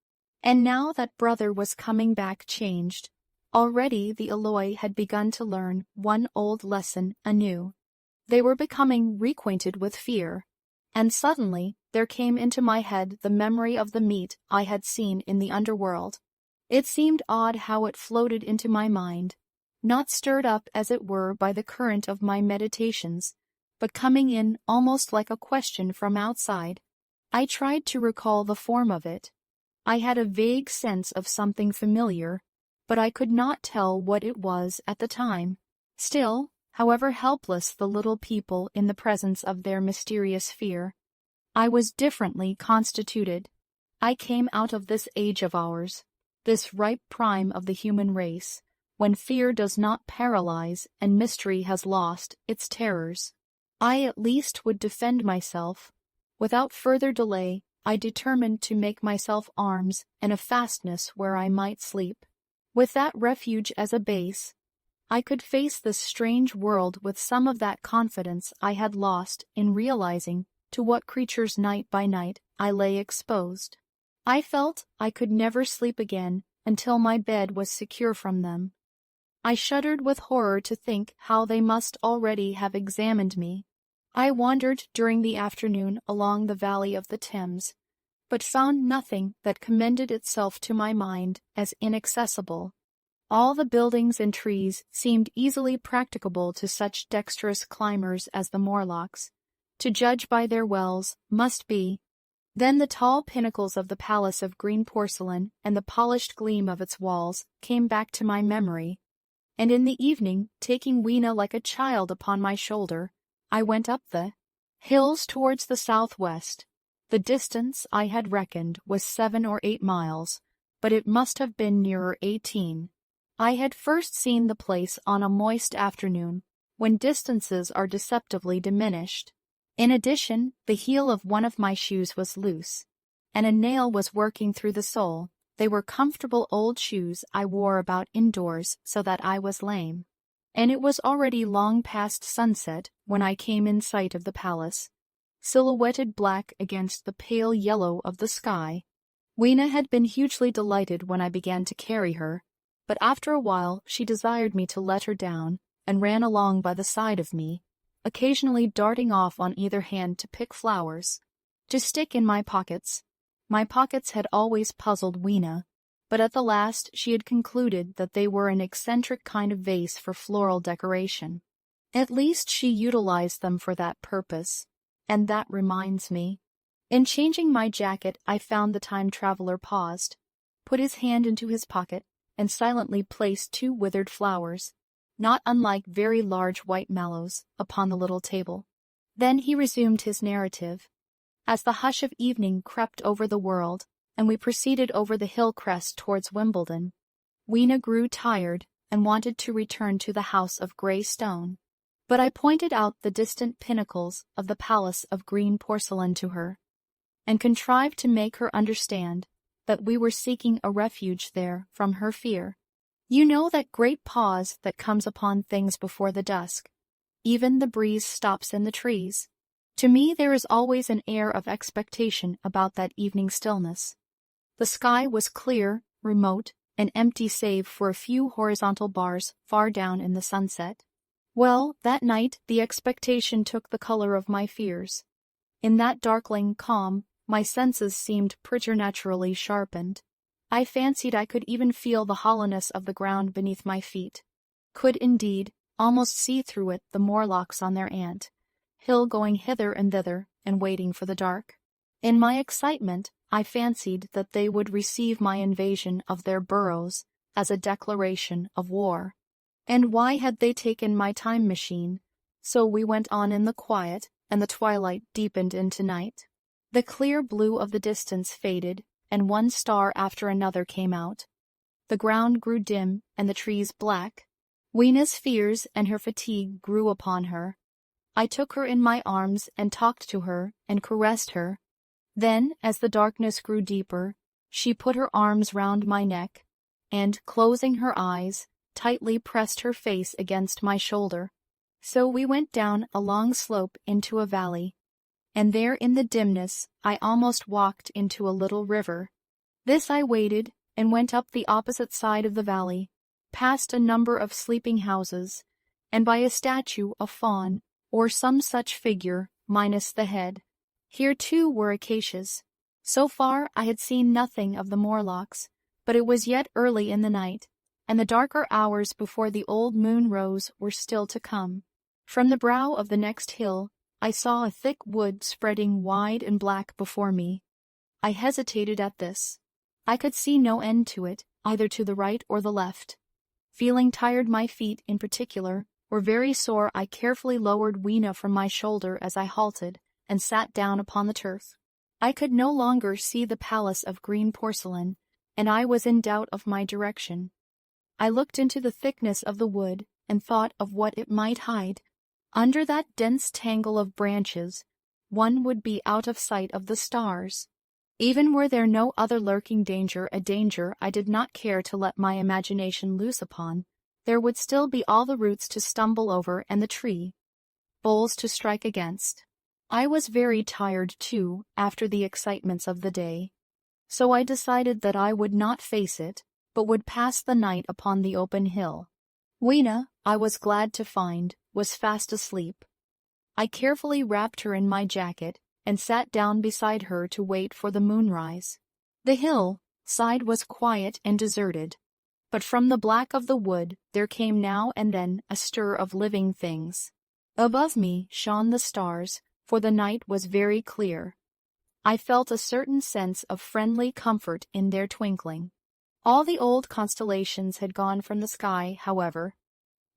And now that brother was coming back changed. Already the Eloi had begun to learn one old lesson anew. They were becoming reacquainted with fear, and suddenly there came into my head the memory of the meat I had seen in the underworld. It seemed odd how it floated into my mind, not stirred up as it were by the current of my meditations, but coming in almost like a question from outside. I tried to recall the form of it. I had a vague sense of something familiar, but I could not tell what it was at the time. Still, however helpless the little people in the presence of their mysterious fear, I was differently constituted. I came out of this age of ours, this ripe prime of the human race, when fear does not paralyze and mystery has lost its terrors. I at least would defend myself. Without further delay, I determined to make myself arms and a fastness where I might sleep. With that refuge as a base, I could face this strange world with some of that confidence I had lost in realizing to what creatures night by night I lay exposed. I felt I could never sleep again until my bed was secure from them. I shuddered with horror to think how they must already have examined me. I wandered during the afternoon along the valley of the Thames, but found nothing that commended itself to my mind as inaccessible. All the buildings and trees seemed easily practicable to such dexterous climbers as the Morlocks, to judge by their wells, must be. Then the tall pinnacles of the palace of green porcelain and the polished gleam of its walls came back to my memory, and in the evening, taking Weena like a child upon my shoulder, I went up the hills towards the southwest. The distance I had reckoned was 7 or 8 miles, but it must have been nearer 18. I had first seen the place on a moist afternoon, when distances are deceptively diminished. In addition, the heel of one of my shoes was loose, and a nail was working through the sole. They were comfortable old shoes I wore about indoors so that I was lame. And it was already long past sunset when I came in sight of the palace, silhouetted black against the pale yellow of the sky. Weena had been hugely delighted when I began to carry her, but after a while she desired me to let her down, and ran along by the side of me, occasionally darting off on either hand to pick flowers, to stick in my pockets. My pockets had always puzzled Weena, but at the last she had concluded that they were an eccentric kind of vase for floral decoration. At least she utilized them for that purpose, and that reminds me. In changing my jacket, I found the time-traveler paused, put his hand into his pocket, and silently placed 2 withered flowers, not unlike very large white mallows, upon the little table. Then he resumed his narrative. As the hush of evening crept over the world, and we proceeded over the hill crest towards Wimbledon, Weena grew tired and wanted to return to the house of grey stone. But I pointed out the distant pinnacles of the palace of green porcelain to her, and contrived to make her understand that we were seeking a refuge there from her fear. You know that great pause that comes upon things before the dusk. Even the breeze stops in the trees. To me there is always an air of expectation about that evening stillness. The sky was clear, remote, and empty save for a few horizontal bars far down in the sunset. Well, that night the expectation took the color of my fears. In that darkling calm, my senses seemed preternaturally sharpened. I fancied I could even feel the hollowness of the ground beneath my feet, could indeed almost see through it the Morlocks on their ant hill going hither and thither and waiting for the dark. In my excitement, I fancied that they would receive my invasion of their burrows as a declaration of war. And why had they taken my time machine? So we went on in the quiet, and the twilight deepened into night. The clear blue of the distance faded, and one star after another came out. The ground grew dim, and the trees black. Weena's fears and her fatigue grew upon her. I took her in my arms and talked to her and caressed her. Then, as the darkness grew deeper, she put her arms round my neck, and, closing her eyes, tightly pressed her face against my shoulder. So we went down a long slope into a valley, and there in the dimness I almost walked into a little river. This I waded, and went up the opposite side of the valley, past a number of sleeping houses, and by a statue of fawn, or some such figure, minus the head. Here too were acacias. So far I had seen nothing of the Morlocks, but it was yet early in the night, and the darker hours before the old moon rose were still to come. From the brow of the next hill I saw a thick wood spreading wide and black before me. I hesitated at this. I could see no end to it, either to the right or the left. Feeling tired, my feet, in particular, were very sore. I carefully lowered Weena from my shoulder as I halted, and sat down upon the turf. I could no longer see the palace of green porcelain, and I was in doubt of my direction. I looked into the thickness of the wood, and thought of what it might hide. Under that dense tangle of branches, one would be out of sight of the stars. Even were there no other lurking danger, a danger I did not care to let my imagination loose upon, there would still be all the roots to stumble over and the tree boles to strike against. I was very tired, too, after the excitements of the day, so I decided that I would not face it, but would pass the night upon the open hill. Weena, I was glad to find, was fast asleep. I carefully wrapped her in my jacket, and sat down beside her to wait for the moonrise. The hill side was quiet and deserted, but from the black of the wood there came now and then a stir of living things. Above me shone the stars, for the night was very clear. I felt a certain sense of friendly comfort in their twinkling. All the old constellations had gone from the sky, however.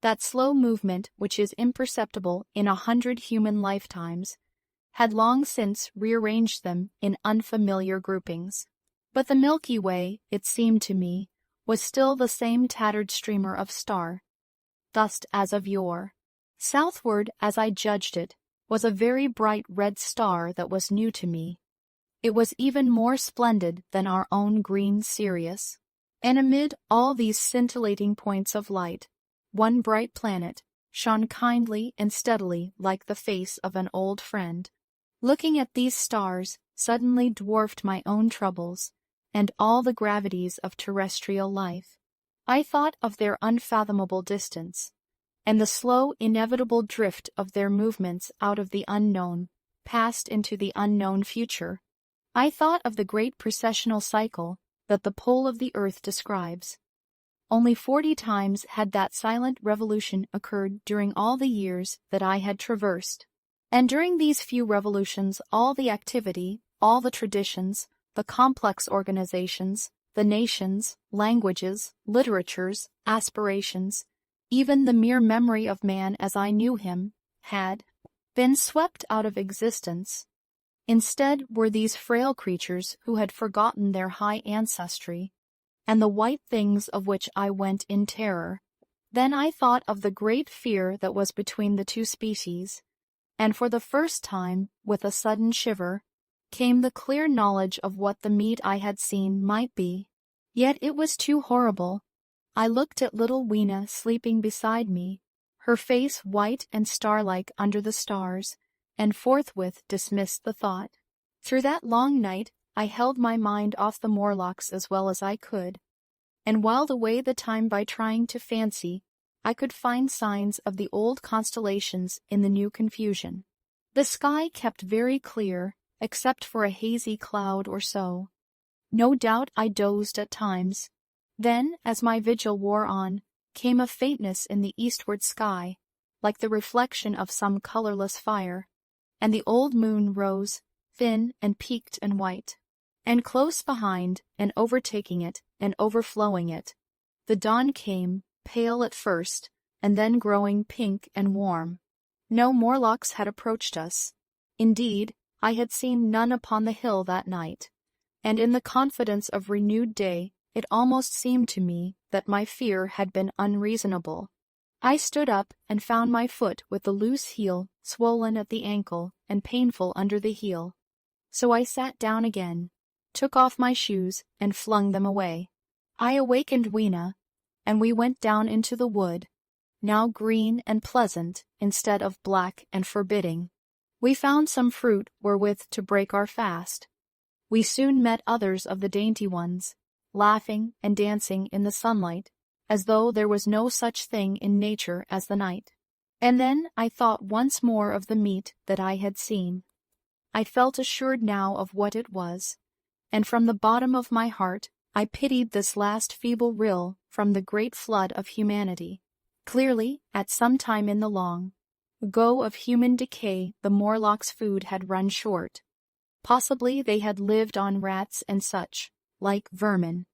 That slow movement which is imperceptible in 100 human lifetimes had long since rearranged them in unfamiliar groupings. But the Milky Way, it seemed to me, was still the same tattered streamer of star, dust as of yore. Southward, as I judged it, was a very bright red star that was new to me. It was even more splendid than our own green Sirius. And amid all these scintillating points of light, one bright planet shone kindly and steadily like the face of an old friend. Looking at these stars suddenly dwarfed my own troubles and all the gravities of terrestrial life. I thought of their unfathomable distance, and the slow, inevitable drift of their movements out of the unknown, past into the unknown future. I thought of the great precessional cycle that the pole of the earth describes. Only 40 times had that silent revolution occurred during all the years that I had traversed. And during these few revolutions all the activity, all the traditions, the complex organizations, the nations, languages, literatures, aspirations, even the mere memory of man as I knew him, had been swept out of existence. Instead were these frail creatures who had forgotten their high ancestry, and the white things of which I went in terror. Then I thought of the great fear that was between the two species, and for the first time, with a sudden shiver, came the clear knowledge of what the meat I had seen might be. Yet it was too horrible. I looked at little Weena sleeping beside me, her face white and star-like under the stars, and forthwith dismissed the thought. Through that long night I held my mind off the Morlocks as well as I could, and whiled away the time by trying to fancy I could find signs of the old constellations in the new confusion. The sky kept very clear, except for a hazy cloud or so. No doubt I dozed at times. Then, as my vigil wore on, came a faintness in the eastward sky, like the reflection of some colorless fire, and the old moon rose, thin and peaked and white. And close behind, and overtaking it, and overflowing it, the dawn came, pale at first, and then growing pink and warm. No Morlocks had approached us. Indeed, I had seen none upon the hill that night, and in the confidence of renewed day, it almost seemed to me that my fear had been unreasonable. I stood up and found my foot with the loose heel swollen at the ankle and painful under the heel. So I sat down again, took off my shoes, and flung them away. I awakened Weena, and we went down into the wood, now green and pleasant instead of black and forbidding. We found some fruit wherewith to break our fast. We soon met others of the dainty ones, laughing and dancing in the sunlight, as though there was no such thing in nature as the night. And then I thought once more of the meat that I had seen. I felt assured now of what it was, and from the bottom of my heart I pitied this last feeble rill from the great flood of humanity. Clearly, at some time in the long ago of human decay, the Morlocks' food had run short. Possibly they had lived on rats and such, like vermin.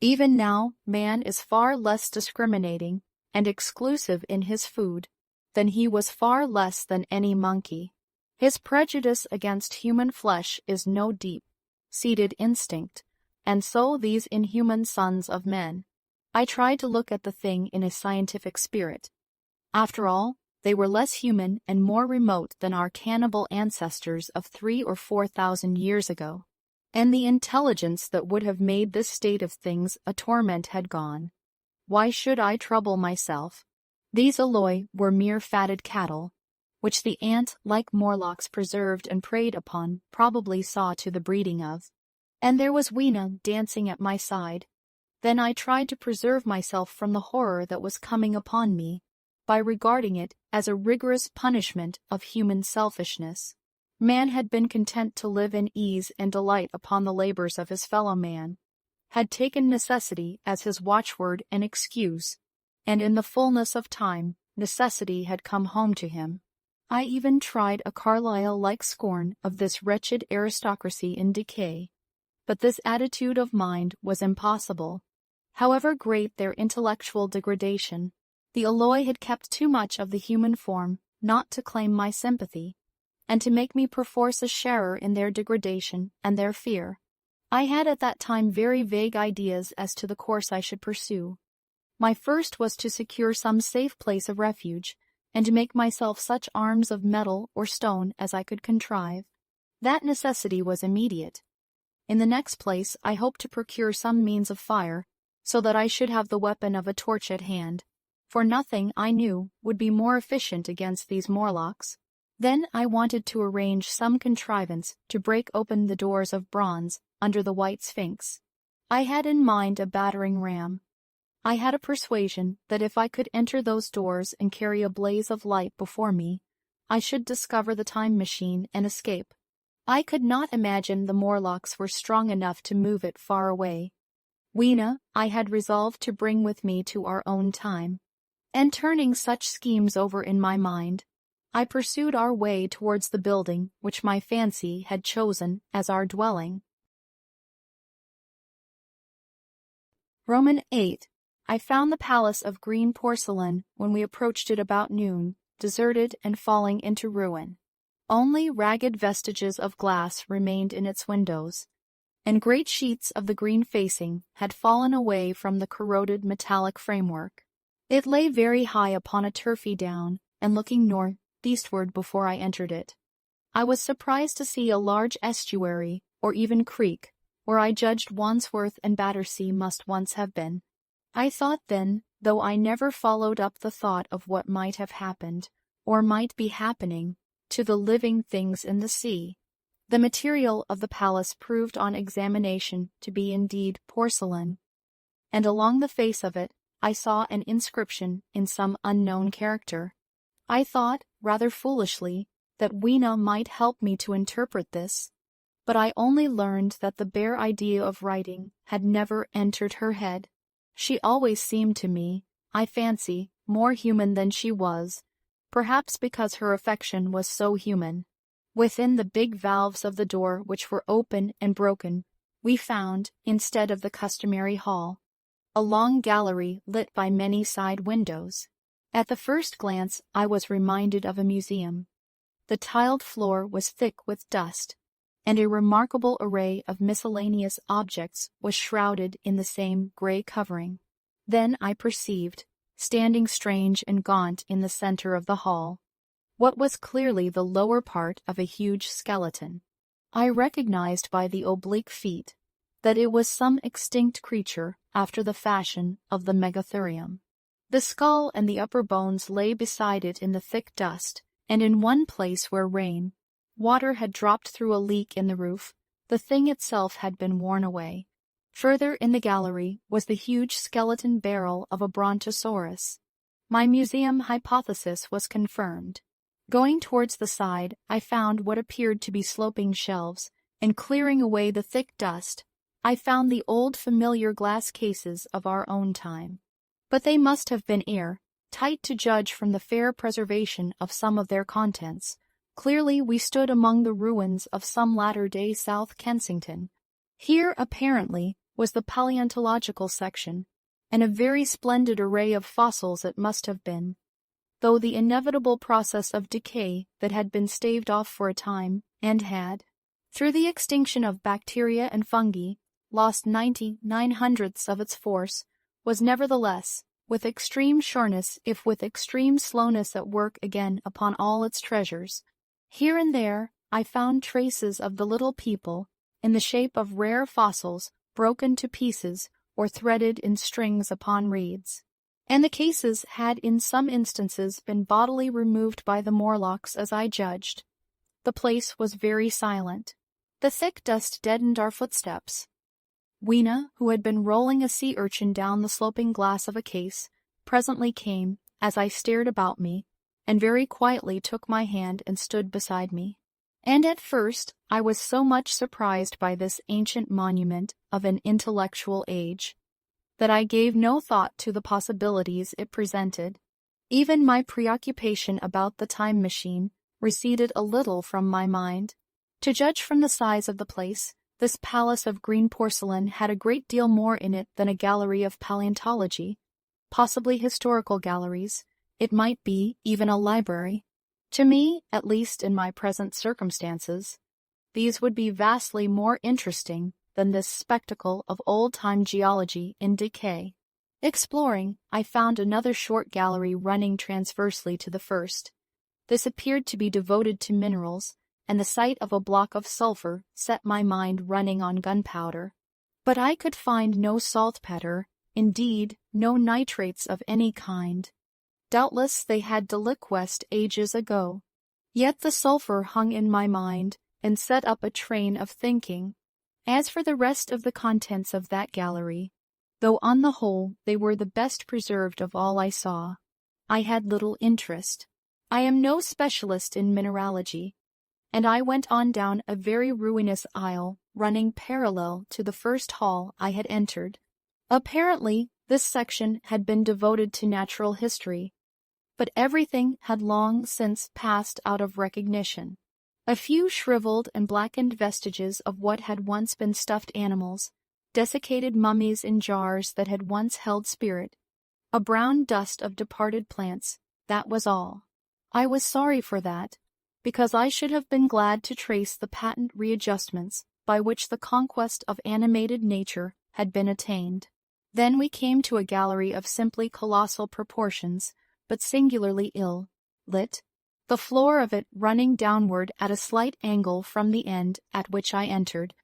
Even now, man is far less discriminating and exclusive in his food than he was far less than any monkey. His prejudice against human flesh is no deep-seated instinct, and so these inhuman sons of men. I tried to look at the thing in a scientific spirit. After all, they were less human and more remote than our cannibal ancestors of 3,000 or 4,000 years ago. And the intelligence that would have made this state of things a torment had gone. Why should I trouble myself? These Eloi were mere fatted cattle, which the ant-like Morlocks preserved and preyed upon, probably saw to the breeding of. And there was Weena dancing at my side. Then I tried to preserve myself from the horror that was coming upon me, by regarding it as a rigorous punishment of human selfishness. Man had been content to live in ease and delight upon the labors of his fellow man, had taken necessity as his watchword and excuse, and in the fullness of time, necessity had come home to him. I even tried a Carlyle-like scorn of this wretched aristocracy in decay, but this attitude of mind was impossible. However great their intellectual degradation, the Eloi had kept too much of the human form not to claim my sympathy, and to make me perforce a sharer in their degradation and their fear. I had at that time very vague ideas as to the course I should pursue. My first was to secure some safe place of refuge, and to make myself such arms of metal or stone as I could contrive. That necessity was immediate. In the next place, I hoped to procure some means of fire, so that I should have the weapon of a torch at hand, for nothing, I knew, would be more efficient against these Morlocks. Then I wanted to arrange some contrivance to break open the doors of bronze under the white sphinx. I had in mind a battering ram. I had a persuasion that if I could enter those doors and carry a blaze of light before me, I should discover the time machine and escape. I could not imagine the Morlocks were strong enough to move it far away. Weena I had resolved to bring with me to our own time. And turning such schemes over in my mind, I pursued our way towards the building which my fancy had chosen as our dwelling. VIII. I found the palace of green porcelain when we approached it about noon, deserted and falling into ruin. Only ragged vestiges of glass remained in its windows, and great sheets of the green facing had fallen away from the corroded metallic framework. It lay very high upon a turfy down, and looking northeastward before I entered it. I was surprised to see a large estuary, or even creek, where I judged Wandsworth and Battersea must once have been. I thought then, though I never followed up the thought of what might have happened, or might be happening, to the living things in the sea. The material of the palace proved on examination to be indeed porcelain, and along the face of it I saw an inscription in some unknown character. I thought, rather foolishly, that Weena might help me to interpret this, but I only learned that the bare idea of writing had never entered her head. She always seemed to me, I fancy, more human than she was, perhaps because her affection was so human. Within the big valves of the door, which were open and broken, we found, instead of the customary hall, a long gallery lit by many side windows. At the first glance I was reminded of a museum. The tiled floor was thick with dust, and a remarkable array of miscellaneous objects was shrouded in the same gray covering. Then I perceived, standing strange and gaunt in the center of the hall, what was clearly the lower part of a huge skeleton. I recognized by the oblique feet that it was some extinct creature after the fashion of the megatherium. The skull and the upper bones lay beside it in the thick dust, and in one place where water had dropped through a leak in the roof, the thing itself had been worn away. Further in the gallery was the huge skeleton barrel of a brontosaurus. My museum hypothesis was confirmed. Going towards the side, I found what appeared to be sloping shelves, and clearing away the thick dust, I found the old familiar glass cases of our own time. But they must have been air-tight to judge from the fair preservation of some of their contents. Clearly we stood among the ruins of some latter-day South Kensington. Here, apparently, was the paleontological section, and a very splendid array of fossils it must have been, though the inevitable process of decay that had been staved off for a time, and had, through the extinction of bacteria and fungi, lost 99/100ths of its force, was nevertheless, with extreme sureness if with extreme slowness at work again upon all its treasures. Here and there I found traces of the little people, in the shape of rare fossils broken to pieces or threaded in strings upon reeds. And the cases had in some instances been bodily removed by the Morlocks, as I judged. The place was very silent. The thick dust deadened our footsteps. Weena, who had been rolling a sea urchin down the sloping glass of a case, presently came, as I stared about me, and very quietly took my hand and stood beside me. And at first I was so much surprised by this ancient monument of an intellectual age, that I gave no thought to the possibilities it presented. Even my preoccupation about the time machine receded a little from my mind. To judge from the size of the place, this palace of green porcelain had a great deal more in it than a gallery of paleontology, possibly historical galleries. It might be even a library. To me, at least in my present circumstances, these would be vastly more interesting than this spectacle of old-time geology in decay. Exploring, I found another short gallery running transversely to the first. This appeared to be devoted to minerals, and the sight of a block of sulfur set my mind running on gunpowder. But I could find no saltpeter, indeed, no nitrates of any kind. Doubtless they had deliquesced ages ago. Yet the sulfur hung in my mind, and set up a train of thinking. As for the rest of the contents of that gallery, though on the whole they were the best preserved of all I saw, I had little interest. I am no specialist in mineralogy, and I went on down a very ruinous aisle running parallel to the first hall I had entered. Apparently, this section had been devoted to natural history, but everything had long since passed out of recognition. A few shriveled and blackened vestiges of what had once been stuffed animals, desiccated mummies in jars that had once held spirit, a brown dust of departed plants, that was all. I was sorry for that, because I should have been glad to trace the patent readjustments by which the conquest of animated nature had been attained. Then we came to a gallery of simply colossal proportions, but singularly ill-lit, the floor of it running downward at a slight angle from the end at which I entered.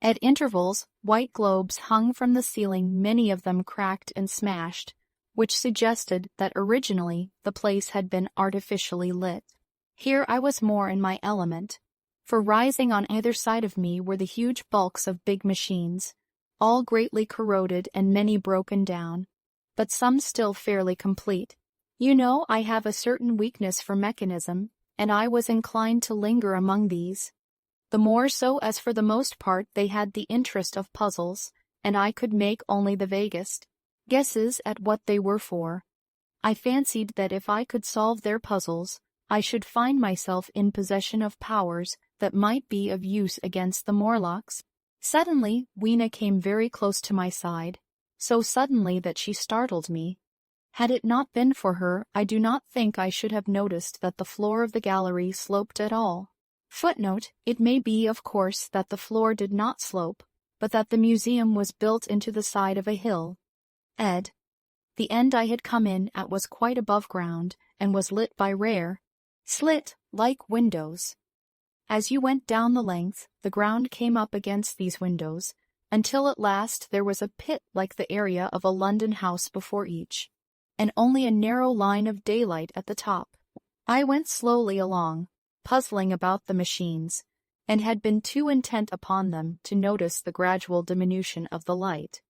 At intervals, white globes hung from the ceiling, many of them cracked and smashed, which suggested that originally the place had been artificially lit. Here I was more in my element, for rising on either side of me were the huge bulks of big machines, all greatly corroded and many broken down, but some still fairly complete. You know, I have a certain weakness for mechanism, and I was inclined to linger among these, the more so as for the most part they had the interest of puzzles, and I could make only the vaguest guesses at what they were for. I fancied that if I could solve their puzzles, I should find myself in possession of powers that might be of use against the Morlocks. Suddenly, Weena came very close to my side, so suddenly that she startled me. Had it not been for her, I do not think I should have noticed that the floor of the gallery sloped at all. Footnote: it may be, of course, that the floor did not slope, but that the museum was built into the side of a hill. Ed. The end I had come in at was quite above ground, and was lit by rare, slit-like windows. As you went down the length, the ground came up against these windows, until at last there was a pit like the area of a London house before each, and only a narrow line of daylight at the top. I went slowly along, puzzling about the machines, and had been too intent upon them to notice the gradual diminution of the light,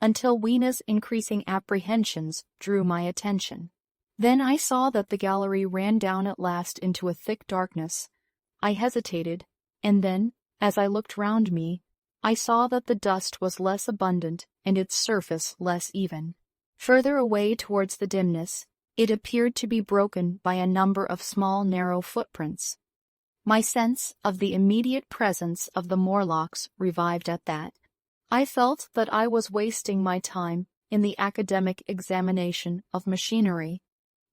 until Weena's increasing apprehensions drew my attention. Then I saw that the gallery ran down at last into a thick darkness. I hesitated, and then, as I looked round me, I saw that the dust was less abundant and its surface less even. Further away towards the dimness, it appeared to be broken by a number of small narrow footprints. My sense of the immediate presence of the Morlocks revived at that. I felt that I was wasting my time in the academic examination of machinery.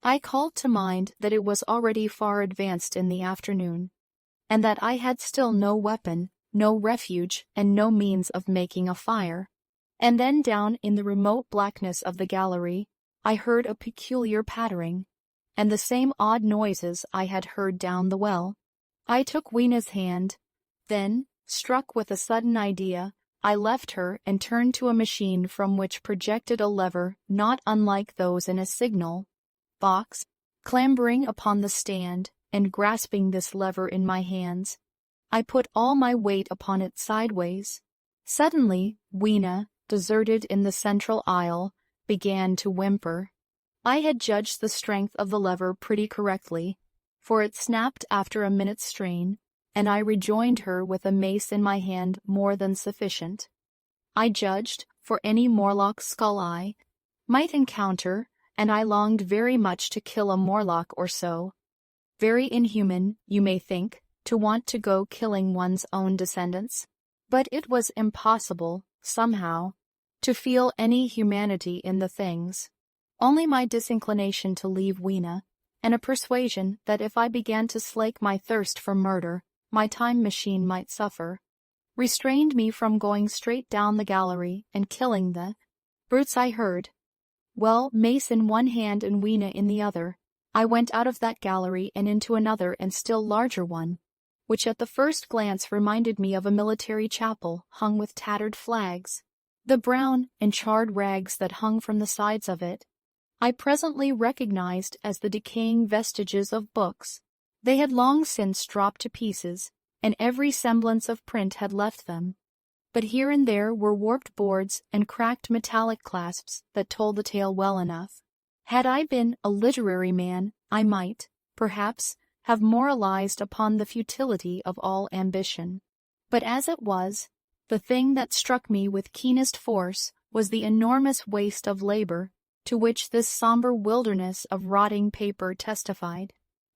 I called to mind that it was already far advanced in the afternoon, and that I had still no weapon, no refuge, and no means of making a fire. And then down in the remote blackness of the gallery, I heard a peculiar pattering, and the same odd noises I had heard down the well. I took Weena's hand. Then, struck with a sudden idea, I left her and turned to a machine from which projected a lever not unlike those in a signal box. Clambering upon the stand, and grasping this lever in my hands, I put all my weight upon it sideways. Suddenly, Weena, deserted in the central aisle, began to whimper. I had judged the strength of the lever pretty correctly, for it snapped after a minute's strain, and I rejoined her with a mace in my hand more than sufficient. I judged, for any Morlock skull I might encounter, and I longed very much to kill a Morlock or so. Very inhuman, you may think, to want to go killing one's own descendants, but it was impossible, somehow, to feel any humanity in the things. Only my disinclination to leave Weena, and a persuasion that if I began to slake my thirst for murder, my time machine might suffer, restrained me from going straight down the gallery and killing the brutes I heard. Well, mace in one hand and Weena in the other, I went out of that gallery and into another and still larger one, which at the first glance reminded me of a military chapel hung with tattered flags. The brown and charred rags that hung from the sides of it, I presently recognized as the decaying vestiges of books. They had long since dropped to pieces, and every semblance of print had left them. But here and there were warped boards and cracked metallic clasps that told the tale well enough. Had I been a literary man, I might, perhaps, have moralized upon the futility of all ambition. But as it was, the thing that struck me with keenest force was the enormous waste of labor to which this somber wilderness of rotting paper testified.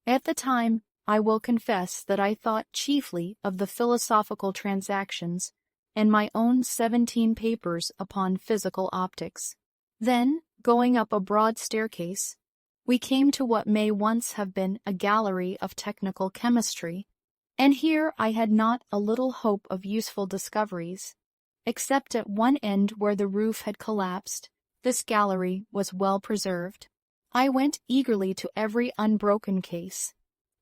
At the time, I will confess that I thought chiefly of the philosophical transactions and my own 17 papers upon physical optics. Then, going up a broad staircase, we came to what may once have been a gallery of technical chemistry, and here I had not a little hope of useful discoveries. Except at one end where the roof had collapsed, this gallery was well preserved. I went eagerly to every unbroken case,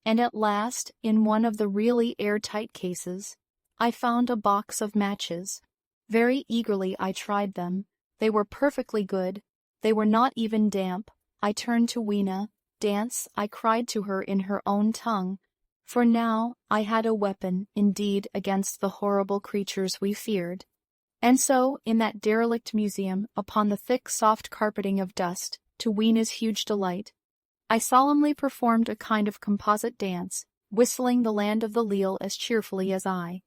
and at last, in one of the really airtight cases, I found a box of matches. Very eagerly I tried them. They were perfectly good. They were not even damp. I turned to Weena. Dance, I cried to her in her own tongue, for now I had a weapon indeed against the horrible creatures we feared. And so, in that derelict museum, upon the thick soft carpeting of dust, to Weena's huge delight, I solemnly performed a kind of composite dance, whistling the Land of the Leal as cheerfully as I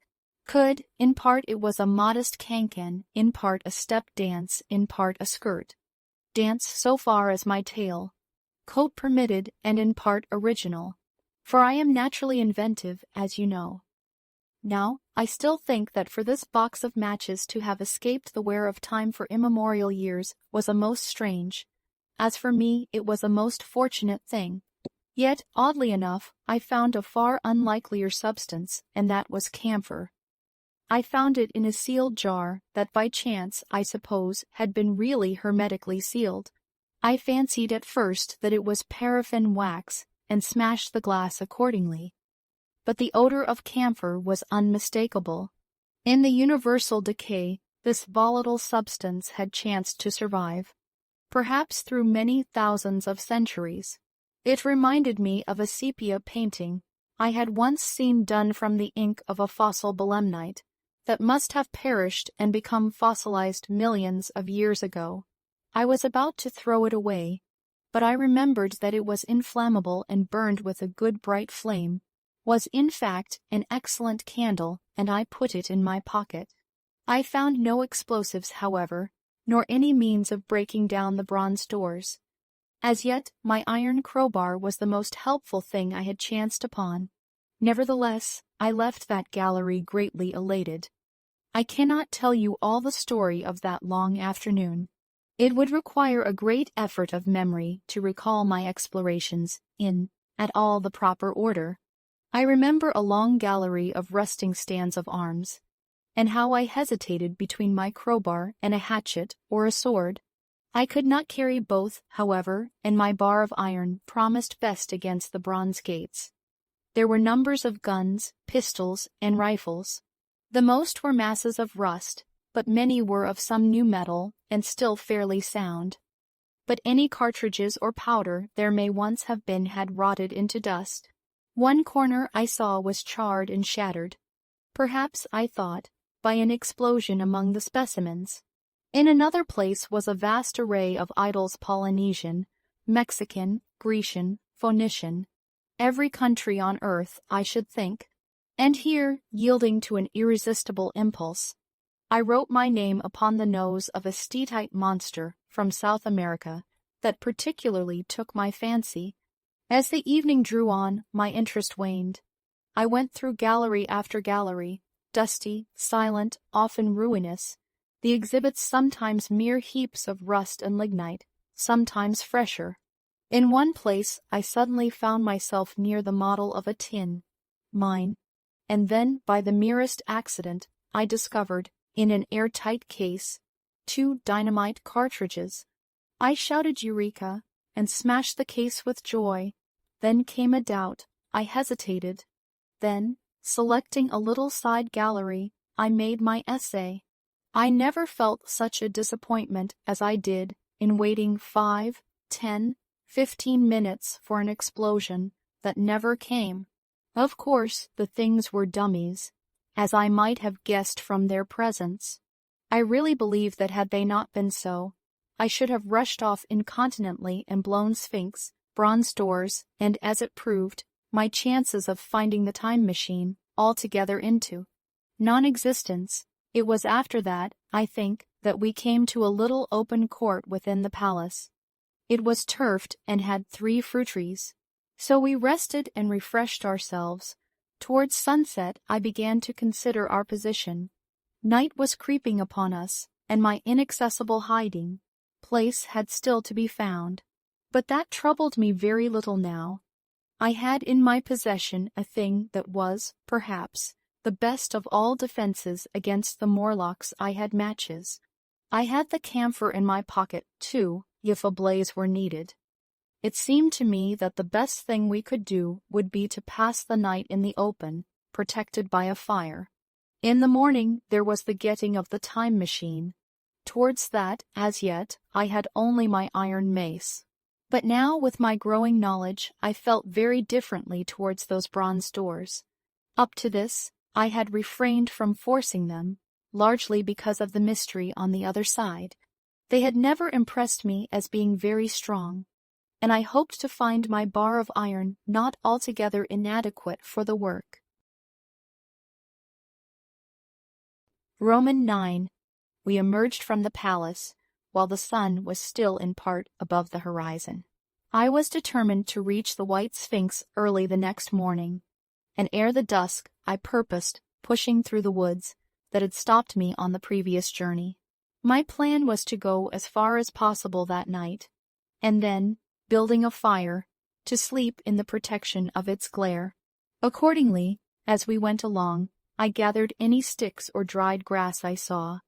could. In part it was a modest cancan, in part a step dance, in part a skirt dance so far as my tail coat permitted, and in part original. for I am naturally inventive, as you know. Now, I still think that for this box of matches to have escaped the wear of time for immemorial years was a most strange. As for me, it was a most fortunate thing. Yet, oddly enough, I found a far unlikelier substance, and that was camphor. I found it in a sealed jar that by chance, I suppose, had been really hermetically sealed. I fancied at first that it was paraffin wax, and smashed the glass accordingly. But the odor of camphor was unmistakable. In the universal decay, this volatile substance had chanced to survive, perhaps through many thousands of centuries. It reminded me of a sepia painting I had once seen done from the ink of a fossil belemnite that must have perished and become fossilized millions of years ago. I was about to throw it away, but I remembered that it was inflammable and burned with a good bright flame, was in fact an excellent candle, and I put it in my pocket. I found no explosives, however, nor any means of breaking down the bronze doors. As yet, my iron crowbar was the most helpful thing I had chanced upon. Nevertheless, I left that gallery greatly elated. I cannot tell you all the story of that long afternoon. It would require a great effort of memory to recall my explorations at all the proper order. I remember a long gallery of resting stands of arms, and how I hesitated between my crowbar and a hatchet or a sword. I could not carry both, however, and my bar of iron promised best against the bronze gates. There were numbers of guns, pistols, and rifles. The most were masses of rust, but many were of some new metal and still fairly sound. But any cartridges or powder there may once have been had rotted into dust. One corner I saw was charred and shattered, perhaps, I thought, by an explosion among the specimens. In another place was a vast array of idols, Polynesian, Mexican, Grecian, Phoenician, every country on earth, I should think. And here, yielding to an irresistible impulse, I wrote my name upon the nose of a steatite monster from South America that particularly took my fancy. As the evening drew on, my interest waned. I went through gallery after gallery, dusty, silent, often ruinous, the exhibits sometimes mere heaps of rust and lignite, sometimes fresher. In one place I suddenly found myself near the model of a tin mine, and then, by the merest accident, I discovered, in an airtight case, 2 dynamite cartridges. I shouted Eureka, and smashed the case with joy. Then came a doubt. I hesitated. Then, selecting a little side gallery, I made my essay. I never felt such a disappointment as I did in waiting 5, 10, 15 minutes for an explosion that never came. Of course, the things were dummies, as I might have guessed from their presence. I really believe that had they not been so, I should have rushed off incontinently and blown Sphinx, bronze doors, and, as it proved, my chances of finding the time machine altogether into non-existence. It was after that, I think, that we came to a little open court within the palace. It was turfed and had 3 fruit trees. So we rested and refreshed ourselves. Towards sunset I began to consider our position. Night was creeping upon us, and my inaccessible hiding place had still to be found. But that troubled me very little now. I had in my possession a thing that was, perhaps, the best of all defenses against the Morlocks. I had matches. I had the camphor in my pocket, too, if a blaze were needed. It seemed to me that the best thing we could do would be to pass the night in the open, protected by a fire. In the morning there was the getting of the time machine. Towards that, as yet, I had only my iron mace. But now, with my growing knowledge, I felt very differently towards those bronze doors. Up to this, I had refrained from forcing them, largely because of the mystery on the other side. They had never impressed me as being very strong, and I hoped to find my bar of iron not altogether inadequate for the work. Roman 9. We emerged from the palace, while the sun was still in part above the horizon. I was determined to reach the White Sphinx early the next morning, and ere the dusk I purposed pushing through the woods that had stopped me on the previous journey. My plan was to go as far as possible that night, and then, building a fire, to sleep in the protection of its glare. Accordingly, as we went along, I gathered any sticks or dried grass I saw,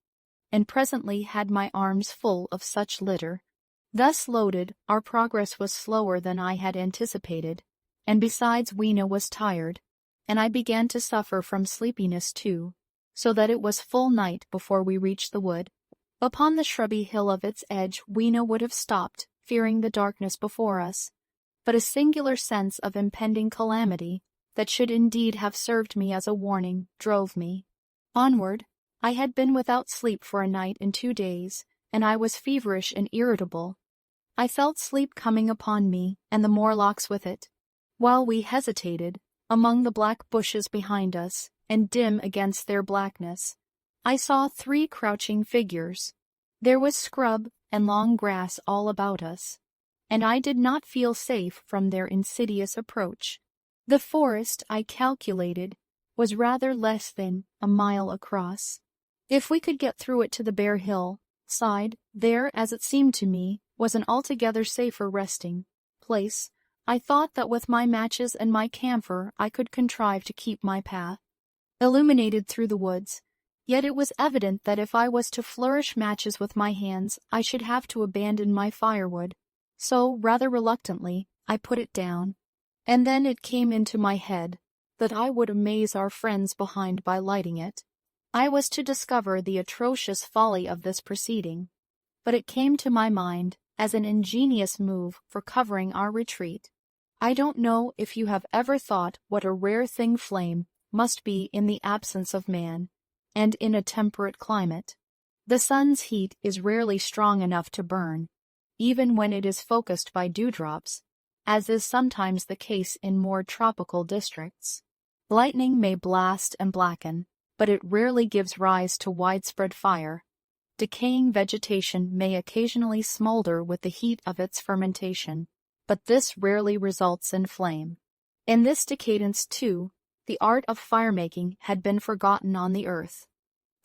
and presently had my arms full of such litter. Thus loaded, our progress was slower than I had anticipated, and besides Weena was tired, and I began to suffer from sleepiness too, so that it was full night before we reached the wood. Upon the shrubby hill of its edge Weena would have stopped, fearing the darkness before us, but a singular sense of impending calamity, that should indeed have served me as a warning, drove me onward. I had been without sleep for a night and 2 days, and I was feverish and irritable. I felt sleep coming upon me, and the Morlocks with it. While we hesitated, among the black bushes behind us, and dim against their blackness, I saw 3 crouching figures. There was scrub and long grass all about us, and I did not feel safe from their insidious approach. The forest, I calculated, was rather less than a mile across. If we could get through it to the bare hill side, there, as it seemed to me, was an altogether safer resting place. I thought that with my matches and my camphor I could contrive to keep my path illuminated through the woods, yet it was evident that if I was to flourish matches with my hands I should have to abandon my firewood, so, rather reluctantly, I put it down. And then it came into my head that I would amaze our friends behind by lighting it. I was to discover the atrocious folly of this proceeding, but it came to my mind as an ingenious move for covering our retreat. I don't know if you have ever thought what a rare thing flame must be in the absence of man, and in a temperate climate. The sun's heat is rarely strong enough to burn, even when it is focused by dewdrops, as is sometimes the case in more tropical districts. Lightning may blast and blacken, but it rarely gives rise to widespread fire. Decaying vegetation may occasionally smolder with the heat of its fermentation, but this rarely results in flame. In this decadence, too, the art of fire-making had been forgotten on the earth.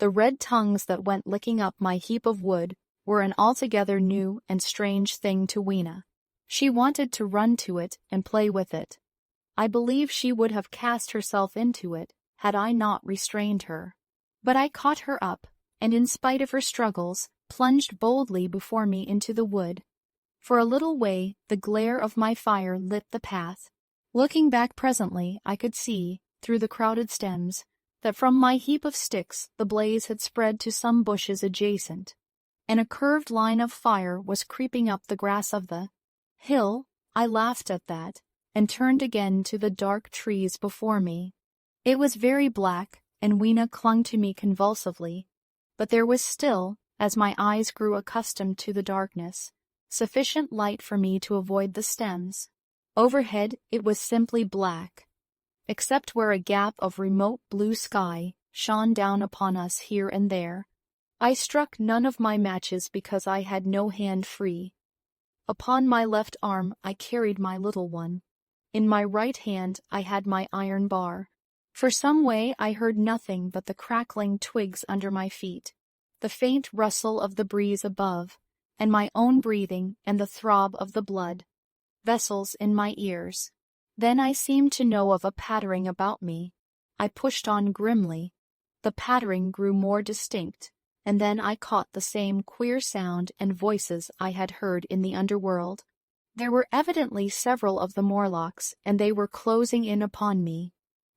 The red tongues that went licking up my heap of wood were an altogether new and strange thing to Weena. She wanted to run to it and play with it. I believe she would have cast herself into it, had I not restrained her. But I caught her up, and in spite of her struggles, plunged boldly before me into the wood. For a little way the glare of my fire lit the path. Looking back presently, I could see, through the crowded stems, that from my heap of sticks the blaze had spread to some bushes adjacent, and a curved line of fire was creeping up the grass of the hill. I laughed at that, and turned again to the dark trees before me. It was very black, and Weena clung to me convulsively, but there was still, as my eyes grew accustomed to the darkness, sufficient light for me to avoid the stems. Overhead it was simply black, except where a gap of remote blue sky shone down upon us here and there. I struck none of my matches because I had no hand free. Upon my left arm I carried my little one. In my right hand I had my iron bar. For some way I heard nothing but the crackling twigs under my feet, the faint rustle of the breeze above, and my own breathing and the throb of the blood vessels in my ears. Then I seemed to know of a pattering about me. I pushed on grimly. The pattering grew more distinct, and then I caught the same queer sound and voices I had heard in the underworld. There were evidently several of the Morlocks, and they were closing in upon me.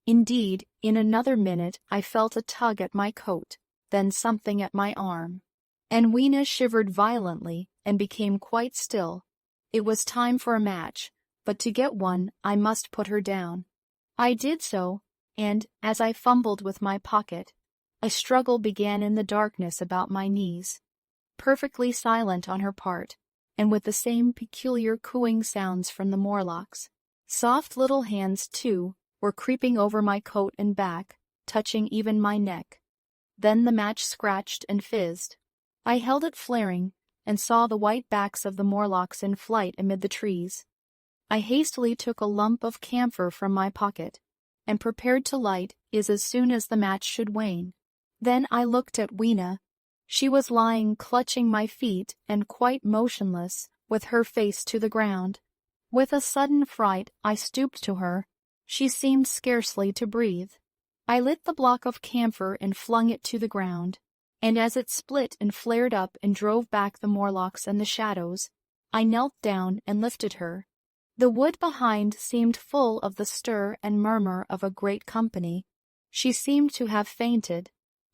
Indeed, in another minute I felt a tug at my coat, then something at my arm, and Weena shivered violently and became quite still. It was time for a match, but to get one I must put her down. I did so, and, as I fumbled with my pocket, a struggle began in the darkness about my knees, perfectly silent on her part, and with the same peculiar cooing sounds from the Morlocks. Soft little hands, too, were creeping over my coat and back, touching even my neck. Then the match scratched and fizzed. I held it flaring, and saw the white backs of the Morlocks in flight amid the trees. I hastily took a lump of camphor from my pocket, and prepared to light it as soon as the match should wane. Then I looked at Weena. She was lying clutching my feet and quite motionless, with her face to the ground. With a sudden fright I stooped to her. She seemed scarcely to breathe. I lit the block of camphor and flung it to the ground, and as it split and flared up and drove back the Morlocks and the shadows, I knelt down and lifted her. The wood behind seemed full of the stir and murmur of a great company. She seemed to have fainted.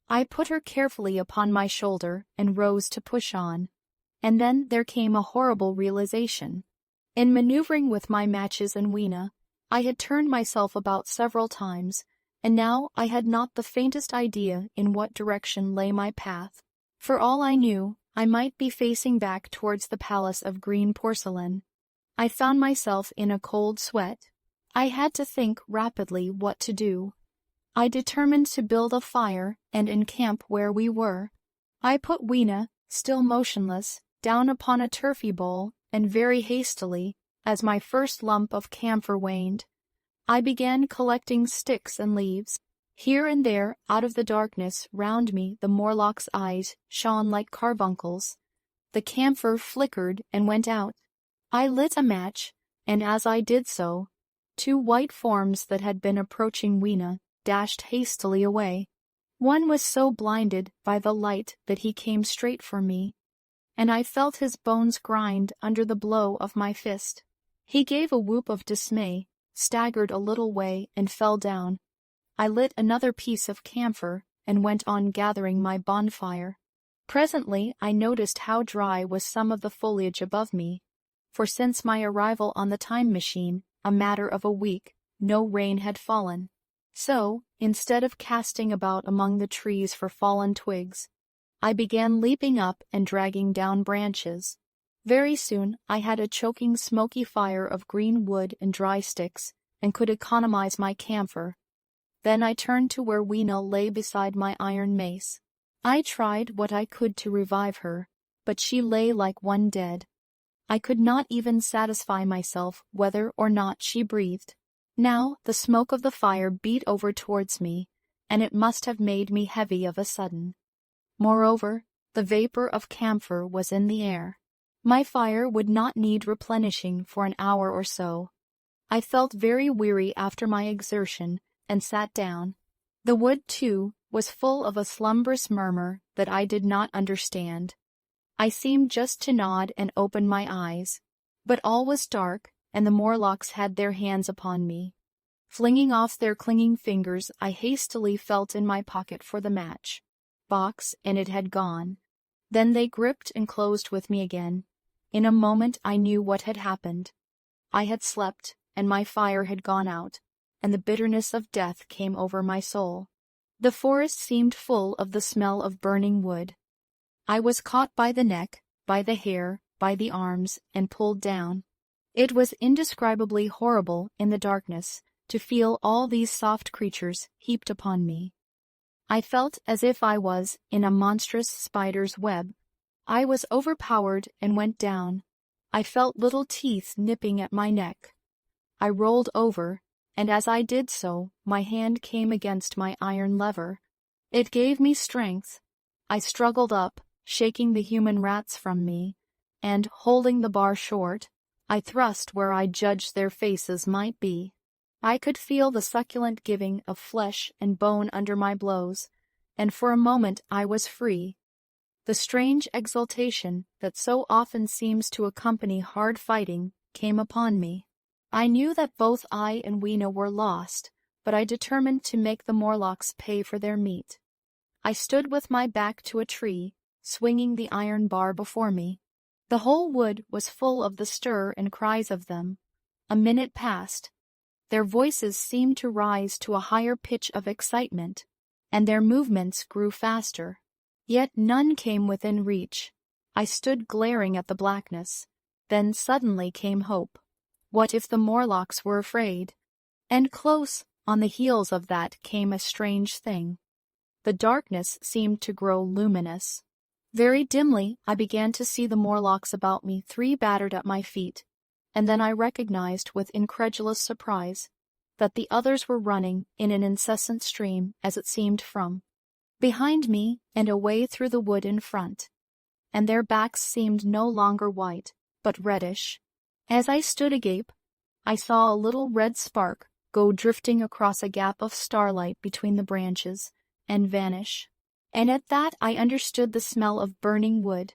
I put her carefully upon my shoulder and rose to push on. And then there came a horrible realization. In maneuvering with my matches and Weena, I had turned myself about several times, and now I had not the faintest idea in what direction lay my path. For all I knew, I might be facing back towards the palace of green porcelain. I found myself in a cold sweat. I had to think rapidly what to do. I determined to build a fire and encamp where we were. I put Weena, still motionless, down upon a turfy bowl, and very hastily, as my first lump of camphor waned, I began collecting sticks and leaves. Here and there, out of the darkness round me, the Morlock's eyes shone like carbuncles. The camphor flickered and went out. I lit a match, and as I did so, two white forms that had been approaching Weena dashed hastily away. One was so blinded by the light that he came straight for me, and I felt his bones grind under the blow of my fist. He gave a whoop of dismay, staggered a little way, and fell down. I lit another piece of camphor and went on gathering my bonfire. Presently I noticed how dry was some of the foliage above me, for since my arrival on the time machine, a matter of a week, no rain had fallen. So, instead of casting about among the trees for fallen twigs, I began leaping up and dragging down branches. Very soon I had a choking smoky fire of green wood and dry sticks, and could economize my camphor. Then I turned to where Weena lay beside my iron mace. I tried what I could to revive her, but she lay like one dead. I could not even satisfy myself whether or not she breathed. Now the smoke of the fire beat over towards me, and it must have made me heavy of a sudden. Moreover, the vapor of camphor was in the air. My fire would not need replenishing for an hour or so. I felt very weary after my exertion, and sat down. The wood, too, was full of a slumberous murmur that I did not understand. I seemed just to nod and open my eyes, but all was dark, and the Morlocks had their hands upon me. Flinging off their clinging fingers, I hastily felt in my pocket for the match box, and it had gone. Then they gripped and closed with me again. In a moment I knew what had happened. I had slept, and my fire had gone out, and the bitterness of death came over my soul. The forest seemed full of the smell of burning wood. I was caught by the neck, by the hair, by the arms, and pulled down. It was indescribably horrible in the darkness to feel all these soft creatures heaped upon me. I felt as if I was in a monstrous spider's web. I was overpowered and went down. I felt little teeth nipping at my neck. I rolled over, and as I did so, my hand came against my iron lever. It gave me strength. I struggled up, shaking the human rats from me, and, holding the bar short, I thrust where I judged their faces might be. I could feel the succulent giving of flesh and bone under my blows, and for a moment I was free. The strange exultation that so often seems to accompany hard fighting came upon me. I knew that both I and Weena were lost, but I determined to make the Morlocks pay for their meat. I stood with my back to a tree, swinging the iron bar before me. The whole wood was full of the stir and cries of them. A minute passed. Their voices seemed to rise to a higher pitch of excitement, and their movements grew faster. Yet none came within reach. I stood glaring at the blackness. Then suddenly came hope. What if the Morlocks were afraid? And close on the heels of that came a strange thing. The darkness seemed to grow luminous. Very dimly I began to see the Morlocks about me, 3 battered at my feet. and then I recognized with incredulous surprise that the others were running in an incessant stream, as it seemed, from behind me and away through the wood in front, and their backs seemed no longer white, but reddish. As I stood agape, I saw a little red spark go drifting across a gap of starlight between the branches, and vanish. And at that I understood the smell of burning wood,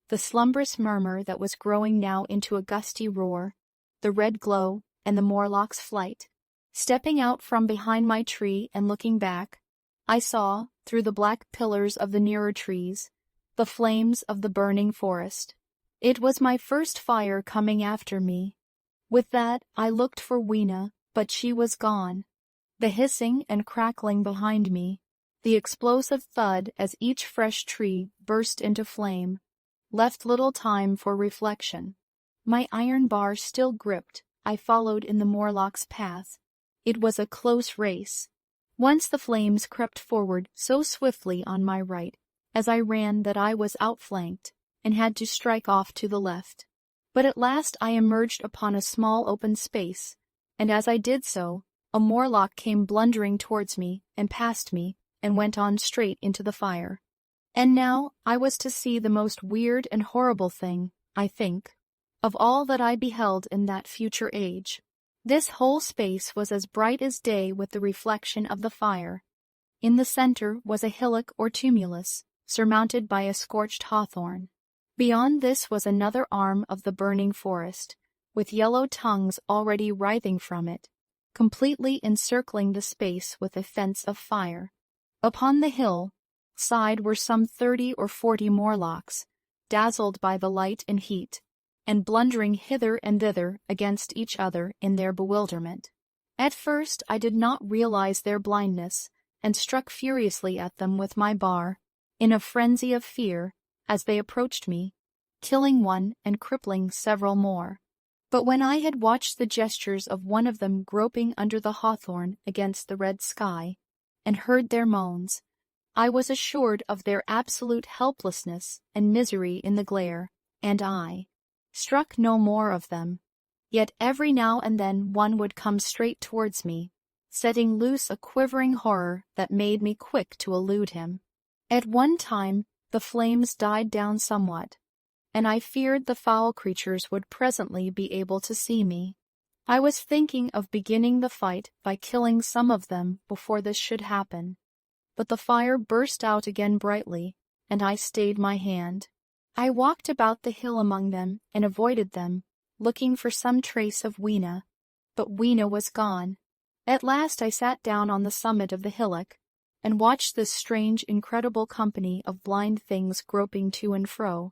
the slumberous murmur that was growing now into a gusty roar, the red glow, and the Morlocks' flight. Stepping out from behind my tree and looking back, I saw, through the black pillars of the nearer trees, the flames of the burning forest. It was my first fire coming after me. With that I looked for Weena, but she was gone. The hissing and crackling behind me, the explosive thud as each fresh tree burst into flame, left little time for reflection. My iron bar still gripped, I followed in the Morlock's path. It was a close race. Once the flames crept forward so swiftly on my right as I ran that I was outflanked and had to strike off to the left. But at last I emerged upon a small open space, and as I did so, a Morlock came blundering towards me and past me and went on straight into the fire. And now I was to see the most weird and horrible thing, I think, of all that I beheld in that future age. This whole space was as bright as day with the reflection of the fire. In the center was a hillock or tumulus, surmounted by a scorched hawthorn. Beyond this was another arm of the burning forest, with yellow tongues already writhing from it, completely encircling the space with a fence of fire. Upon the hill side were some 30 or 40 Morlocks, dazzled by the light and heat, and blundering hither and thither against each other in their bewilderment. At first I did not realize their blindness, and struck furiously at them with my bar, in a frenzy of fear, as they approached me, killing one and crippling several more. But when I had watched the gestures of one of them groping under the hawthorn against the red sky, and heard their moans, I was assured of their absolute helplessness and misery in the glare, and I struck no more of them. Yet every now and then one would come straight towards me, setting loose a quivering horror that made me quick to elude him. At one time the flames died down somewhat, and I feared the foul creatures would presently be able to see me. I was thinking of beginning the fight by killing some of them before this should happen, but the fire burst out again brightly, and I stayed my hand. I walked about the hill among them and avoided them, looking for some trace of Weena, but Weena was gone. At last I sat down on the summit of the hillock, and watched this strange, incredible company of blind things groping to and fro,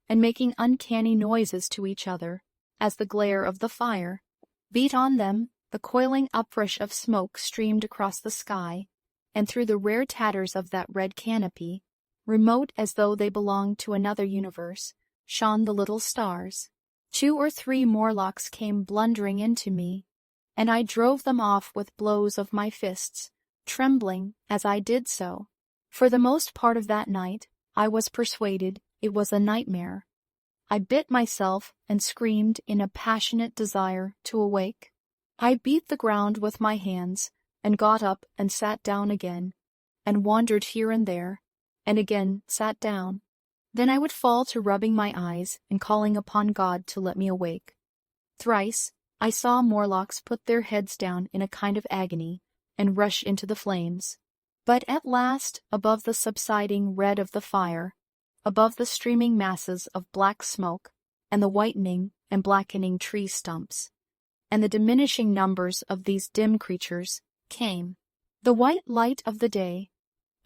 and making uncanny noises to each other, as the glare of the fire beat on them. The coiling uprush of smoke streamed across the sky, and through the rare tatters of that red canopy, remote as though they belonged to another universe, shone the little stars. 2 or 3 Morlocks came blundering into me, and I drove them off with blows of my fists, trembling as I did so. For the most part of that night, I was persuaded it was a nightmare. I bit myself and screamed in a passionate desire to awake. I beat the ground with my hands, and got up and sat down again, and wandered here and there, and again sat down. Then I would fall to rubbing my eyes and calling upon God to let me awake. Thrice I saw Morlocks put their heads down in a kind of agony, and rush into the flames. But at last, above the subsiding red of the fire, above the streaming masses of black smoke, and the whitening and blackening tree stumps, and the diminishing numbers of these dim creatures, came the white light of the day.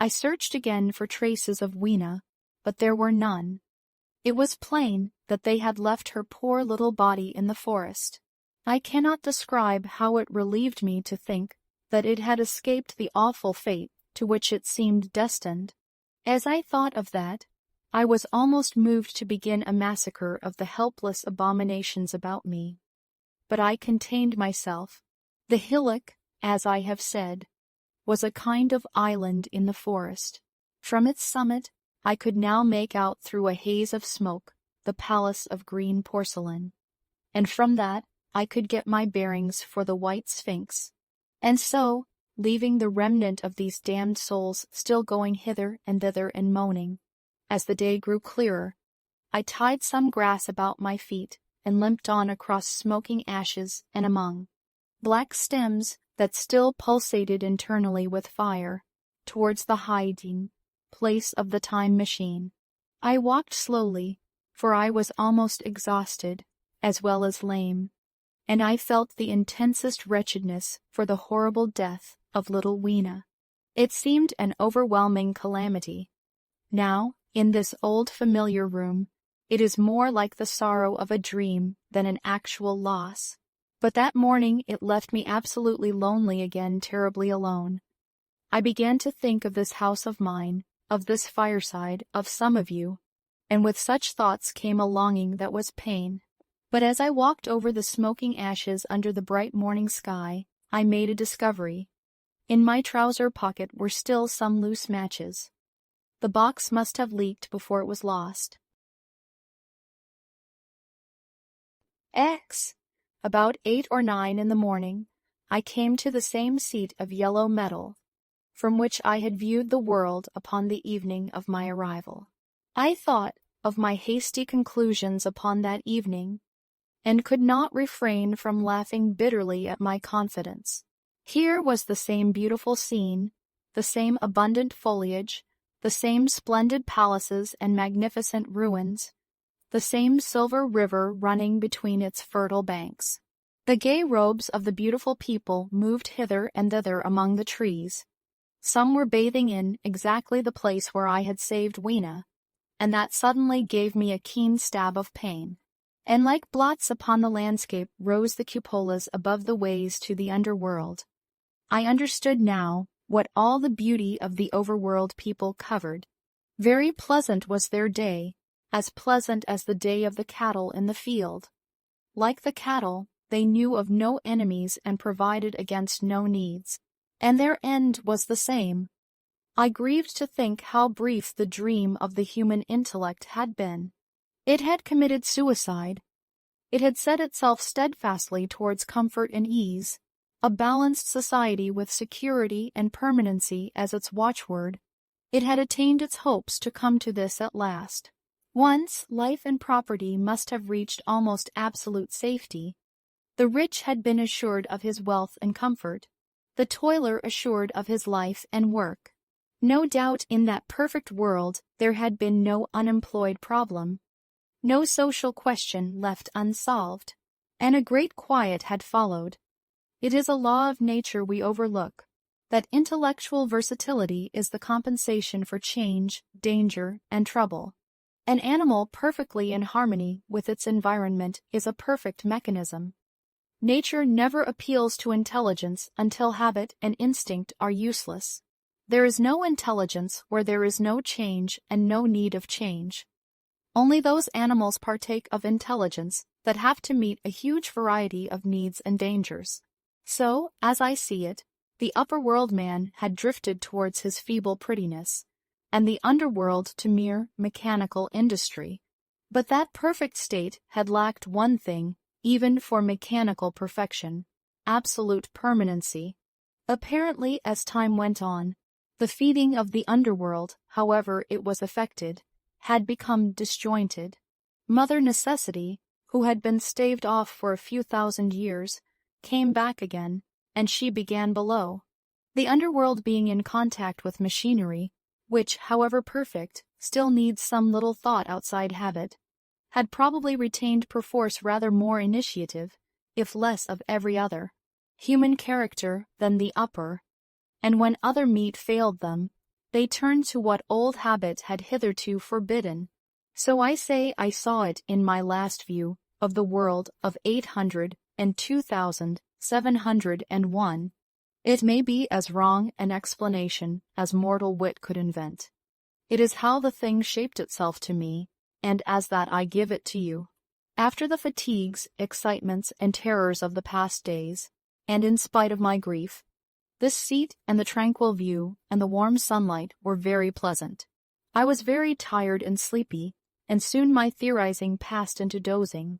I searched again for traces of Weena, but there were none. It was plain that they had left her poor little body in the forest. I cannot describe how it relieved me to think that it had escaped the awful fate to which it seemed destined. As I thought of that, I was almost moved to begin a massacre of the helpless abominations about me. But I contained myself. The hillock, as I have said, was a kind of island in the forest. From its summit I could now make out through a haze of smoke the palace of green porcelain. and from that I could get my bearings for the White Sphinx. And so, leaving the remnant of these damned souls still going hither and thither and moaning, as the day grew clearer, I tied some grass about my feet and limped on across smoking ashes and among black stems that still pulsated internally with fire, towards the hiding place of the time machine. I walked slowly, for I was almost exhausted, as well as lame, and I felt the intensest wretchedness for the horrible death of little Weena. It seemed an overwhelming calamity. Now, in this old familiar room, it is more like the sorrow of a dream than an actual loss. But that morning it left me absolutely lonely again, terribly alone. I began to think of this house of mine, of this fireside, of some of you, and with such thoughts came a longing that was pain. But as I walked over the smoking ashes under the bright morning sky, I made a discovery. In my trouser pocket were still some loose matches. The box must have leaked before it was lost. About 8 or 9 in the morning, I came to the same seat of yellow metal, from which I had viewed the world upon the evening of my arrival. I thought of my hasty conclusions upon that evening, and could not refrain from laughing bitterly at my confidence. Here was the same beautiful scene, the same abundant foliage, the same splendid palaces and magnificent ruins, the same silver river running between its fertile banks. The gay robes of the beautiful people moved hither and thither among the trees. Some were bathing in exactly the place where I had saved Weena, and that suddenly gave me a keen stab of pain. And like blots upon the landscape rose the cupolas above the ways to the underworld. I understood now what all the beauty of the overworld people covered. Very pleasant was their day, as pleasant as the day of the cattle in the field. Like the cattle, they knew of no enemies and provided against no needs, and their end was the same. I grieved to think how brief the dream of the human intellect had been. It had committed suicide. It had set itself steadfastly towards comfort and ease, a balanced society with security and permanency as its watchword. It had attained its hopes to come to this at last. Once life and property must have reached almost absolute safety. The rich had been assured of his wealth and comfort, the toiler assured of his life and work. No doubt in that perfect world there had been no unemployed problem, no social question left unsolved, and a great quiet had followed. It is a law of nature we overlook, that intellectual versatility is the compensation for change, danger, and trouble. An animal perfectly in harmony with its environment is a perfect mechanism. Nature never appeals to intelligence until habit and instinct are useless. There is no intelligence where there is no change and no need of change. Only those animals partake of intelligence that have to meet a huge variety of needs and dangers. So, as I see it, the upper world man had drifted towards his feeble prettiness, and the underworld to mere mechanical industry. But that perfect state had lacked one thing, even for mechanical perfection: absolute permanency. Apparently, as time went on, the feeding of the underworld, however it was effected, had become disjointed. Mother Necessity, who had been staved off for a few thousand years, came back again, and she began below. The underworld being in contact with machinery, which, however perfect, still needs some little thought outside habit, had probably retained perforce rather more initiative, if less of every other, human character than the upper, and when other meat failed them, they turned to what old habit had hitherto forbidden. So I say I saw it in my last view of the world of 802,701. It may be as wrong an explanation as mortal wit could invent. It is how the thing shaped itself to me, and as that I give it to you. After the fatigues, excitements, and terrors of the past days, and in spite of my grief, this seat and the tranquil view and the warm sunlight were very pleasant. I was very tired and sleepy, and soon my theorizing passed into dozing.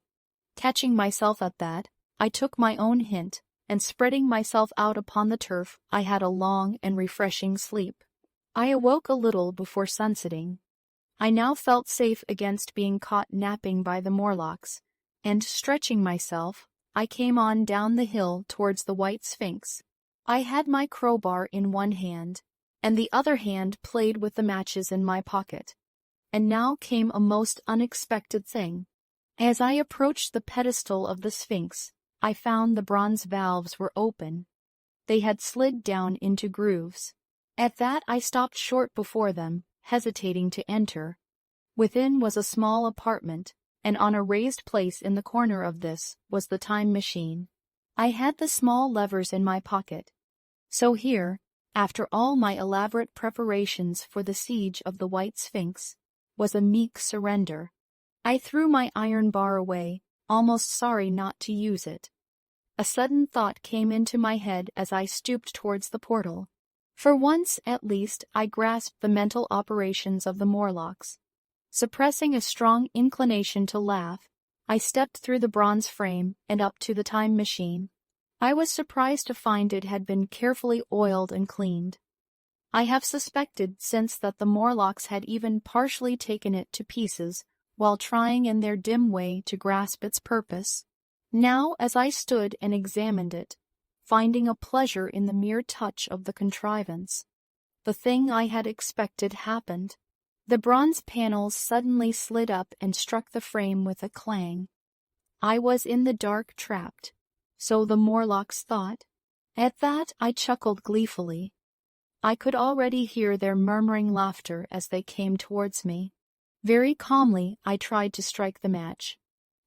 Catching myself at that, I took my own hint, and spreading myself out upon the turf, I had a long and refreshing sleep. I awoke a little before sunsetting. I now felt safe against being caught napping by the Morlocks, and, stretching myself, I came on down the hill towards the White Sphinx. I had my crowbar in one hand, and the other hand played with the matches in my pocket. And now came a most unexpected thing. As I approached the pedestal of the Sphinx, I found the bronze valves were open. They had slid down into grooves. At that I stopped short before them, hesitating to enter. Within was a small apartment, and on a raised place in the corner of this was the time machine. I had the small levers in my pocket. So here, after all my elaborate preparations for the siege of the White Sphinx, was a meek surrender. I threw my iron bar away, almost sorry not to use it. A sudden thought came into my head as I stooped towards the portal. For once, at least, I grasped the mental operations of the Morlocks. Suppressing a strong inclination to laugh, I stepped through the bronze frame and up to the time machine. I was surprised to find it had been carefully oiled and cleaned. I have suspected since that the Morlocks had even partially taken it to pieces while trying in their dim way to grasp its purpose. Now, as I stood and examined it, finding a pleasure in the mere touch of the contrivance, the thing I had expected happened. The bronze panels suddenly slid up and struck the frame with a clang. I was in the dark trapped, so the Morlocks thought. At that I chuckled gleefully. I could already hear their murmuring laughter as they came towards me. Very calmly I tried to strike the match.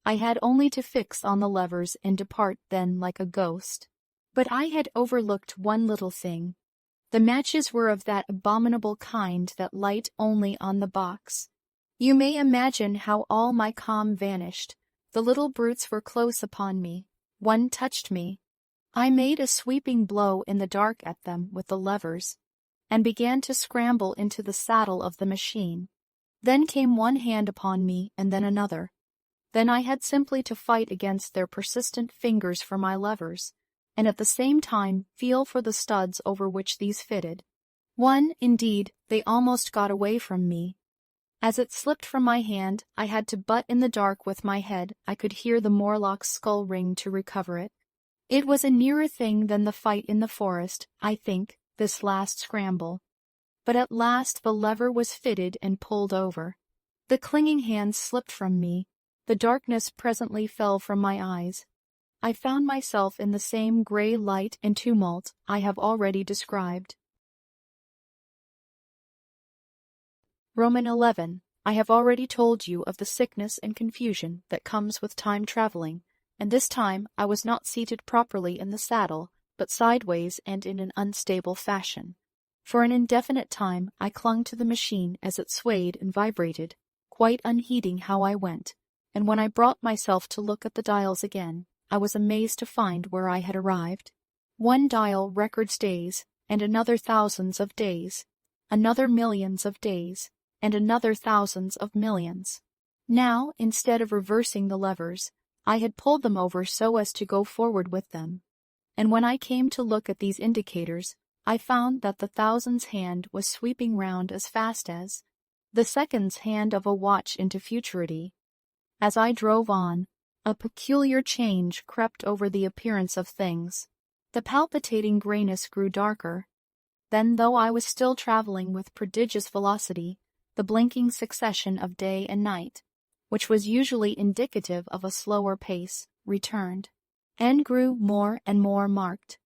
I had only to fix on the levers and depart then like a ghost. But I had overlooked one little thing. The matches were of that abominable kind that light only on the box. You may imagine how all my calm vanished. The little brutes were close upon me. One touched me. I made a sweeping blow in the dark at them with the levers, and began to scramble into the saddle of the machine. Then came one hand upon me, and then another. Then I had simply to fight against their persistent fingers for my levers, and at the same time feel for the studs over which these fitted. One, indeed, they almost got away from me. As it slipped from my hand, I had to butt in the dark with my head. I could hear the Morlock's skull ring to recover it. It was a nearer thing than the fight in the forest, I think, this last scramble. But at last the lever was fitted and pulled over. The clinging hand slipped from me. The darkness presently fell from my eyes. I found myself in the same grey light and tumult I have already described. Roman 11. I have already told you of the sickness and confusion that comes with time traveling, and this time I was not seated properly in the saddle, but sideways and in an unstable fashion. For an indefinite time I clung to the machine as it swayed and vibrated, quite unheeding how I went, and when I brought myself to look at the dials again, I was amazed to find where I had arrived. One dial records days, and another thousands of days, another millions of days, and another thousands of millions. Now, instead of reversing the levers, I had pulled them over so as to go forward with them. And when I came to look at these indicators, I found that the thousands hand was sweeping round as fast as the seconds hand of a watch into futurity. As I drove on, a peculiar change crept over the appearance of things. The palpitating grayness grew darker. Then, though I was still traveling with prodigious velocity, the blinking succession of day and night, which was usually indicative of a slower pace, returned, and grew more and more marked.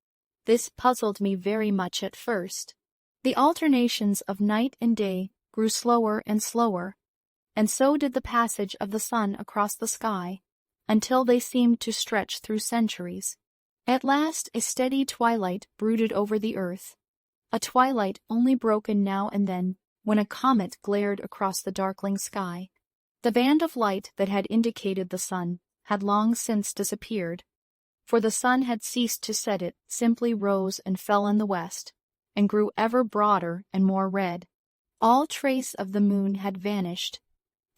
This puzzled me very much at first. The alternations of night and day grew slower and slower, and so did the passage of the sun across the sky, until they seemed to stretch through centuries. At last a steady twilight brooded over the earth, a twilight only broken now and then when a comet glared across the darkling sky. The band of light that had indicated the sun had long since disappeared, for the sun had ceased to set. It simply rose and fell in the west, and grew ever broader and more red. All trace of the moon had vanished.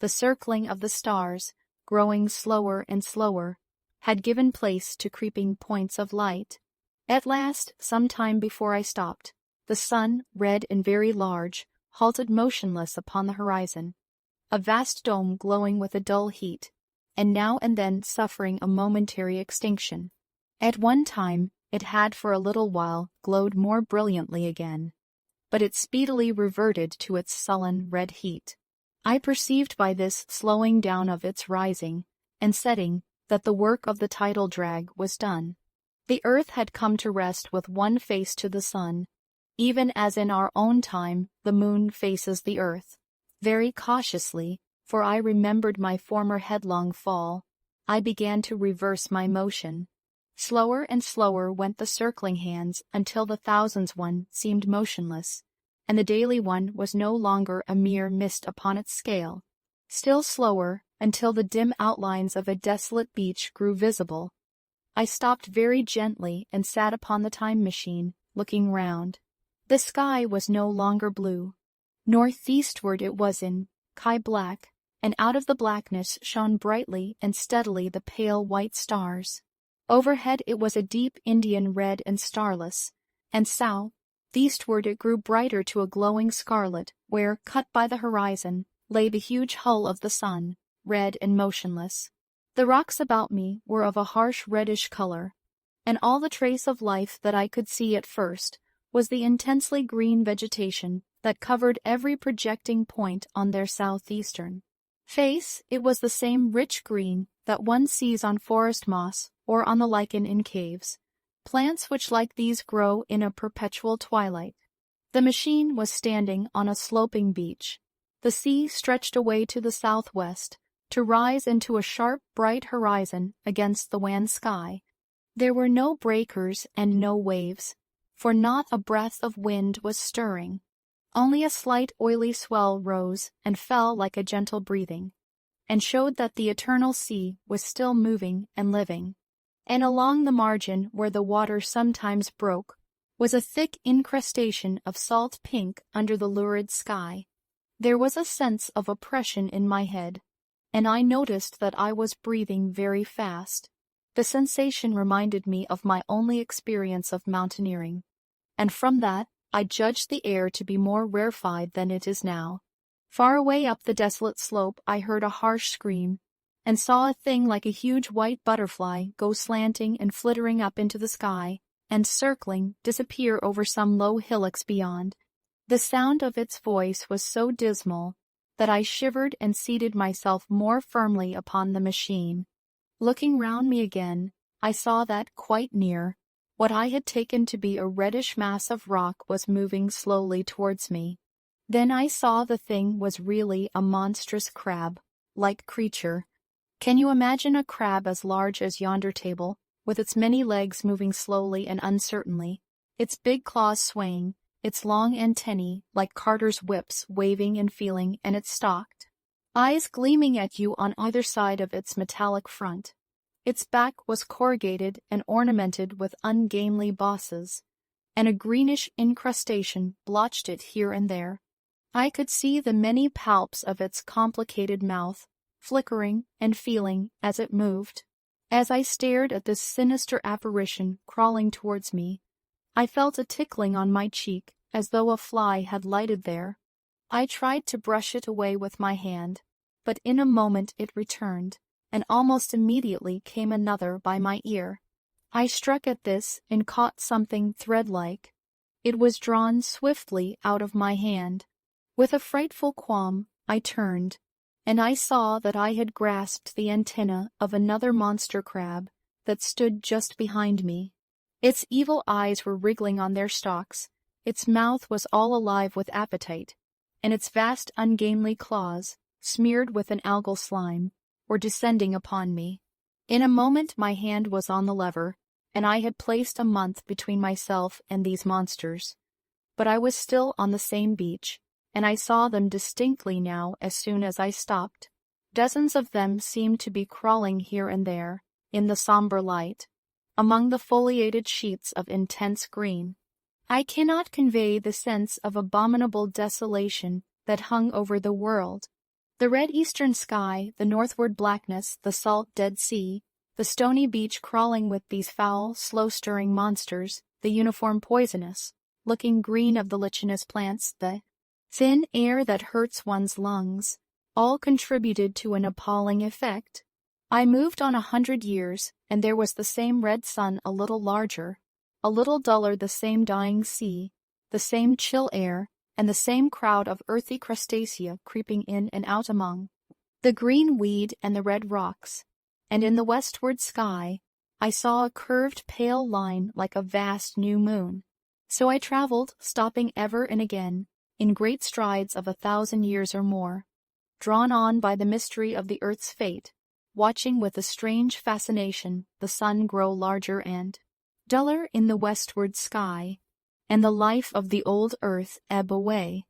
The circling of the stars, growing slower and slower, had given place to creeping points of light. At last, some time before I stopped, the sun, red and very large, halted motionless upon the horizon, a vast dome glowing with a dull heat, and now and then suffering a momentary extinction. At one time, it had for a little while glowed more brilliantly again, but it speedily reverted to its sullen red heat. I perceived by this slowing down of its rising and setting that the work of the tidal drag was done. The earth had come to rest with one face to the sun, even as in our own time the moon faces the earth. Very cautiously, for I remembered my former headlong fall, I began to reverse my motion. Slower and slower went the circling hands until the thousands one seemed motionless, and the daily one was no longer a mere mist upon its scale. Still slower, until the dim outlines of a desolate beach grew visible. I stopped very gently and sat upon the time machine, looking round. The sky was no longer blue. Northeastward it was in sky black, and out of the blackness shone brightly and steadily the pale white stars. Overhead it was a deep Indian red and starless, and southeastward it grew brighter to a glowing scarlet, where, cut by the horizon, lay the huge hull of the sun, red and motionless. The rocks about me were of a harsh reddish color, and all the trace of life that I could see at first was the intensely green vegetation that covered every projecting point on their southeastern face. It was the same rich green that one sees on forest moss or on the lichen in caves, plants which like these grow in a perpetual twilight. The machine was standing on a sloping beach. The sea stretched away to the southwest, to rise into a sharp, bright horizon against the wan sky. There were no breakers and no waves, for not a breath of wind was stirring. Only a slight oily swell rose and fell like a gentle breathing, and showed that the eternal sea was still moving and living. And along the margin where the water sometimes broke was a thick incrustation of salt pink under the lurid sky. There was a sense of oppression in my head, and I noticed that I was breathing very fast. The sensation reminded me of my only experience of mountaineering, and from that I judged the air to be more rarefied than it is now. Far away up the desolate slope I heard a harsh scream, and saw a thing like a huge white butterfly go slanting and flittering up into the sky, and circling, disappear over some low hillocks beyond. The sound of its voice was so dismal that I shivered and seated myself more firmly upon the machine. Looking round me again, I saw that, quite near, what I had taken to be a reddish mass of rock was moving slowly towards me. Then I saw the thing was really a monstrous crab-like creature. Can you imagine a crab as large as yonder table, with its many legs moving slowly and uncertainly, its big claws swaying, its long antennae, like carters' whips, waving and feeling, and its stalked eyes gleaming at you on either side of its metallic front? Its back was corrugated and ornamented with ungainly bosses, and a greenish incrustation blotched it here and there. I could see the many palps of its complicated mouth, flickering and feeling as it moved. As I stared at this sinister apparition crawling towards me, I felt a tickling on my cheek as though a fly had lighted there. I tried to brush it away with my hand, but in a moment it returned, and almost immediately came another by my ear. I struck at this and caught something thread-like. It was drawn swiftly out of my hand. With a frightful qualm, I turned, and I saw that I had grasped the antenna of another monster crab that stood just behind me. Its evil eyes were wriggling on their stalks, its mouth was all alive with appetite, and its vast ungainly claws, smeared with an algal slime, were descending upon me. In a moment my hand was on the lever, and I had placed a month between myself and these monsters. But I was still on the same beach, and I saw them distinctly now as soon as I stopped. Dozens of them seemed to be crawling here and there, in the somber light, among the foliated sheets of intense green. I cannot convey the sense of abominable desolation that hung over the world. The red eastern sky, the northward blackness, the salt Dead Sea, the stony beach crawling with these foul, slow-stirring monsters, the uniform poisonous, looking green of the lichenous plants, the thin air that hurts one's lungs, all contributed to an appalling effect. I moved on 100 years, and there was the same red sun a little larger, a little duller, the same dying sea, the same chill air, and the same crowd of earthy crustacea creeping in and out among the green weed and the red rocks. And in the westward sky, I saw a curved pale line like a vast new moon. So I traveled, stopping ever and again, in great strides of 1,000 years or more, drawn on by the mystery of the earth's fate, watching with a strange fascination the sun grow larger and duller in the westward sky, and the life of the old earth ebb away.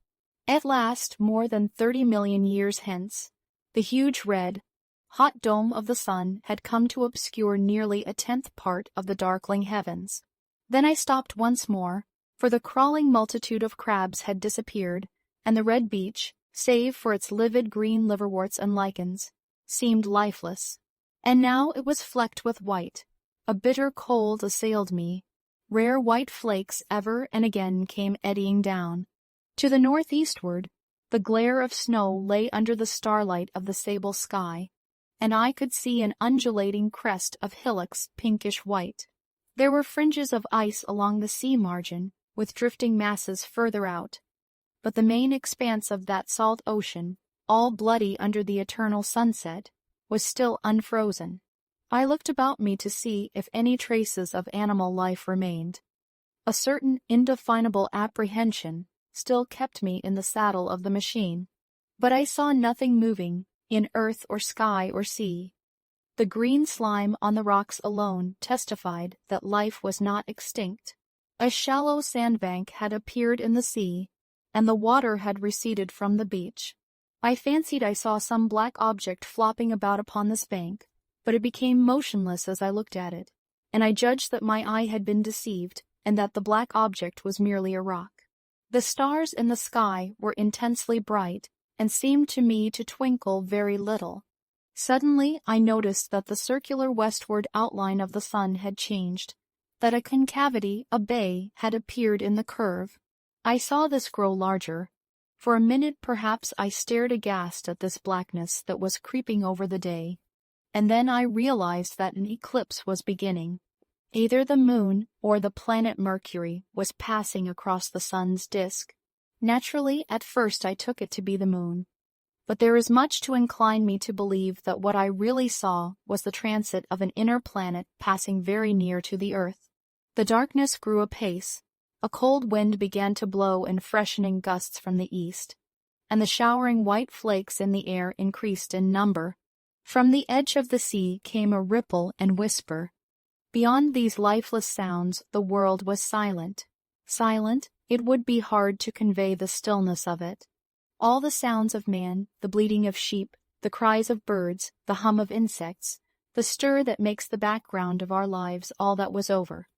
At last, more than 30 million years hence, the huge red, hot dome of the sun had come to obscure nearly 1/10 part of the darkling heavens. Then I stopped once more, for the crawling multitude of crabs had disappeared, and the red beach, save for its livid green liverworts and lichens, seemed lifeless. And now it was flecked with white. A bitter cold assailed me. Rare white flakes ever and again came eddying down. To the northeastward, the glare of snow lay under the starlight of the sable sky, and I could see an undulating crest of hillocks pinkish white. There were fringes of ice along the sea margin, with drifting masses further out. But the main expanse of that salt ocean, all bloody under the eternal sunset, was still unfrozen. I looked about me to see if any traces of animal life remained. A certain indefinable apprehension still kept me in the saddle of the machine, but I saw nothing moving in earth or sky or sea. The green slime on the rocks alone testified that life was not extinct. A shallow sandbank had appeared in the sea, and the water had receded from the beach. I fancied I saw some black object flopping about upon this bank, but it became motionless as I looked at it, and I judged that my eye had been deceived, and that the black object was merely a rock. The stars in the sky were intensely bright, and seemed to me to twinkle very little. Suddenly I noticed that the circular westward outline of the sun had changed, that a concavity, a bay, had appeared in the curve. I saw this grow larger. For a minute perhaps I stared aghast at this blackness that was creeping over the day, and then I realized that an eclipse was beginning. Either the moon or the planet Mercury was passing across the sun's disk. Naturally, at first I took it to be the moon, but there is much to incline me to believe that what I really saw was the transit of an inner planet passing very near to the earth. The darkness grew apace. A cold wind began to blow in freshening gusts from the east, and the showering white flakes in the air increased in number. From the edge of the sea came a ripple and whisper. Beyond these lifeless sounds the world was silent. Silent, it would be hard to convey the stillness of it. All the sounds of man, the bleating of sheep, the cries of birds, the hum of insects, the stir that makes the background of our lives, all that was over.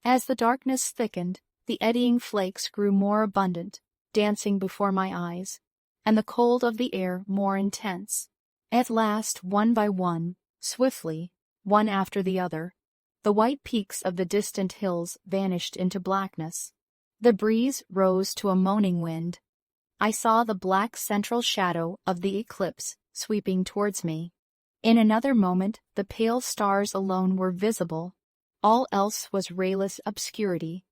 As the darkness thickened, the eddying flakes grew more abundant, dancing before my eyes, and the cold of the air more intense. At last, one by one, swiftly, one after the other, the white peaks of the distant hills vanished into blackness. The breeze rose to a moaning wind. I saw the black central shadow of the eclipse sweeping towards me. In another moment the pale stars alone were visible. All else was rayless obscurity.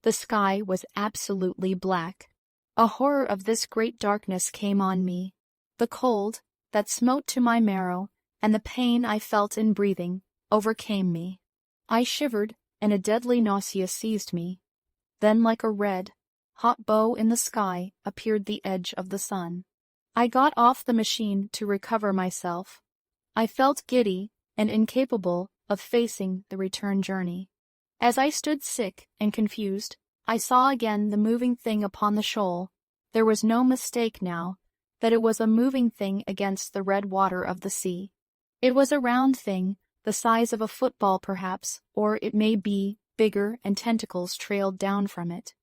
The sky was absolutely black. A horror of this great darkness came on me. The cold, that smote to my marrow, and the pain I felt in breathing, overcame me. I shivered, and a deadly nausea seized me. Then, like a red, hot bow in the sky, appeared the edge of the sun. I got off the machine to recover myself. I felt giddy and incapable of facing the return journey. As I stood sick and confused, I saw again the moving thing upon the shoal. There was no mistake now that it was a moving thing against the red water of the sea. It was a round thing, the size of a football perhaps, or it may be bigger, and tentacles trailed down from it.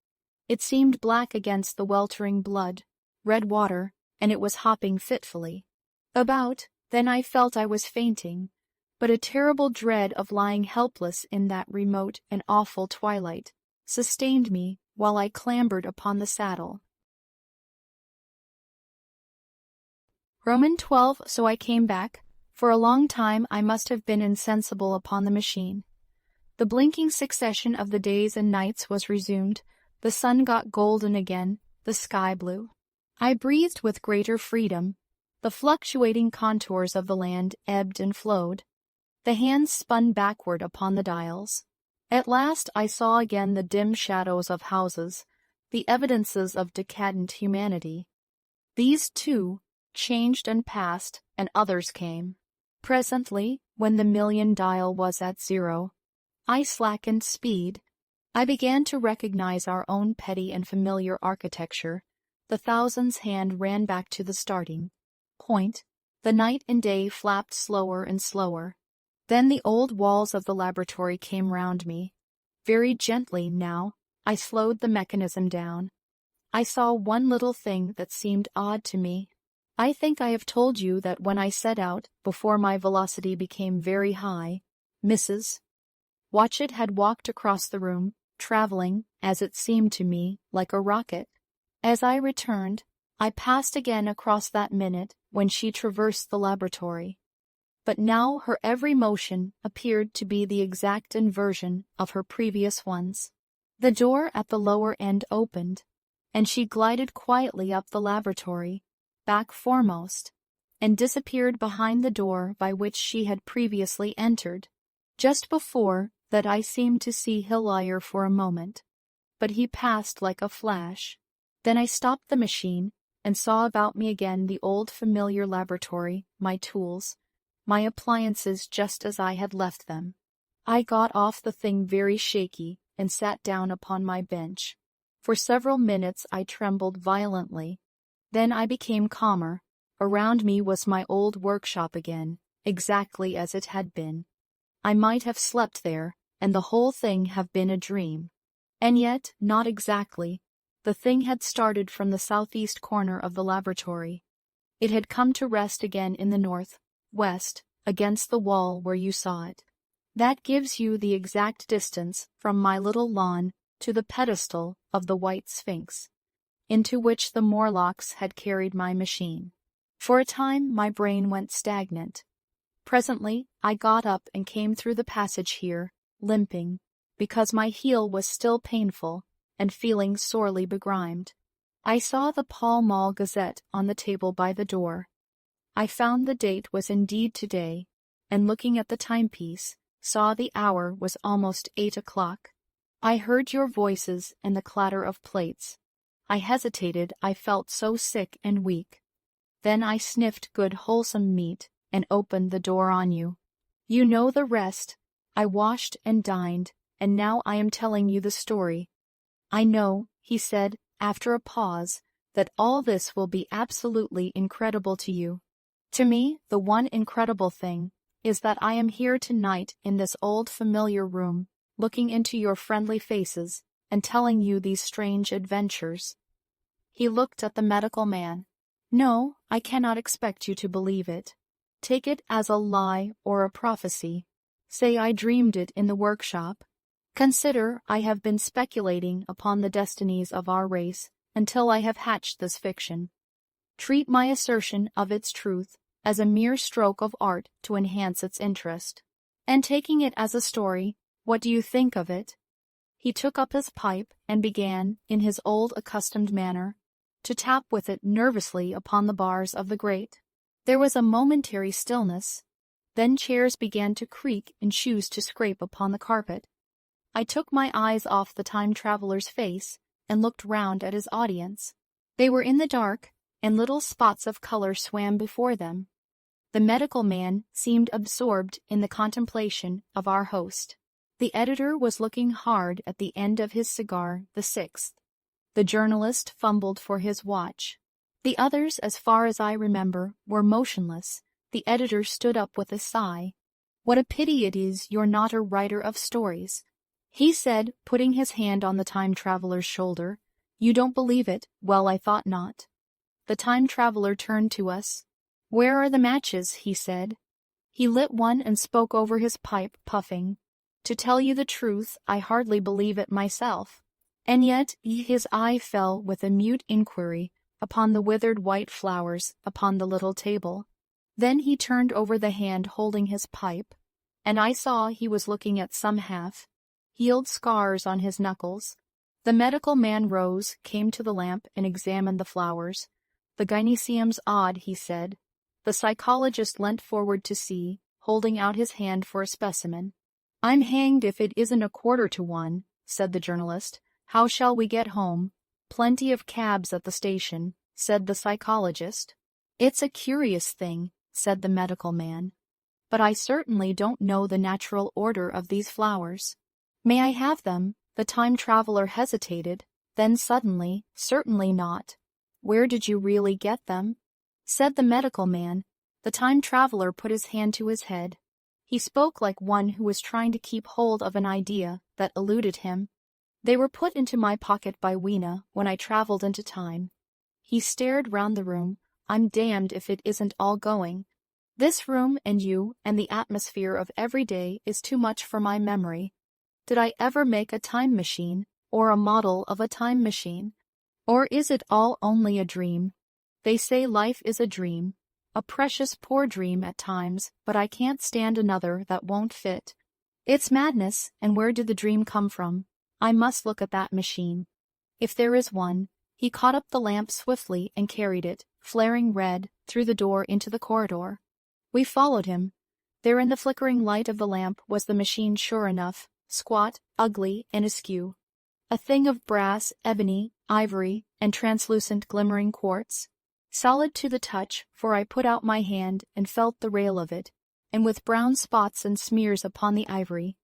It seemed black against the weltering blood, red water, and it was hopping fitfully. Then I felt I was fainting, but a terrible dread of lying helpless in that remote and awful twilight sustained me while I clambered upon the saddle. Roman 12. So I came back. For a long time I must have been insensible upon the machine. The blinking succession of the days and nights was resumed, the sun got golden again, the sky blue. I breathed with greater freedom. The fluctuating contours of the land ebbed and flowed. The hands spun backward upon the dials. At last I saw again the dim shadows of houses, the evidences of decadent humanity. These, too, changed and passed, and others came. Presently, when the million dial was at 0, I slackened speed. I began to recognize our own petty and familiar architecture. The thousand's hand ran back to the starting point. The night and day flapped slower and slower. Then the old walls of the laboratory came round me. Very gently now, I slowed the mechanism down. I saw one little thing that seemed odd to me. I think I have told you that when I set out, before my velocity became very high, Mrs. Watchett had walked across the room, traveling, as it seemed to me, like a rocket. As I returned, I passed again across that minute when she traversed the laboratory. But now her every motion appeared to be the exact inversion of her previous ones. The door at the lower end opened, and she glided quietly up the laboratory, back foremost, and disappeared behind the door by which she had previously entered. Just before that I seemed to see Eloi for a moment, but he passed like a flash. Then I stopped the machine and saw about me again the old familiar laboratory, my tools, my appliances just as I had left them. I got off the thing very shaky and sat down upon my bench. For several minutes I trembled violently. Then I became calmer. Around me was my old workshop again, exactly as it had been. I might have slept there, and the whole thing have been a dream. And yet, not exactly. The thing had started from the southeast corner of the laboratory. It had come to rest again in the north-west, against the wall where you saw it. That gives you the exact distance from my little lawn to the pedestal of the White Sphinx, into which the Morlocks had carried my machine. For a time my brain went stagnant. Presently I got up and came through the passage here, limping, because my heel was still painful, and feeling sorely begrimed. I saw the Pall Mall Gazette on the table by the door. I found the date was indeed today, and looking at the timepiece, saw the hour was almost 8 o'clock. I heard your voices and the clatter of plates. I hesitated, I felt so sick and weak. Then I sniffed good wholesome meat, and opened the door on you. You know the rest. I washed and dined, and now I am telling you the story. I know, he said, after a pause, that all this will be absolutely incredible to you. To me, the one incredible thing is that I am here tonight in this old familiar room, looking into your friendly faces and telling you these strange adventures. He looked at the medical man. No, I cannot expect you to believe it. Take it as a lie or a prophecy. Say I dreamed it in the workshop. Consider I have been speculating upon the destinies of our race until I have hatched this fiction. Treat my assertion of its truth as a mere stroke of art to enhance its interest. And taking it as a story, what do you think of it? He took up his pipe and began, in his old accustomed manner, to tap with it nervously upon the bars of the grate. There was a momentary stillness. Then chairs began to creak and shoes to scrape upon the carpet. I took my eyes off the time-traveler's face and looked round at his audience. They were in the dark, and little spots of color swam before them. The medical man seemed absorbed in the contemplation of our host. The editor was looking hard at the end of his cigar, the sixth. The journalist fumbled for his watch. The others, as far as I remember, were motionless. The editor stood up with a sigh. What a pity it is you're not a writer of stories, he said, putting his hand on the time-traveler's shoulder. You don't believe it? Well, I thought not. The time-traveler turned to us. "Where are the matches?" he said. He lit one and spoke over his pipe, puffing. To tell you the truth, I hardly believe it myself. And yet his eye fell with a mute inquiry upon the withered white flowers upon the little table. Then he turned over the hand holding his pipe, and I saw he was looking at some half-healed scars on his knuckles. The medical man rose, came to the lamp, and examined the flowers. "The gynoecium's odd," he said. The psychologist leant forward to see, holding out his hand for a specimen. "I'm hanged if it isn't 1:15," said the journalist. "How shall we get home?" "Plenty of cabs at the station," said the psychologist. "It's a curious thing," said the medical man, "but I certainly don't know the natural order of these flowers. May I have them?" The time traveler hesitated, then suddenly, "Certainly not." "Where did you really get them?" said the medical man. The time traveler put his hand to his head. He spoke like one who was trying to keep hold of an idea that eluded him. "They were put into my pocket by Weena when I traveled into time." He stared round the room. "I'm damned if it isn't all going. This room and you and the atmosphere of every day is too much for my memory. Did I ever make a time machine, or a model of a time machine? Or is it all only a dream? They say life is a dream, a precious poor dream at times, but I can't stand another that won't fit. It's madness, and where did the dream come from? I must look at that machine. If there is one." He caught up the lamp swiftly and carried it, flaring red, through the door into the corridor. We followed him. There in the flickering light of the lamp was the machine sure enough, squat, ugly, and askew. A thing of brass, ebony, ivory, and translucent glimmering quartz. Solid to the touch, for I put out my hand and felt the rail of it, and with brown spots and smears upon the ivory,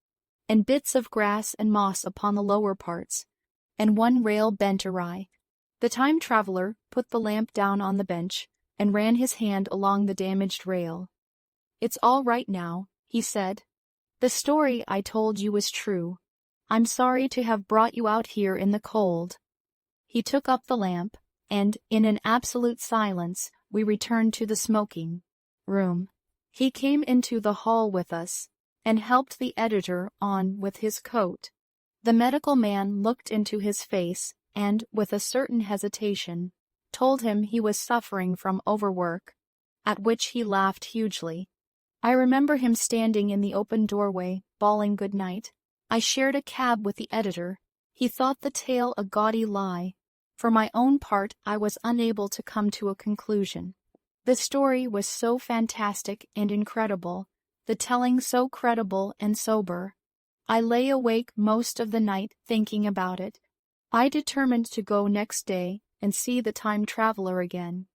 and bits of grass and moss upon the lower parts, and one rail bent awry. The time traveler put the lamp down on the bench and ran his hand along the damaged rail. "It's all right now," he said. "The story I told you was true. I'm sorry to have brought you out here in the cold." He took up the lamp, and, in an absolute silence, we returned to the smoking room. He came into the hall with us, and helped the editor on with his coat. The medical man looked into his face, and, with a certain hesitation, told him he was suffering from overwork, at which he laughed hugely. I remember him standing in the open doorway, bawling good night. I shared a cab with the editor. He thought the tale a gaudy lie. For my own part, I was unable to come to a conclusion. The story was so fantastic and incredible, the telling so credible and sober. I lay awake most of the night thinking about it. I determined to go next day and see the time traveler again.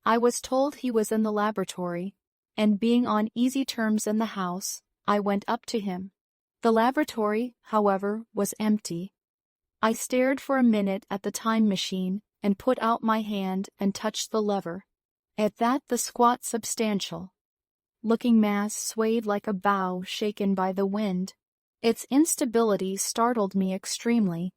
I was told he was in the laboratory, and being on easy terms in the house, I went up to him. The laboratory, however, was empty. I stared for a minute at the time machine and put out my hand and touched the lever. At that the squat, substantial-looking mass swayed like a bough shaken by the wind. Its instability startled me extremely,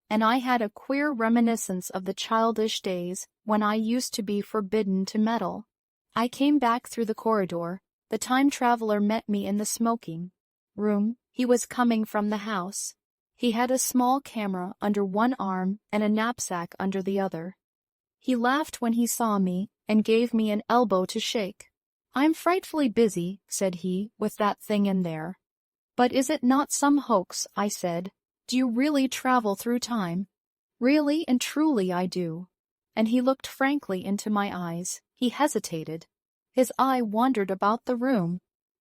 and I had a queer reminiscence of the childish days when I used to be forbidden to meddle. I came back through the corridor. The time traveler met me in the smoking room. He was coming from the house. He had a small camera under one arm and a knapsack under the other. He laughed when he saw me and gave me an elbow to shake. "I'm frightfully busy," said he, "with that thing in there." "But is it not some hoax?" I said. "Do you really travel through time?" "Really and truly I do." And he looked frankly into my eyes. He hesitated. His eye wandered about the room.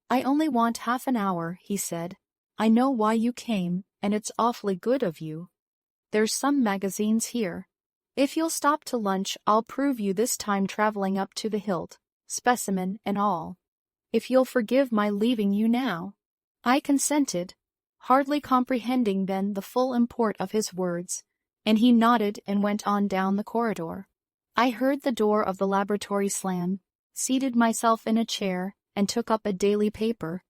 "I only want half an hour," he said. "I know why you came, and it's awfully good of you. There's some magazines here. If you'll stop to lunch, I'll prove you this time traveling up to the hilt, specimen and all. If you'll forgive my leaving you now." I consented, hardly comprehending then the full import of his words, and he nodded and went on down the corridor. I heard the door of the laboratory slam, seated myself in a chair, and took up a daily paper.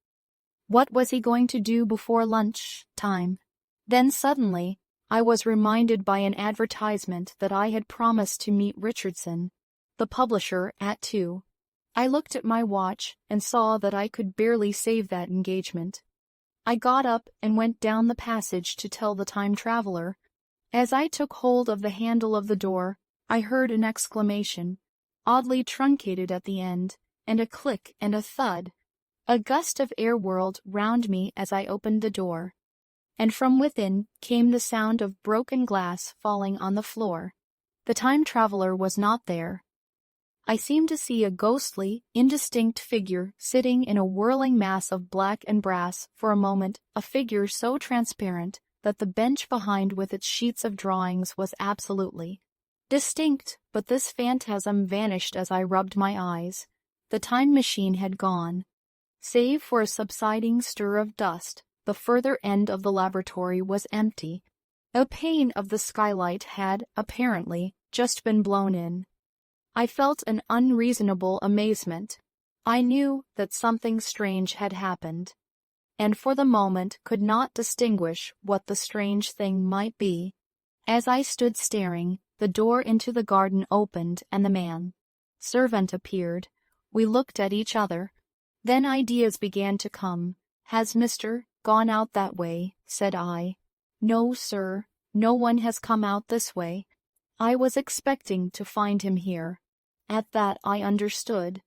What was he going to do before lunch time? Then suddenly, I was reminded by an advertisement that I had promised to meet Richardson, the publisher, at 2. I looked at my watch and saw that I could barely save that engagement. I got up and went down the passage to tell the time traveler. As I took hold of the handle of the door, I heard an exclamation, oddly truncated at the end, and a click and a thud. A gust of air whirled round me as I opened the door, and from within came the sound of broken glass falling on the floor. The time traveler was not there. I seemed to see a ghostly, indistinct figure sitting in a whirling mass of black and brass for a moment, a figure so transparent that the bench behind with its sheets of drawings was absolutely distinct, but this phantasm vanished as I rubbed my eyes. The time machine had gone. Save for a subsiding stir of dust, the further end of the laboratory was empty. A pane of the skylight had, apparently, just been blown in. I felt an unreasonable amazement. I knew that something strange had happened, and for the moment could not distinguish what the strange thing might be. As I stood staring, the door into the garden opened and the man-servant appeared. We looked at each other. Then ideas began to come. "Has Mr. gone out that way?" said I. "No, sir, no one has come out this way. I was expecting to find him here." At that I understood.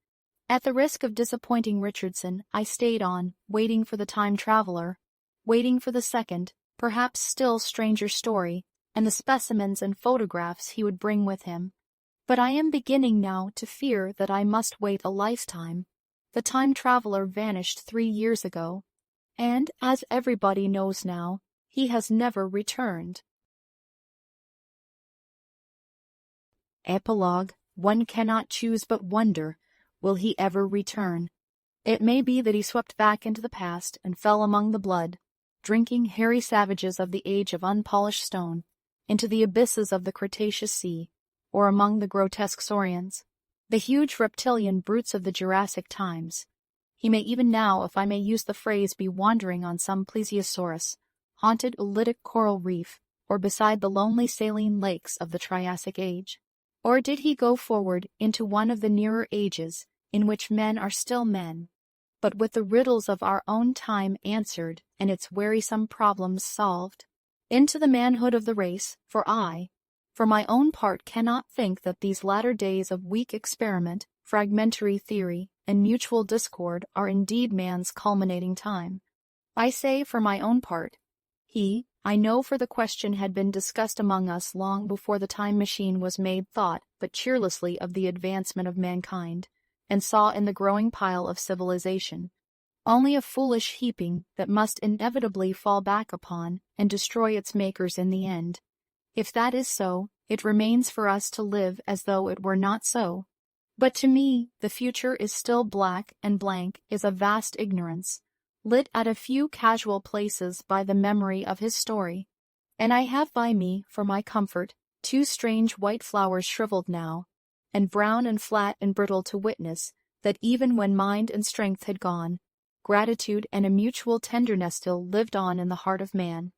At the risk of disappointing Richardson, I stayed on, waiting for the time traveler, waiting for the second, perhaps still stranger story, and the specimens and photographs he would bring with him. But I am beginning now to fear that I must wait a lifetime. The time traveler vanished 3 years ago, and, as everybody knows now, he has never returned. Epilogue. One cannot choose but wonder, will he ever return? It may be that he swept back into the past and fell among the blood, drinking hairy savages of the age of unpolished stone, into the abysses of the Cretaceous Sea, or among the grotesque saurians, the huge reptilian brutes of the Jurassic times. He may even now, if I may use the phrase, be wandering on some plesiosaurus, haunted Oolitic coral reef, or beside the lonely saline lakes of the Triassic age. Or did he go forward into one of the nearer ages, in which men are still men, but with the riddles of our own time answered and its wearisome problems solved? Into the manhood of the race, for I, for my own part, cannot think that these latter days of weak experiment, fragmentary theory, and mutual discord are indeed man's culminating time. I say for my own part. I know, for the question had been discussed among us long before the time machine was made, thought but cheerlessly of the advancement of mankind, and saw in the growing pile of civilization only a foolish heaping that must inevitably fall back upon and destroy its makers in the end. If that is so, it remains for us to live as though it were not so. But to me, the future is still black, and blank is a vast ignorance, lit at a few casual places by the memory of his story. And I have by me, for my comfort, 2 strange white flowers shriveled now, and brown and flat and brittle, to witness that even when mind and strength had gone, gratitude and a mutual tenderness still lived on in the heart of man.